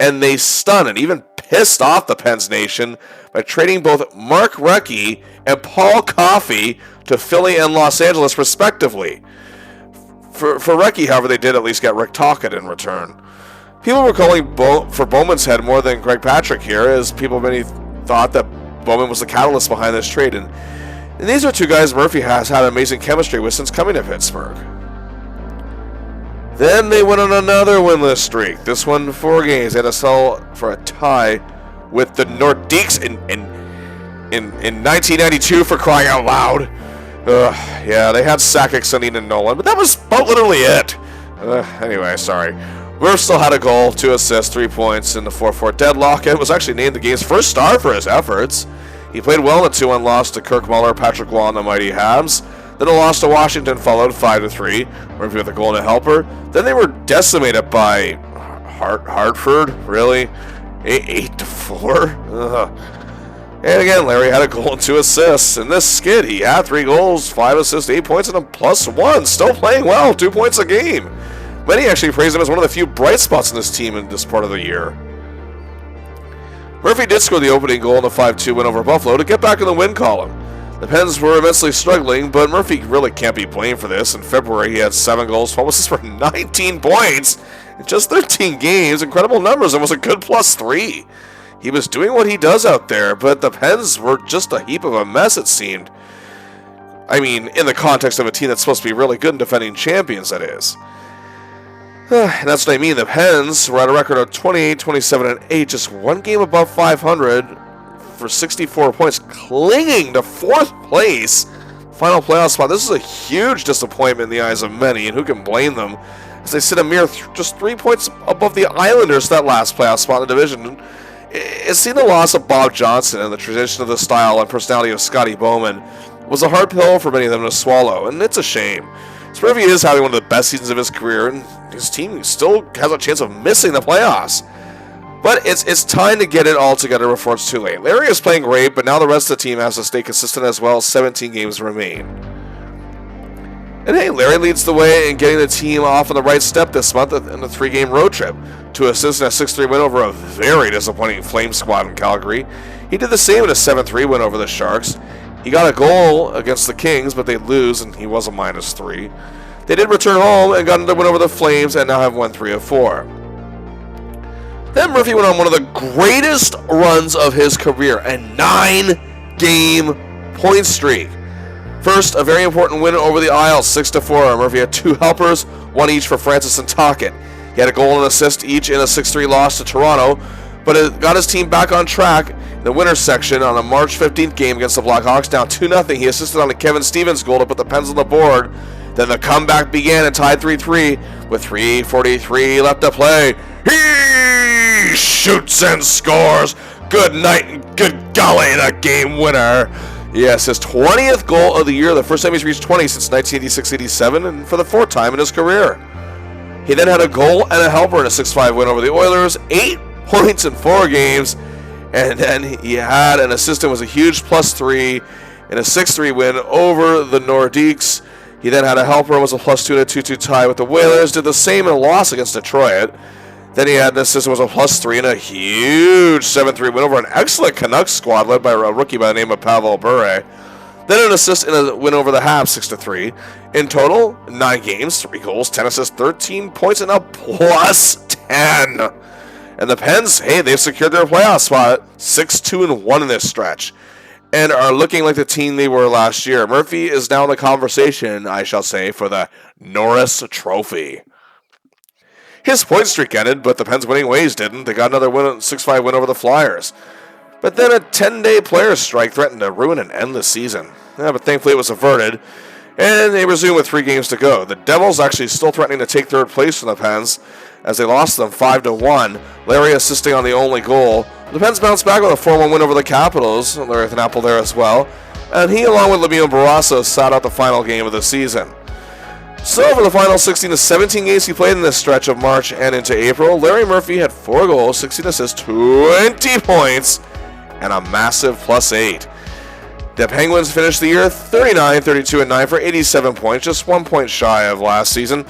And they stunned and even pissed off the Pens Nation by trading both Mark Recchi and Paul Coffey to Philly and Los Angeles, respectively. For Recchi, however, they did at least get Rick Tocchet in return. People were calling for Bowman's head more than Craig Patrick here, as people many thought that Bowman was the catalyst behind this trade, and these are two guys Murphy has had amazing chemistry with since coming to Pittsburgh. Then they went on another winless streak. This one 4 games. They had to sell for a tie with the Nordiques in 1992, for crying out loud. Yeah, they had Sakic, Sundin, and Nolan, but that was about literally it. Anyway, sorry. Murph still had a goal, 2 assists, 3 points in the 4-4 deadlock, and was actually named the game's first star for his efforts. He played well in a 2-1 loss to Kirk Muller, Patrick Waugh, and the Mighty Habs. Then a loss to Washington followed 5-3. Murphy with a goal and a helper. Then they were decimated by Hartford, really? 8-4? And again, Larry had a goal and 2 assists. In this skid, he had 3 goals, 5 assists, 8 points, and a +1. Still playing well, 2 points a game. Many actually praised him as one of the few bright spots in this team in this part of the year. Murphy did score the opening goal in the 5-2 win over Buffalo to get back in the win column. The Pens were immensely struggling, but Murphy really can't be blamed for this. In February, he had 7 goals, 12 assists for 19 points in just 13 games. Incredible numbers, and was a good +3. He was doing what he does out there, but the Pens were just a heap of a mess, it seemed. I mean, in the context of a team that's supposed to be really good and defending champions, that is. And that's what I mean. The Pens were at a record of 28, 27, and 8, just 1 game above 500 for 64 points, clinging to 4th place, final playoff spot. This is a huge disappointment in the eyes of many, and who can blame them, as they sit a mere just 3 points above the Islanders, that last playoff spot in the division. It's seen the loss of Bob Johnson and the transition of the style and personality of Scotty Bowman was a hard pill for many of them to swallow, and it's a shame. Murphy is having one of the best seasons of his career, and his team still has a chance of missing the playoffs. But it's time to get it all together before it's too late. Larry is playing great, but now the rest of the team has to stay consistent as well. 17 games remain. And hey, Larry leads the way in getting the team off on the right step this month in the 3-game road trip. 2 assists and a 6-3 win over a very disappointing Flame squad in Calgary. He did the same in a 7-3 win over the Sharks. He got a goal against the Kings, but they lose, and he was a -3. They did return home and got another win over the Flames, and now have won 3 of 4. Then Murphy went on one of the greatest runs of his career, a 9-game point streak. First, a very important win over the Isles, 6-4. Murphy had 2 helpers, 1 each for Francis and Tocchet. He had a goal and assist each in a 6-3 loss to Toronto, but it got his team back on track in the winners section on a March 15th game against the Blackhawks, down 2-0. He assisted on a Kevin Stevens goal to put the Pens on the board. Then the comeback began and tied 3-3 with 3:43 left to play. He shoots and scores. Good night and good golly, the game winner. Yes, his 20th goal of the year, the first time he's reached 20 since 1986-87, and for the 4th time in his career. He then had a goal and a helper in a 6-5 win over the Oilers, 8 points in 4 games, and then he had an assist and was a huge +3 in a 6-3 win over the Nordiques. He then had a helper and was a +2 in a 2-2 tie with the Whalers, did the same in a loss against Detroit. Then he had an assist and was a +3 in a huge 7-3 win over an excellent Canucks squad led by a rookie by the name of Pavel Bure. Then an assist in a win over the Habs, 6-3. In total, 9 games, 3 goals, 10 assists, 13 points, and a +10. And the Pens, hey, they've secured their playoff spot, 6-2-1 in this stretch, and are looking like the team they were last year. Murphy is now in the conversation, I shall say, for the Norris Trophy. His point streak ended, but the Pens' winning ways didn't. They got another 6-5 win over the Flyers. But then a 10-day players' strike threatened to ruin an endless season. Yeah, but thankfully it was averted, and they resumed with 3 games to go. The Devils actually still threatening to take 3rd place from the Pens, as they lost them 5-1, Larry assisting on the only goal. The Pens bounced back with a 4-1 win over the Capitals, Larry with an apple there as well, and he, along with Lemieux and Barrasso, sat out the final game of the season. So for the final 16 to 17 games he played in this stretch of March and into April, Larry Murphy had 4 goals, 16 assists, 20 points, and a massive +8. The Penguins finished the year 39, 32, and 9 for 87 points, just 1 point shy of last season,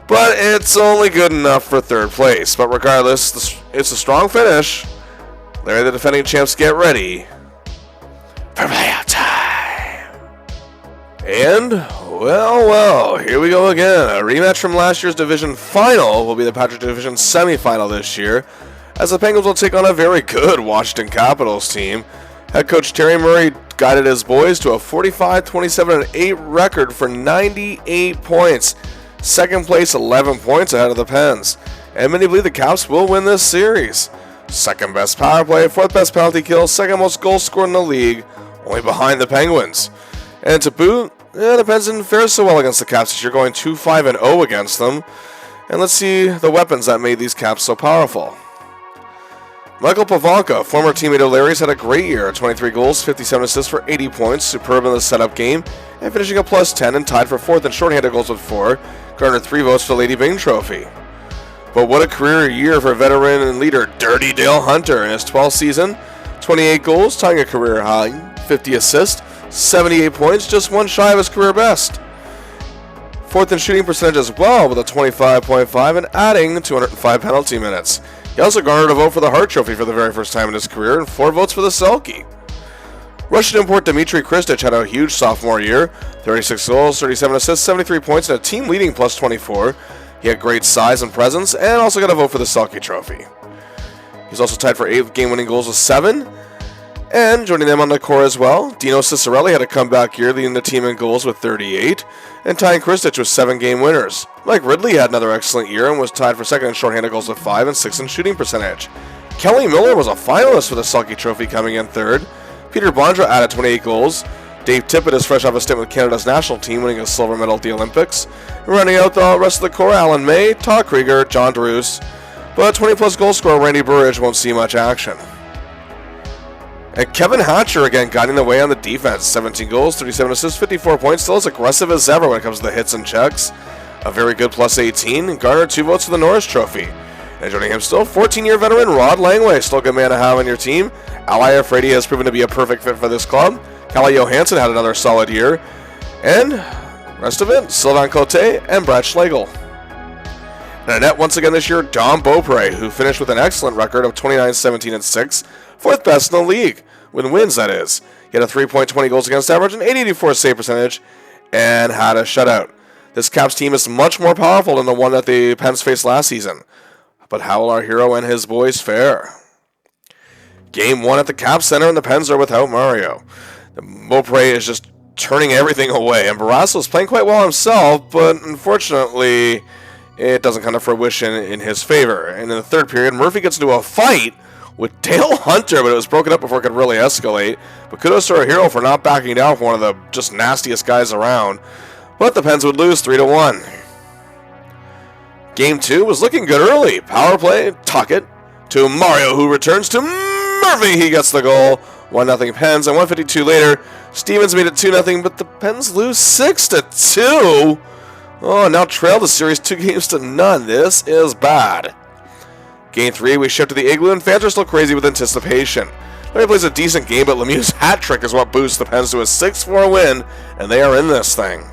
but it's only good enough for 3rd place. But regardless, it's a strong finish. Larry, the defending champs, get ready for playoff time. And, well, here we go again. A rematch from last year's division final will be the Patrick Division semifinal this year, as the Penguins will take on a very good Washington Capitals team. Head coach Terry Murray guided his boys to a 45, 27, and 8 record for 98 points. Second place, 11 points ahead of the Pens. And many believe the Caps will win this series. Second best power play, fourth best penalty kill, second most goals scored in the league, only behind the Penguins. And to boot, the Pens didn't fare so well against the Caps this year, going 2-5-0 against them. And let's see the weapons that made these Caps so powerful. Michael Pavelka, former teammate of Larry's, had a great year. 23 goals, 57 assists for 80 points, superb in the setup game, and finishing a +10 and tied for fourth in shorthanded goals with 4, garnered 3 votes for the Lady Byng Trophy. But what a career year for veteran and leader Dirty Dale Hunter in his 12th season. 28 goals, tying a career high, 50 assists, 78 points, just one shy of his career best. Fourth in shooting percentage as well with a 25.5 and adding 205 penalty minutes. He also garnered a vote for the Hart Trophy for the very first time in his career and 4 votes for the Selke. Russian import Dmitry Kristich had a huge sophomore year. 36 goals, 37 assists, 73 points, and a team-leading +24. He had great size and presence and also got a vote for the Selke Trophy. He's also tied for 8 game-winning goals with 7. And joining them on the core as well, Dino Ciccarelli had a comeback year, leading the team in goals with 38, and tying Kristich with 7 game winners. Mike Ridley had another excellent year and was tied for second in shorthanded goals with 5 and 6 in shooting percentage. Kelly Miller was a finalist for the Selke Trophy, coming in third. Peter Bondra added 28 goals. Dave Tippett is fresh off a stint with Canada's national team, winning a silver medal at the Olympics. And rounding out the rest of the core, Alan May, Todd Krieger, John Druce. But 20-plus goal scorer Randy Burridge won't see much action. And Kevin Hatcher again guiding the way on the defense. 17 goals, 37 assists, 54 points. Still as aggressive as ever when it comes to the hits and checks. A very good +18 and garnered 2 votes for the Norris Trophy. And joining him still, 14-year veteran Rod Langway. Still a good man to have on your team. Ally Frady has proven to be a perfect fit for this club. Kalle Johansson had another solid year. And rest of it, Sylvain Cote and Brad Schlegel. And a net once again this year, Dom Beaupre, who finished with an excellent record of 29, 17, and 6. Fourth best in the league, with wins that is. He had a 3.20 goals against average, an 884 save percentage, and had a shutout. This Caps team is much more powerful than the one that the Pens faced last season. But how will our hero and his boys fare? Game 1 at the Caps Center, and the Pens are without Mario. Beaupre is just turning everything away, and Barrasso is playing quite well himself, but unfortunately, it doesn't come to fruition in his favor. And in the third period, Murphy gets into a fight with Dale Hunter, but it was broken up before it could really escalate. But kudos to our hero for not backing down for one of the just nastiest guys around. But the Pens would lose 3-1. Game 2 was looking good early. Power play, Tuckett to Mario, who returns to Murphy. He gets the goal. 1-0 Pens, and 1:52 later, Stevens made it 2-0, but the Pens lose 6-2. Oh, now trail the series 2-0. This is bad. Game 3, we shift to the Igloo, and fans are still crazy with anticipation. Larry plays a decent game, but Lemieux's hat trick is what boosts the Pens to a 6-4 win, and they are in this thing.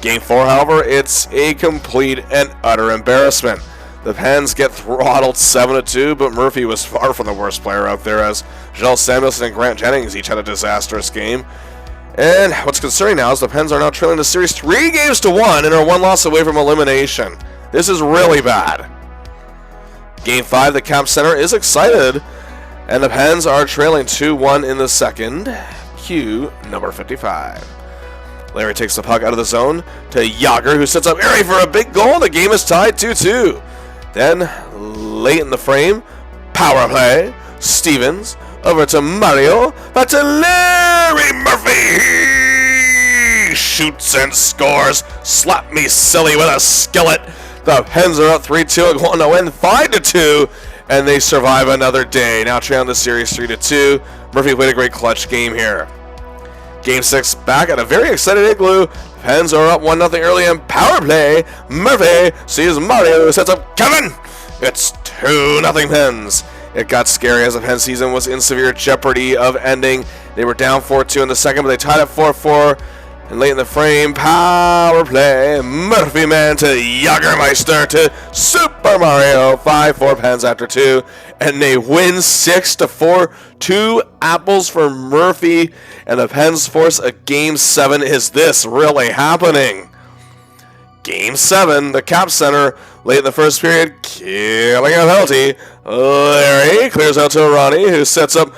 Game 4, however, it's a complete and utter embarrassment. The Pens get throttled 7-2, but Murphy was far from the worst player out there, as Joel Samuelson and Grant Jennings each had a disastrous game. And what's concerning now is the Pens are now trailing the series 3-1 and are 1 loss away from elimination. This is really bad. Game 5, the Caps Center is excited, and the Pens are trailing 2-1 in the second. Cue number 55. Larry takes the puck out of the zone to Jágr, who sets up Erie for a big goal. The game is tied 2-2. Then, late in the frame, power play, Stevens, over to Mario, back to Larry Murphy! Shoots and scores. Slap me silly with a skillet. The Pens are up 3-2 and going to win 5-2, and they survive another day. Now trailing the series 3-2. Murphy played a great clutch game here. Game 6 back at a very excited Igloo. Pens are up 1-0 early in power play. Murphy sees Mario, sets up Kevin. It's 2-0 Pens. It got scary as the Pens season was in severe jeopardy of ending. They were down 4-2 in the second, but they tied up 4-4. And late in the frame, power play. Murphy man to Jagermeister to Super Mario. 5-4 Pens after 2. And they win 6-4. 2 apples for Murphy. And the Pens force a Game 7. Is this really happening? Game 7, the Caps Center, late in the first period, killing a penalty. Larry clears out to Ronnie, who sets up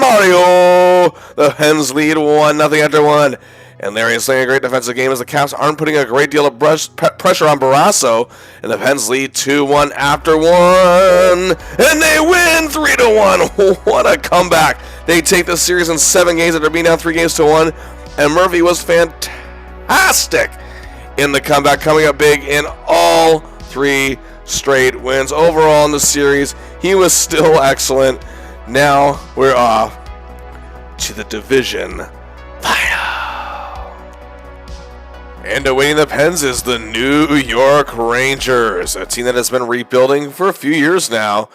Mario! The Pens lead 1-0 after 1. And Larry is playing a great defensive game as the Caps aren't putting a great deal of pressure on Barrasso. And the Pens lead 2-1 after 1. And they win 3-1. What a comeback. They take the series in 7 games after being down 3-1. And Murphy was fantastic in the comeback, coming up big in all 3 straight wins. Overall in the series, he was still excellent. Now we're off to the division final. And awaiting the Pens is the New York Rangers, a team that has been rebuilding for a few years now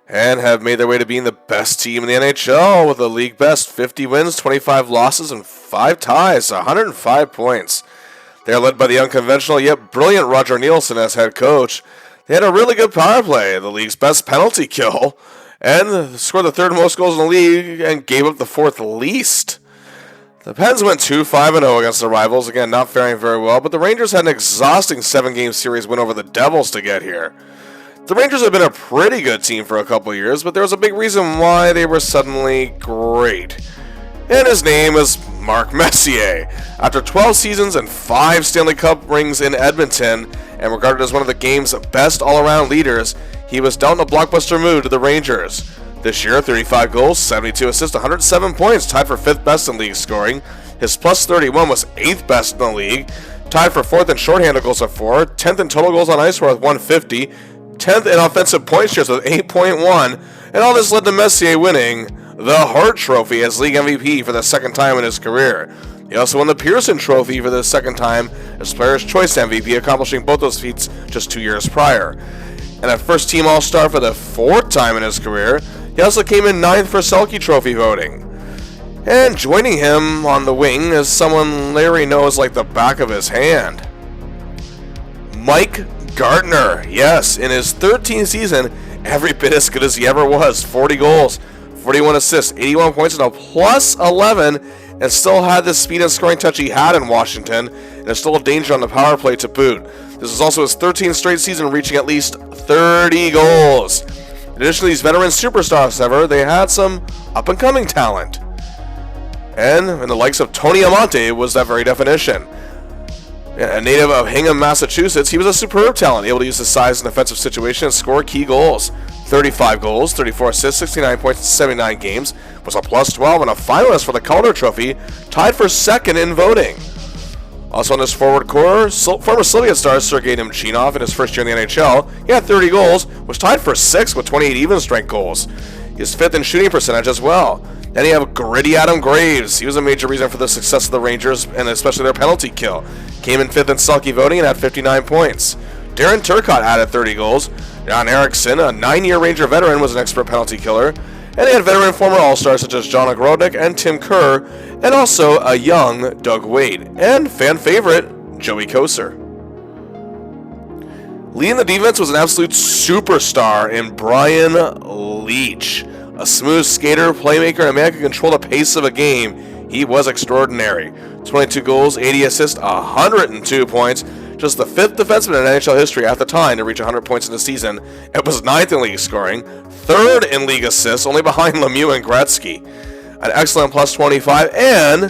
and have made their way to being the best team in the NHL with a league best 50 wins, 25 losses, and 5 ties, 105 points. They are led by the unconventional yet brilliant Roger Nielsen as head coach. They had a really good power play, the league's best penalty kill, and scored the 3rd most goals in the league and gave up the 4th least. The Pens went 2-5-0 against the rivals, again not faring very well, but the Rangers had an exhausting 7-game series win over the Devils to get here. The Rangers have been a pretty good team for a couple years, but there was a big reason why they were suddenly great. And his name is Mark Messier. After 12 seasons and 5 Stanley Cup rings in Edmonton, and regarded as one of the game's best all-around leaders, he was dealt in a blockbuster mood to the Rangers. This year, 35 goals, 72 assists, 107 points, tied for 5th best in league scoring. His plus 31 was 8th best in the league, tied for 4th in shorthanded goals at 4, 10th in total goals on ice with 150, 10th in offensive point shares with 8.1, and all this led to Messier winning the Hart Trophy as league MVP for the 2nd time in his career. He also won the Pearson Trophy for the 2nd time as Player's Choice MVP, accomplishing both those feats just 2 years prior. And a first-team All-Star for the 4th time in his career. He also came in 9th for Selke Trophy voting. And joining him on the wing is someone Larry knows like the back of his hand. Mike Gartner, yes, in his 13th season, every bit as good as he ever was. 40 goals, 41 assists, 81 points, and a plus 11, and still had the speed and scoring touch he had in Washington, and is still a danger on the power play to boot. This is also his 13th straight season reaching at least 30 goals. In addition to these veteran superstars, however, they had some up-and-coming talent. And in the likes of Tony Amonte was that very definition. A native of Hingham, Massachusetts, he was a superb talent, able to use his size in offensive situations and score key goals. 35 goals, 34 assists, 69 points in 79 games, was a plus 12 and a finalist for the Calder Trophy, tied for 2nd in voting. Also on this forward core, former Soviet star Sergei Nemchinov in his first year in the NHL, he had 30 goals, was tied for 6th with 28 even-strength goals. He is 5th in shooting percentage as well. Then you have gritty Adam Graves. He was a major reason for the success of the Rangers, and especially their penalty kill. Came in 5th in Selke voting and had 59 points. Darren Turcotte added 30 goals. John Erickson, a 9-year Ranger veteran, was an expert penalty killer. And they had veteran former All-Stars such as John Ogrodnik and Tim Kerr, and also a young Doug Wade, and fan favorite Joey Kocur. Leading the defense was an absolute superstar in Brian Leach. A smooth skater, playmaker, and a man who could control the pace of a game. He was extraordinary. 22 goals, 80 assists, 102 points. Just the 5th defenseman in NHL history at the time to reach 100 points in the season. It was 9th in league scoring, 3rd in league assists, only behind Lemieux and Gretzky. An excellent plus 25, and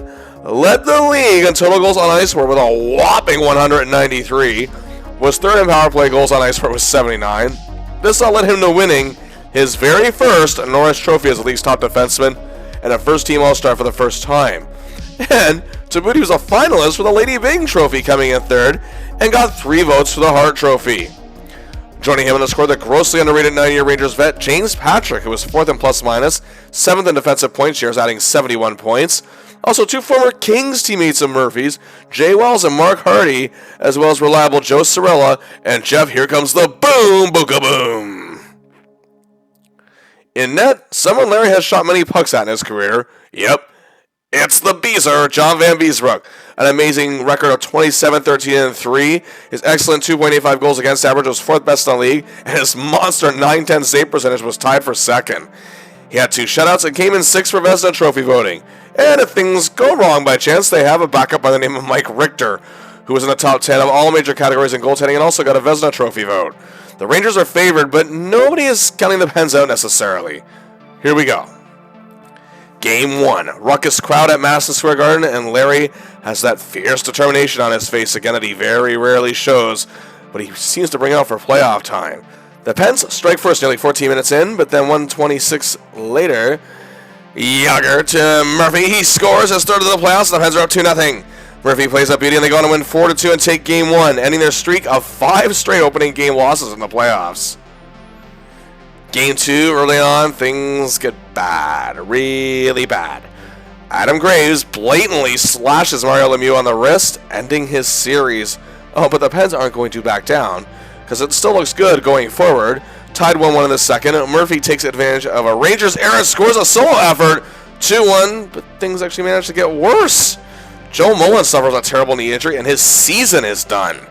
led the league in total goals on ice with a whopping 193. Was 3rd in power play goals on ice with 79. This all led him to winning his very first Norris Trophy as the league's top defenseman, and a first-team All-Star for the first time. And to boot, he was a finalist for the Lady Byng Trophy, coming in 3rd, and got 3 votes for the Hart Trophy. Joining him in the score, the grossly underrated 9-year Rangers vet James Patrick, who was 4th in plus-minus, 7th in defensive point shares, adding 71 points. Also, 2 former Kings teammates of Murphy's, Jay Wells and Mark Hardy, as well as reliable Joe Cirella, and Jeff, here comes the boom, booka boom. In net, someone Larry has shot many pucks at in his career. Yep, it's the Beezer, John Van Beesbrook. An amazing record of 27, 13, and 3. His excellent 2.85 goals against average was 4th best in the league, and his monster .910 save percentage was tied for 2nd. He had 2 shutouts and came in 6th for Vezina Trophy voting. And if things go wrong by chance, they have a backup by the name of Mike Richter, who was in the top 10 of all major categories in goaltending and also got a Vezina Trophy vote. The Rangers are favored, but nobody is counting the Pens out necessarily. Here we go. Game 1. Ruckus crowd at Madison Square Garden, and Larry has that fierce determination on his face again that he very rarely shows, but he seems to bring out for playoff time. The Pens strike first nearly 14 minutes in, but then 1:26 later, Yager to Murphy. He scores his third of the playoffs, and the Pens are up 2-0. Murphy plays up beauty, and they go on to win 4-2 and take Game 1, ending their streak of 5 straight opening game losses in the playoffs. Game 2, early on, things get bad, really bad. Adam Graves blatantly slashes Mario Lemieux on the wrist, ending his series. Oh, but the Pens aren't going to back down, because it still looks good going forward. Tied 1-1 in the second. Murphy takes advantage of a Rangers error, scores a solo effort, 2-1, but things actually managed to get worse. Joe Mullen suffers a terrible knee injury, and his season is done.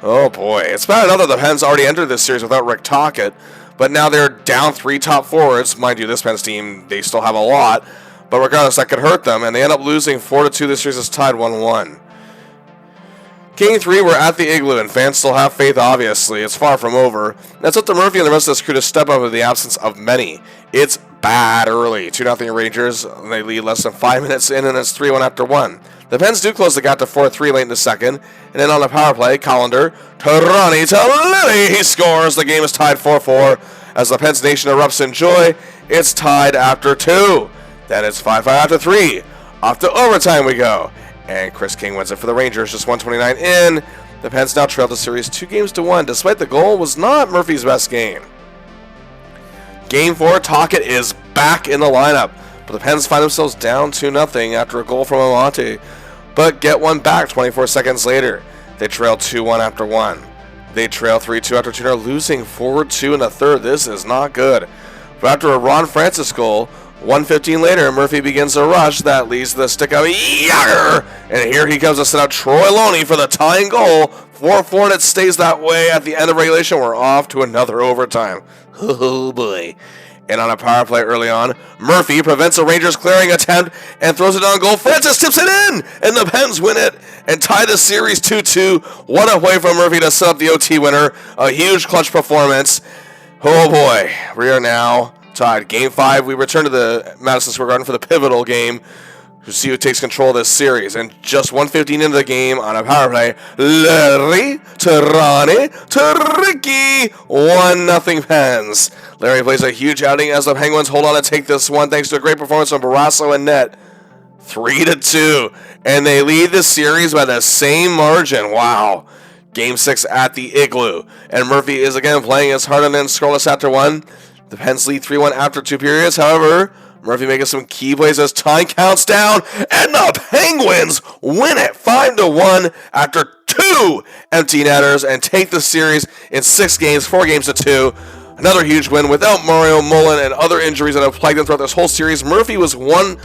Oh boy, it's bad enough that the Pens already entered this series without Rick Tocchet, but now they're down 3 top forwards. Mind you, this Pens team, they still have a lot, but regardless, that could hurt them, and they end up losing 4-2. This series is tied 1-1. Game 3, we're at the Igloo, and fans still have faith, obviously. It's far from over. That's up to Murphy and the rest of this crew to step up in the absence of many. It's bad early. 2-0 Rangers, and they lead less than 5 minutes in, and it's 3-1 after 1. The Pens do close the gap to 4-3 late in the second, and then on the power play, Collender to Ronnie to Lilly. He scores. The game is tied 4-4. As the Pens Nation erupts in joy, it's tied after 2. Then it's 5-5 after 3. Off to overtime we go. And Chris King wins it for the Rangers, just 1:29 in. The Pens now trail the series 2-1, despite the goal was not Murphy's best game. Game 4, Tocchet is back in the lineup, but the Pens find themselves down 2-0 after a goal from Amante, but get one back 24 seconds later. They trail 2-1 after 1. They trail 3-2 after 2, losing 4-2 in the third. This is not good. But after a Ron Francis goal, 1:15 later, Murphy begins a rush that leads to the stick of Yager, and here he comes to set out Troy Loney for the tying goal. 4-4, and it stays that way at the end of regulation. We're off to another overtime. Oh boy. And on a power play early on, Murphy prevents a Rangers clearing attempt and throws it on goal. Francis tips it in, and the Pens win it and tie the series 2-2. One away from Murphy to set up the OT winner. A huge clutch performance. Oh boy, we are now tied. Game 5, we return to the Madison Square Garden for the pivotal game to see who takes control of this series. And just 1:15 into the game on a power play, Larry to Ronnie to Ricky. 1-0 Pens. Larry plays a huge outing as the Penguins hold on to take this one thanks to a great performance from Barrasso and net. 3-2. And they lead the series by the same margin. Wow. Game 6 at the Igloo. And Murphy is again playing his heart and then scoreless after 1. The Pens lead 3-1 after 2 periods. However, Murphy making some key plays as time counts down, and the Penguins win it 5-1 after 2 empty netters and take the series in 6 games, 4 games to 2. Another huge win without Mario Mullen and other injuries that have plagued them throughout this whole series. Murphy was one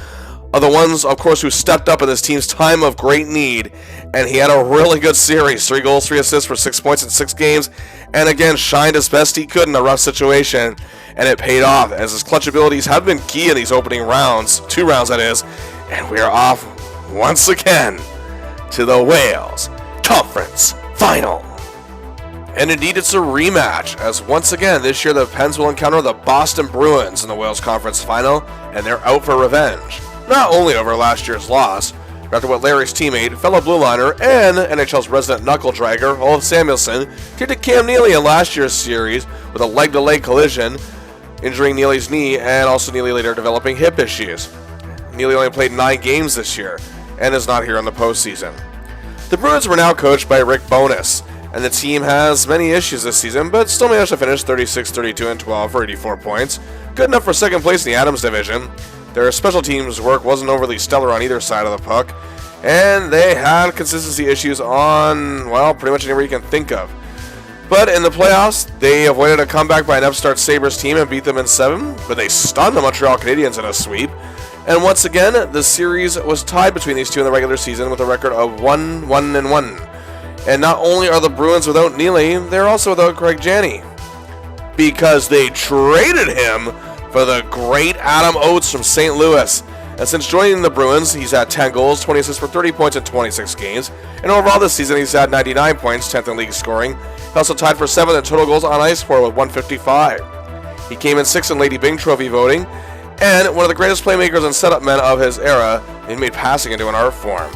of the ones, of course, who stepped up in this team's time of great need, and he had a really good series. 3 goals, 3 assists for 6 points in 6 games, and again, shined as best he could in a rough situation, and it paid off, as his clutch abilities have been key in these opening rounds, 2 rounds that is, and we are off once again to the Wales Conference Final. And indeed, it's a rematch, as once again, this year the Pens will encounter the Boston Bruins in the Wales Conference Final, and they're out for revenge. Not only over last year's loss, but after what Larry's teammate, fellow blue liner, and NHL's resident knuckle dragger, Olaf Samuelsson, did to Cam Neely in last year's series with a leg-to-leg collision, injuring Neely's knee, and also Neely later developing hip issues. Neely only played 9 games this year, and is not here in the postseason. The Bruins were now coached by Rick Bowness, and the team has many issues this season, but still managed to finish 36, 32, and 12 for 84 points. Good enough for second place in the Adams division. Their special teams work wasn't overly stellar on either side of the puck, and they had consistency issues on, well, pretty much anywhere you can think of. But in the playoffs, they avoided a comeback by an upstart Sabres team and beat them in 7, but they stunned the Montreal Canadiens in a sweep. And once again, the series was tied between these two in the regular season with a record of 1-1-1. And not only are the Bruins without Neely, they're also without Craig Janney, because they traded him for the great Adam Oates from St. Louis. And since joining the Bruins, he's had 10 goals, 20 assists for 30 points in 26 games. And overall this season, he's had 99 points, 10th in league scoring. He also tied for 7th in total goals on ice for with 155. He came in 6th in Lady Byng Trophy voting, and one of the greatest playmakers and setup men of his era. He made passing into an art form.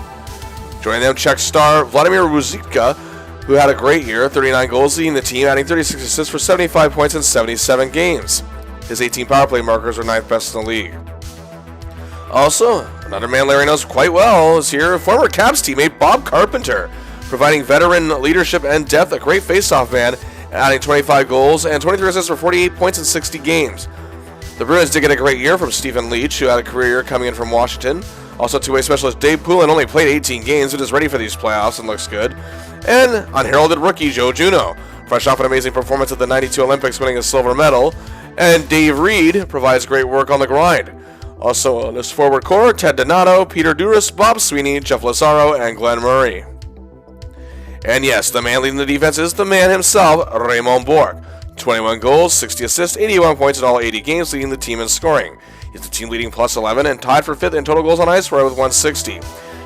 Joining them, Czech star Vladimir Ruzicka, who had a great year, 39 goals, leading the team, adding 36 assists for 75 points in 77 games. His 18 power play markers were 9th best in the league. Also, another man Larry knows quite well is here, former Caps teammate Bob Carpenter, providing veteran leadership and depth, a great face-off man, adding 25 goals and 23 assists for 48 points in 60 games. The Bruins did get a great year from Stephen Leach, who had a career year coming in from Washington. Also, two-way specialist Dave Poulin only played 18 games, but is ready for these playoffs and looks good. And unheralded rookie Joe Juneau, fresh off an amazing performance at the 92 Olympics, winning a silver medal. And Dave Reed provides great work on the grind. Also on his forward core, Ted Donato, Peter Duras, Bob Sweeney, Jeff Lazaro, and Glenn Murray. And yes, the man leading the defense is the man himself, Raymond Bourque. 21 goals, 60 assists, 81 points in all 80 games, leading the team in scoring. He's the team leading plus 11 and tied for 5th in total goals on ice for with 160.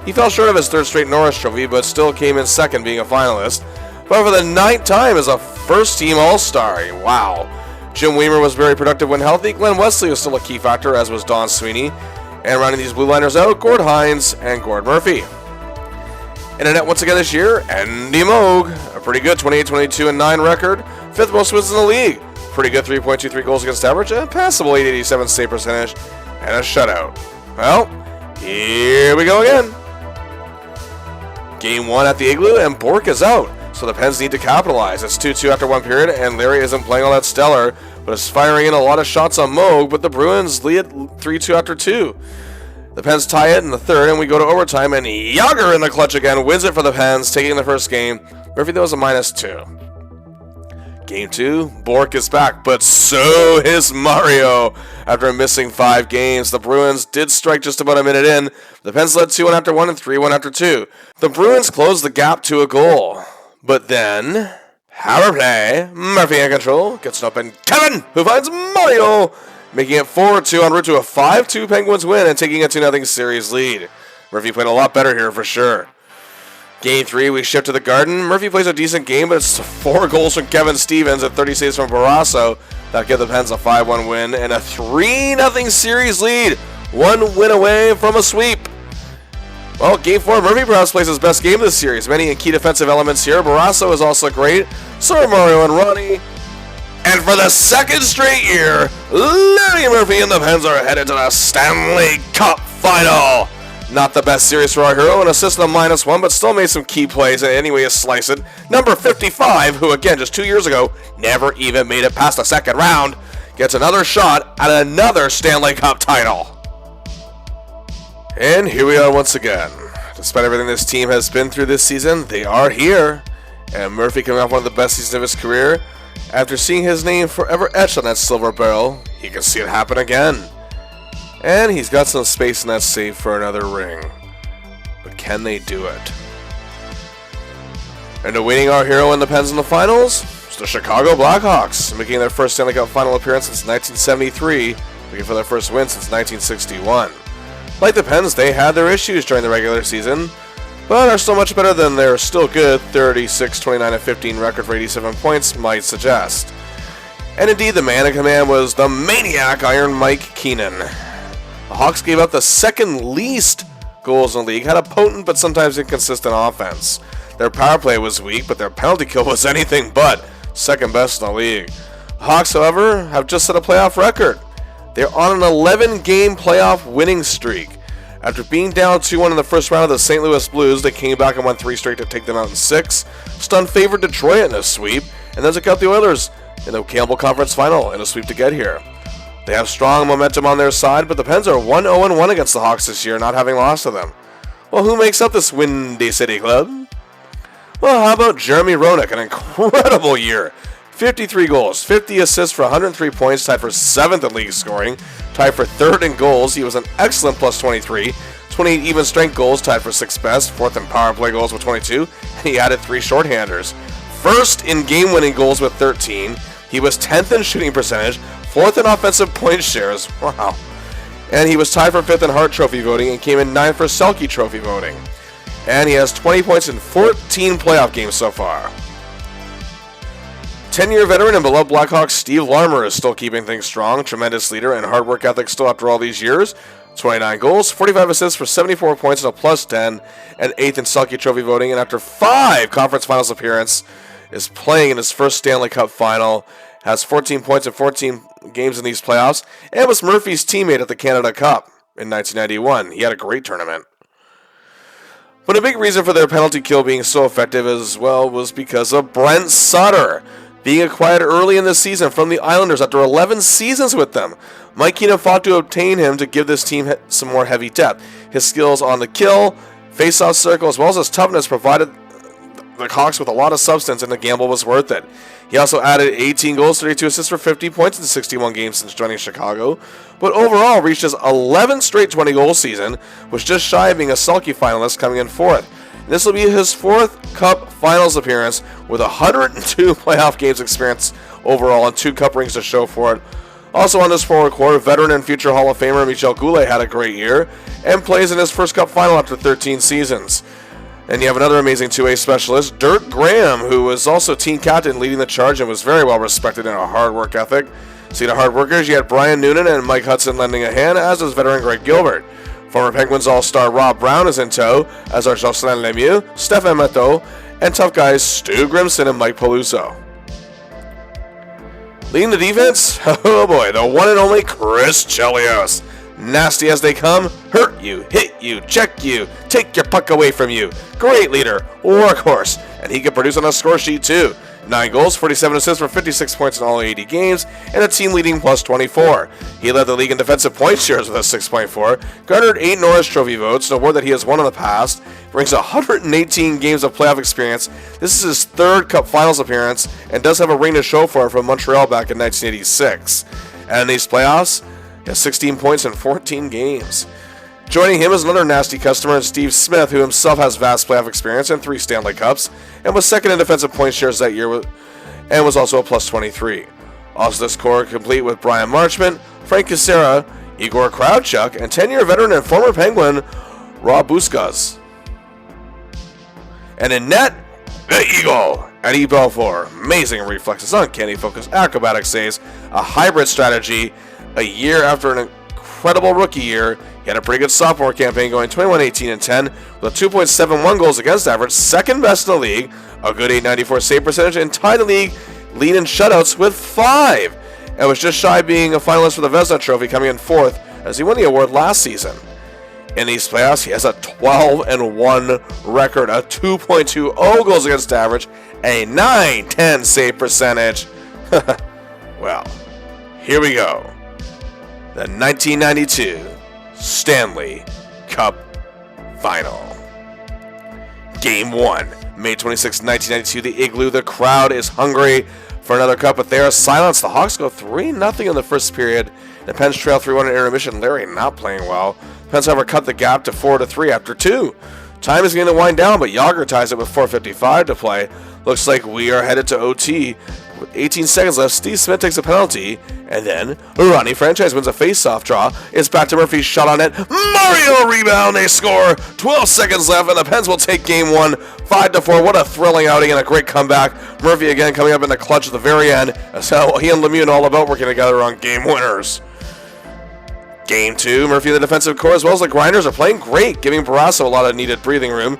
He fell short of his 3rd straight Norris Trophy, but still came in 2nd, being a finalist. But for the 9th time as a first-team All-Star. Wow. Jim Weimer was very productive when healthy. Glenn Wesley was still a key factor, as was Don Sweeney. And rounding these blue liners out, Gord Hines and Gord Murphy. In a net once again this year, Andy Moog. A pretty good 28-22-9 record. 5th most wins in the league. Pretty good 3.23 goals against average, and passable 887 save percentage, and a shutout. Well, here we go again. Game 1 at the Igloo, and Bourque is out, so the Pens need to capitalize. It's 2-2 after 1 period, and Larry isn't playing all that stellar, but is firing in a lot of shots on Moog, but the Bruins lead 3-2 after 2. The Pens tie it in the 3rd, and we go to overtime, and Yager in the clutch again wins it for the Pens, taking the first game. Murphy, though, is a -2. Game 2, Bourque is back, but so is Mario. After missing 5 games, the Bruins did strike just about a minute in. The Pens led 2-1 after 1 and 3-1 after 2. The Bruins closed the gap to a goal. But then, power play, Murphy in control, gets it up, and Kevin, who finds Mario, making it 4-2 en route to a 5-2 Penguins win and taking a 2-0 series lead. Murphy played a lot better here for sure. Game 3, we shift to the Garden. Murphy plays a decent game, but it's 4 goals from Kevin Stevens and 30 saves from Barrasso that give the Pens a 5-1 win and a 3-0 series lead. 1 win away from a sweep. Well, Game 4, Murphy perhaps plays his best game of this series. Many key defensive elements here. Barrasso is also great. So are Mario and Ronnie. And for the 2nd straight year, Larry Murphy and the Pens are headed to the Stanley Cup Final. Not the best series for our hero, an assist on -1, but still made some key plays, and anyway, you slice it. Number 55, who again, just 2 years ago, never even made it past the 2nd round, gets another shot at another Stanley Cup title. And here we are once again. Despite everything this team has been through this season, they are here. And Murphy coming off one of the best seasons of his career. After seeing his name forever etched on that silver barrel, he can see it happen again. And he's got some space in that safe for another ring. But can they do it? And awaiting our hero and the Pens in the finals, it's the Chicago Blackhawks, making their first Stanley Cup final appearance since 1973, looking for their first win since 1961. Like the Pens, they had their issues during the regular season, but are still much better than their still good 36, 29, and 15 record for 87 points might suggest. And indeed, the man in command was the maniac Iron Mike Keenan. The Hawks gave up the 2nd least goals in the league, had a potent but sometimes inconsistent offense. Their power play was weak, but their penalty kill was anything but 2nd best in the league. The Hawks, however, have just set a playoff record. They're on an 11-game playoff winning streak. After being down 2-1 in the first round of the St. Louis Blues, they came back and won 3 straight to take them out in 6, stunned favored Detroit in a sweep, and then took out the Oilers in the Campbell Conference Final in a sweep to get here. They have strong momentum on their side, but the Pens are 1-0-1 against the Hawks this year, not having lost to them. Well, who makes up this Windy City club? Well, how about Jeremy Roenick, an incredible year. 53 goals, 50 assists for 103 points, tied for 7th in league scoring, tied for 3rd in goals. He was an excellent plus 23, 28 even strength goals, tied for 6th best, 4th in power play goals with 22, and he added 3 shorthanders. 1st in game-winning goals with 13. He was 10th in shooting percentage, 4th in offensive point shares. Wow. And he was tied for 5th in Hart Trophy voting and came in 9th for Selke Trophy voting. And he has 20 points in 14 playoff games so far. 10-year veteran and beloved Blackhawks Steve Larmer is still keeping things strong. Tremendous leader and hard work ethic still after all these years. 29 goals, 45 assists for 74 points and a +10, and 8th in Selke Trophy voting. And after 5 conference finals appearances, is playing in his first Stanley Cup final. Has 14 points in 14 games in these playoffs, and was Murphy's teammate at the Canada Cup in 1991. He had a great tournament. But a big reason for their penalty kill being so effective as well was because of Brent Sutter being acquired early in the season from the Islanders after 11 seasons with them. Mike Keenan fought to obtain him to give this team some more heavy depth. His skills on the kill, face-off circle, as well as his toughness provided the Hawks with a lot of substance, and the gamble was worth it. He also added 18 goals, 32 assists for 50 points in 61 games since joining Chicago, but overall reached his 11th straight 20-goal season, was just shy of being a Selke finalist, coming in 4th. This will be his 4th Cup Finals appearance with 102 playoff games experience overall and 2 Cup rings to show for it. Also on this forward core, veteran and future Hall of Famer Michel Goulet had a great year and plays in his first Cup Final after 13 seasons. And you have another amazing two-way specialist, Dirk Graham, who was also team captain leading the charge and was very well respected in a hard work ethic. See the hard workers, you had Brian Noonan and Mike Hudson lending a hand, as was veteran Greg Gilbert. Former Penguins All-Star Rob Brown is in tow, as are Jocelyn Lemieux, Stéphane Matteau, and tough guys Stu Grimson and Mike Peluso. Leading the defense, oh boy, the one and only Chris Chelios. Nasty as they come, hurt you, hit you, check you, take your puck away from you. Great leader, workhorse, and he can produce on a score sheet too. 9 goals, 47 assists for 56 points in all 80 games, and a team-leading +24. He led the league in defensive point shares with a 6.4, garnered 8 Norris Trophy votes, an award that he has won in the past, brings 118 games of playoff experience. This is his 3rd Cup Finals appearance, and does have a ring to show for it from Montreal back in 1986. And in these playoffs, he has 16 points in 14 games. Joining him is another nasty customer, Steve Smith, who himself has vast playoff experience and 3 Stanley Cups, and was 2nd in defensive point shares that year, and was also a +23. Also this core complete with Brian Marchment, Frank Casera, Igor Kravchuk, and 10-year veteran and former Penguin, Rob Buskas. And in net, the Eagle, Eddie Belfour. Amazing reflexes, uncanny focus, acrobatic saves, a hybrid strategy. A year after an incredible rookie year, he had a pretty good sophomore campaign going 21-18-10 with a 2.71 goals against average, 2nd best in the league, a good .894 save percentage, and tied the league lead in shutouts with 5. And was just shy of being a finalist for the Vezina Trophy, coming in 4th as he won the award last season. In these playoffs, he has a 12-1 record, a 2.20 goals against average, a .910 save percentage. Well, here we go. The 1992 Stanley Cup Final. Game 1, May 26, 1992, the Igloo. The crowd is hungry for another cup, but they are silenced. The Hawks go 3-0 in the first period. The Pens trail 3-1 in intermission. Larry not playing well. Pens, however, cut the gap to 4-3 after 2. Time is going to wind down, but Yager ties it with 4:55 to play. Looks like we are headed to OT. With 18 seconds left, Steve Smith takes a penalty, and then Ronnie Franchise wins a face-off draw. It's back to Murphy's shot on net. Mario rebound, they score. 12 seconds left, and the Pens will take game 1, 5-4. What a thrilling outing and a great comeback. Murphy again coming up in the clutch at the very end. That's how he and Lemieux and all about working together on game winners. Game 2, Murphy and the defensive core as well as the Grinders are playing great, giving Barrasso a lot of needed breathing room.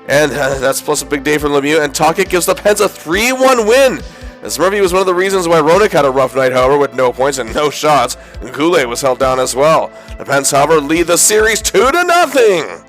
And that's plus a big day from Lemieux, and Tocchet gives the Pens a 3-1 win. As Murphy was one of the reasons why Roenick had a rough night, however, with no points and no shots. And Goulet was held down as well. The Pens, however, lead the series 2-0.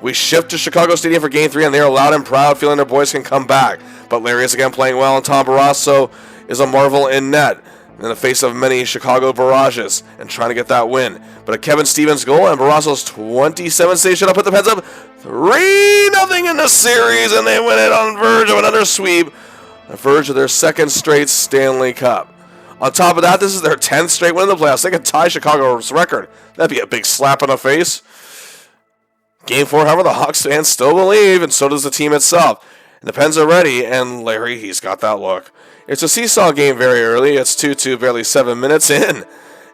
We shift to Chicago Stadium for Game 3, and they are loud and proud, feeling their boys can come back. But Larry is again playing well, and Tom Barrasso is a marvel in net in the face of many Chicago barrages and trying to get that win. But a Kevin Stevens goal and Barrasso's 27 saves should have put the Pens up 3-0 in the series, and they win it on verge of another sweep. On verge of their 2nd straight Stanley Cup. On top of that, this is their 10th straight win in the playoffs. They could tie Chicago's record. That'd be a big slap in the face. Game 4, however, the Hawks fans still believe, and so does the team itself. And the Pens are ready, and Larry, he's got that look. It's a seesaw game very early. It's 2-2, barely 7 minutes in.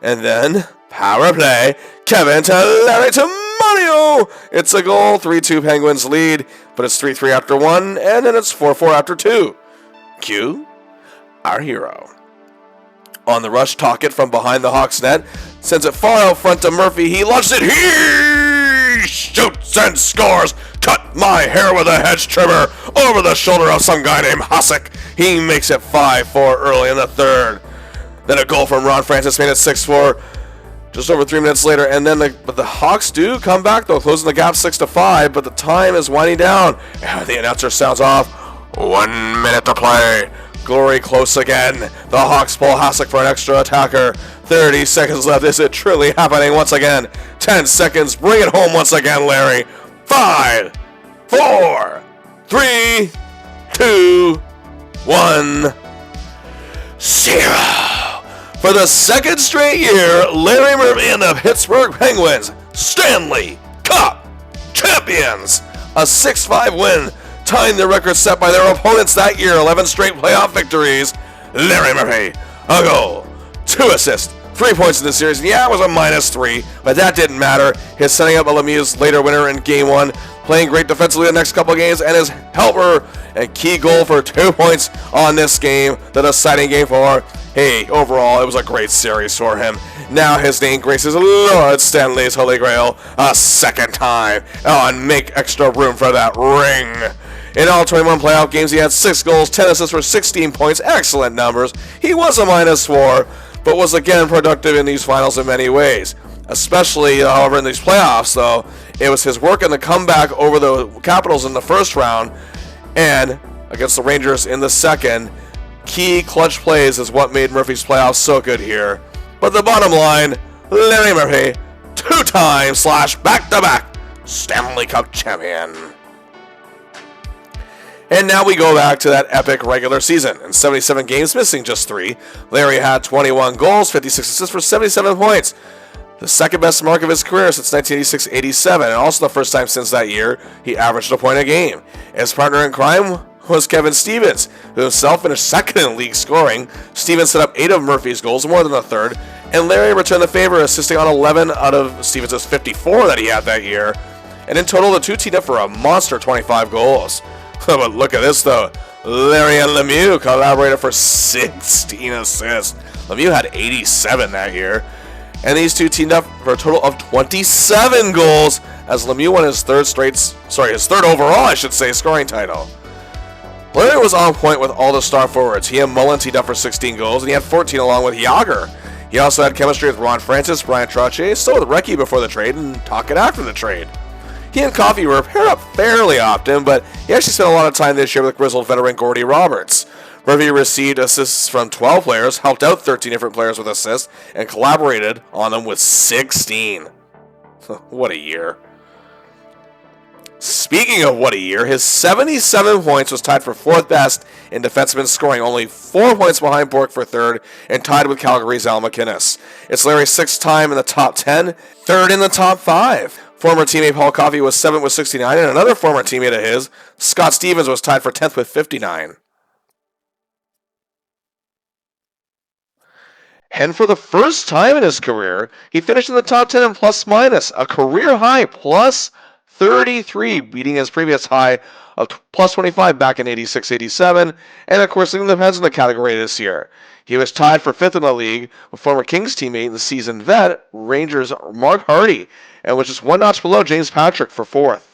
And then, power play. Kevin to Larry to Mario. It's a goal. 3-2 Penguins lead, but it's 3-3 after 1, and then it's 4-4 after 2. Cue our hero. On the rush, Tocchet from behind the Hawks net sends it far out front to Murphy. He launches it. He shoots and scores. Cut my hair with a hedge trimmer over the shoulder of some guy named Hasek. He makes it 5-4 early in the third. Then a goal from Ron Francis made it 6-4 just over 3 minutes later. And then the Hawks do come back, though, closing the gap 6-5. But the time is winding down. And the announcer sounds off. 1 minute to play. Glory close again. The Hawks pull Hasek for an extra attacker. 30 seconds left. Is it truly happening once again? 10 seconds. Bring it home once again, Larry. 5, 4, 3, 2, 1, 0. For the second straight year, Larry Murphy and the Pittsburgh Penguins, Stanley Cup champions. A 6-5 win, tying the record set by their opponents that year. 11 straight playoff victories. Larry Murphy, a goal, 2 assists, 3 points in the series. And yeah, it was a -3, but that didn't matter. His setting up Lemieux's later winner in Game 1, playing great defensively the next couple games, and his helper and key goal for 2 points on this game, the deciding game for. Hey, overall, it was a great series for him. Now his name graces Lord Stanley's Holy Grail a second time. Oh, and make extra room for that ring. In all 21 playoff games, he had 6 goals, 10 assists for 16 points. Excellent numbers. He was a -4, but was again productive in these finals in many ways. Especially, however, in these playoffs, though, it was his work in the comeback over the Capitals in the first round and against the Rangers in the second. Key clutch plays is what made Murphy's playoffs so good here. But the bottom line, Larry Murphy, 2-time / back-to-back Stanley Cup champion. And now we go back to that epic regular season. In 77 games, missing just 3, Larry had 21 goals, 56 assists for 77 points. The second best mark of his career since 1986-87, and also the first time since that year he averaged a point a game. His partner in crime was Kevin Stevens, who himself finished second in league scoring. Stevens set up 8 of Murphy's goals, more than a third, and Larry returned the favor, assisting on 11 out of Stevens' 54 that he had that year. And in total, the two teamed up for a monster 25 goals. But look at this, though. Larry and Lemieux collaborated for 16 assists. Lemieux had 87 that year. And these two teamed up for a total of 27 goals as Lemieux won his third overall, scoring title. Larry was on point with all the star forwards. He and Mullen teamed up for 16 goals, and he had 14 along with Yager. He also had chemistry with Ron Francis, Brian Trottier, so with Recchi before the trade, and Tocchet after the trade. He and Coffey were paired up fairly often, but he actually spent a lot of time this year with grizzled veteran Gordy Roberts. Murphy received assists from 12 players, helped out 13 different players with assists, and collaborated on them with 16. What a year. Speaking of what a year, his 77 points was tied for 4th best in defensemen, scoring only 4 points behind Bork for 3rd, and tied with Calgary's Al MacInnis. It's Larry's 6th time in the top 10, 3rd in the top 5. Former teammate Paul Coffey was 7th with 69, and another former teammate of his, Scott Stevens, was tied for 10th with 59. And for the first time in his career, he finished in the top 10 in plus-minus, a career high, plus 33, beating his previous high of plus 25 back in 86-87, and of course leading the Pens in the category this year. He was tied for 5th in the league with former Kings teammate and seasoned vet, Rangers' Mark Hardy, and was just one notch below James Patrick for 4th.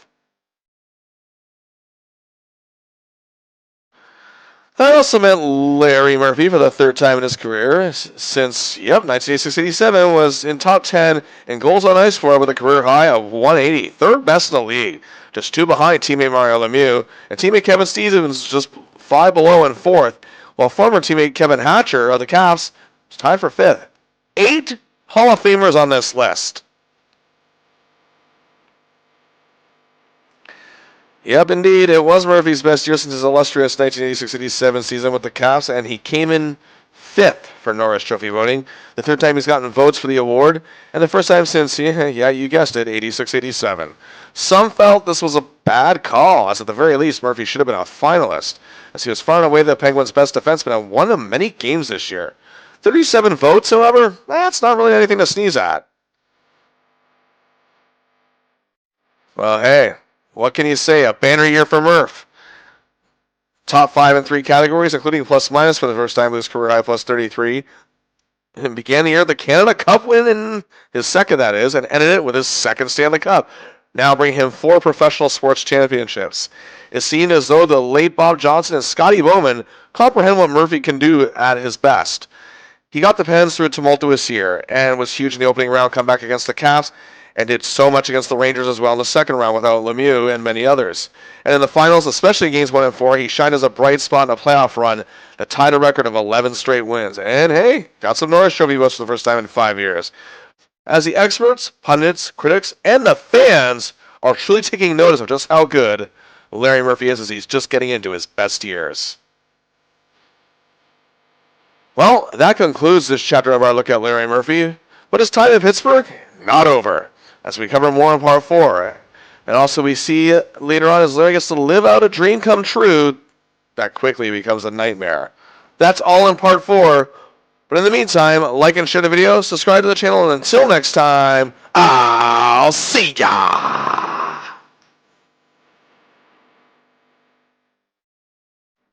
That also meant Larry Murphy, for the 3rd time in his career since, 1986-87, was in top 10 in goals on ice for with a career high of 180, 3rd best in the league, just 2 behind teammate Mario Lemieux, and teammate Kevin Stevens just 5 below in 4th, while former teammate Kevin Hatcher of the Caps was tied for 5th. 8 Hall of Famers on this list. Yep, indeed, it was Murphy's best year since his illustrious 1986-87 season with the Caps, and he came in 5th for Norris Trophy voting, the 3rd time he's gotten votes for the award, and the first time since, you guessed it, 86-87. Some felt this was a bad call, as at the very least Murphy should have been a finalist, as he was far and away the Penguins' best defenseman and won them many games this year. 37 votes, however, that's not really anything to sneeze at. Well, hey, what can you say? A banner year for Murph. top 5 in 3 categories, including plus minus for the first time in his career high plus 33. And began the year with the Canada Cup win in his second, that is, and ended it with his second Stanley Cup. Now bringing him 4 professional sports championships. It seemed as though the late Bob Johnson and Scotty Bowman comprehend what Murphy can do at his best. He got the Pens through a tumultuous year and was huge in the opening round comeback against the Caps, and did so much against the Rangers as well in the second round without Lemieux and many others. And in the finals, especially games 1 and 4, he shined as a bright spot in a playoff run that tied a record of 11 straight wins. And hey, got some Norris Trophy votes for the first time in 5 years. As the experts, pundits, critics, and the fans are truly taking notice of just how good Larry Murphy is as he's just getting into his best years. Well, that concludes this chapter of our look at Larry Murphy, but his time in Pittsburgh, not over, as we cover more in part 4. And also we see later on as Larry gets to live out a dream come true that quickly becomes a nightmare. That's all in part 4. But in the meantime, like and share the video, subscribe to the channel, and until next time, I'll see ya!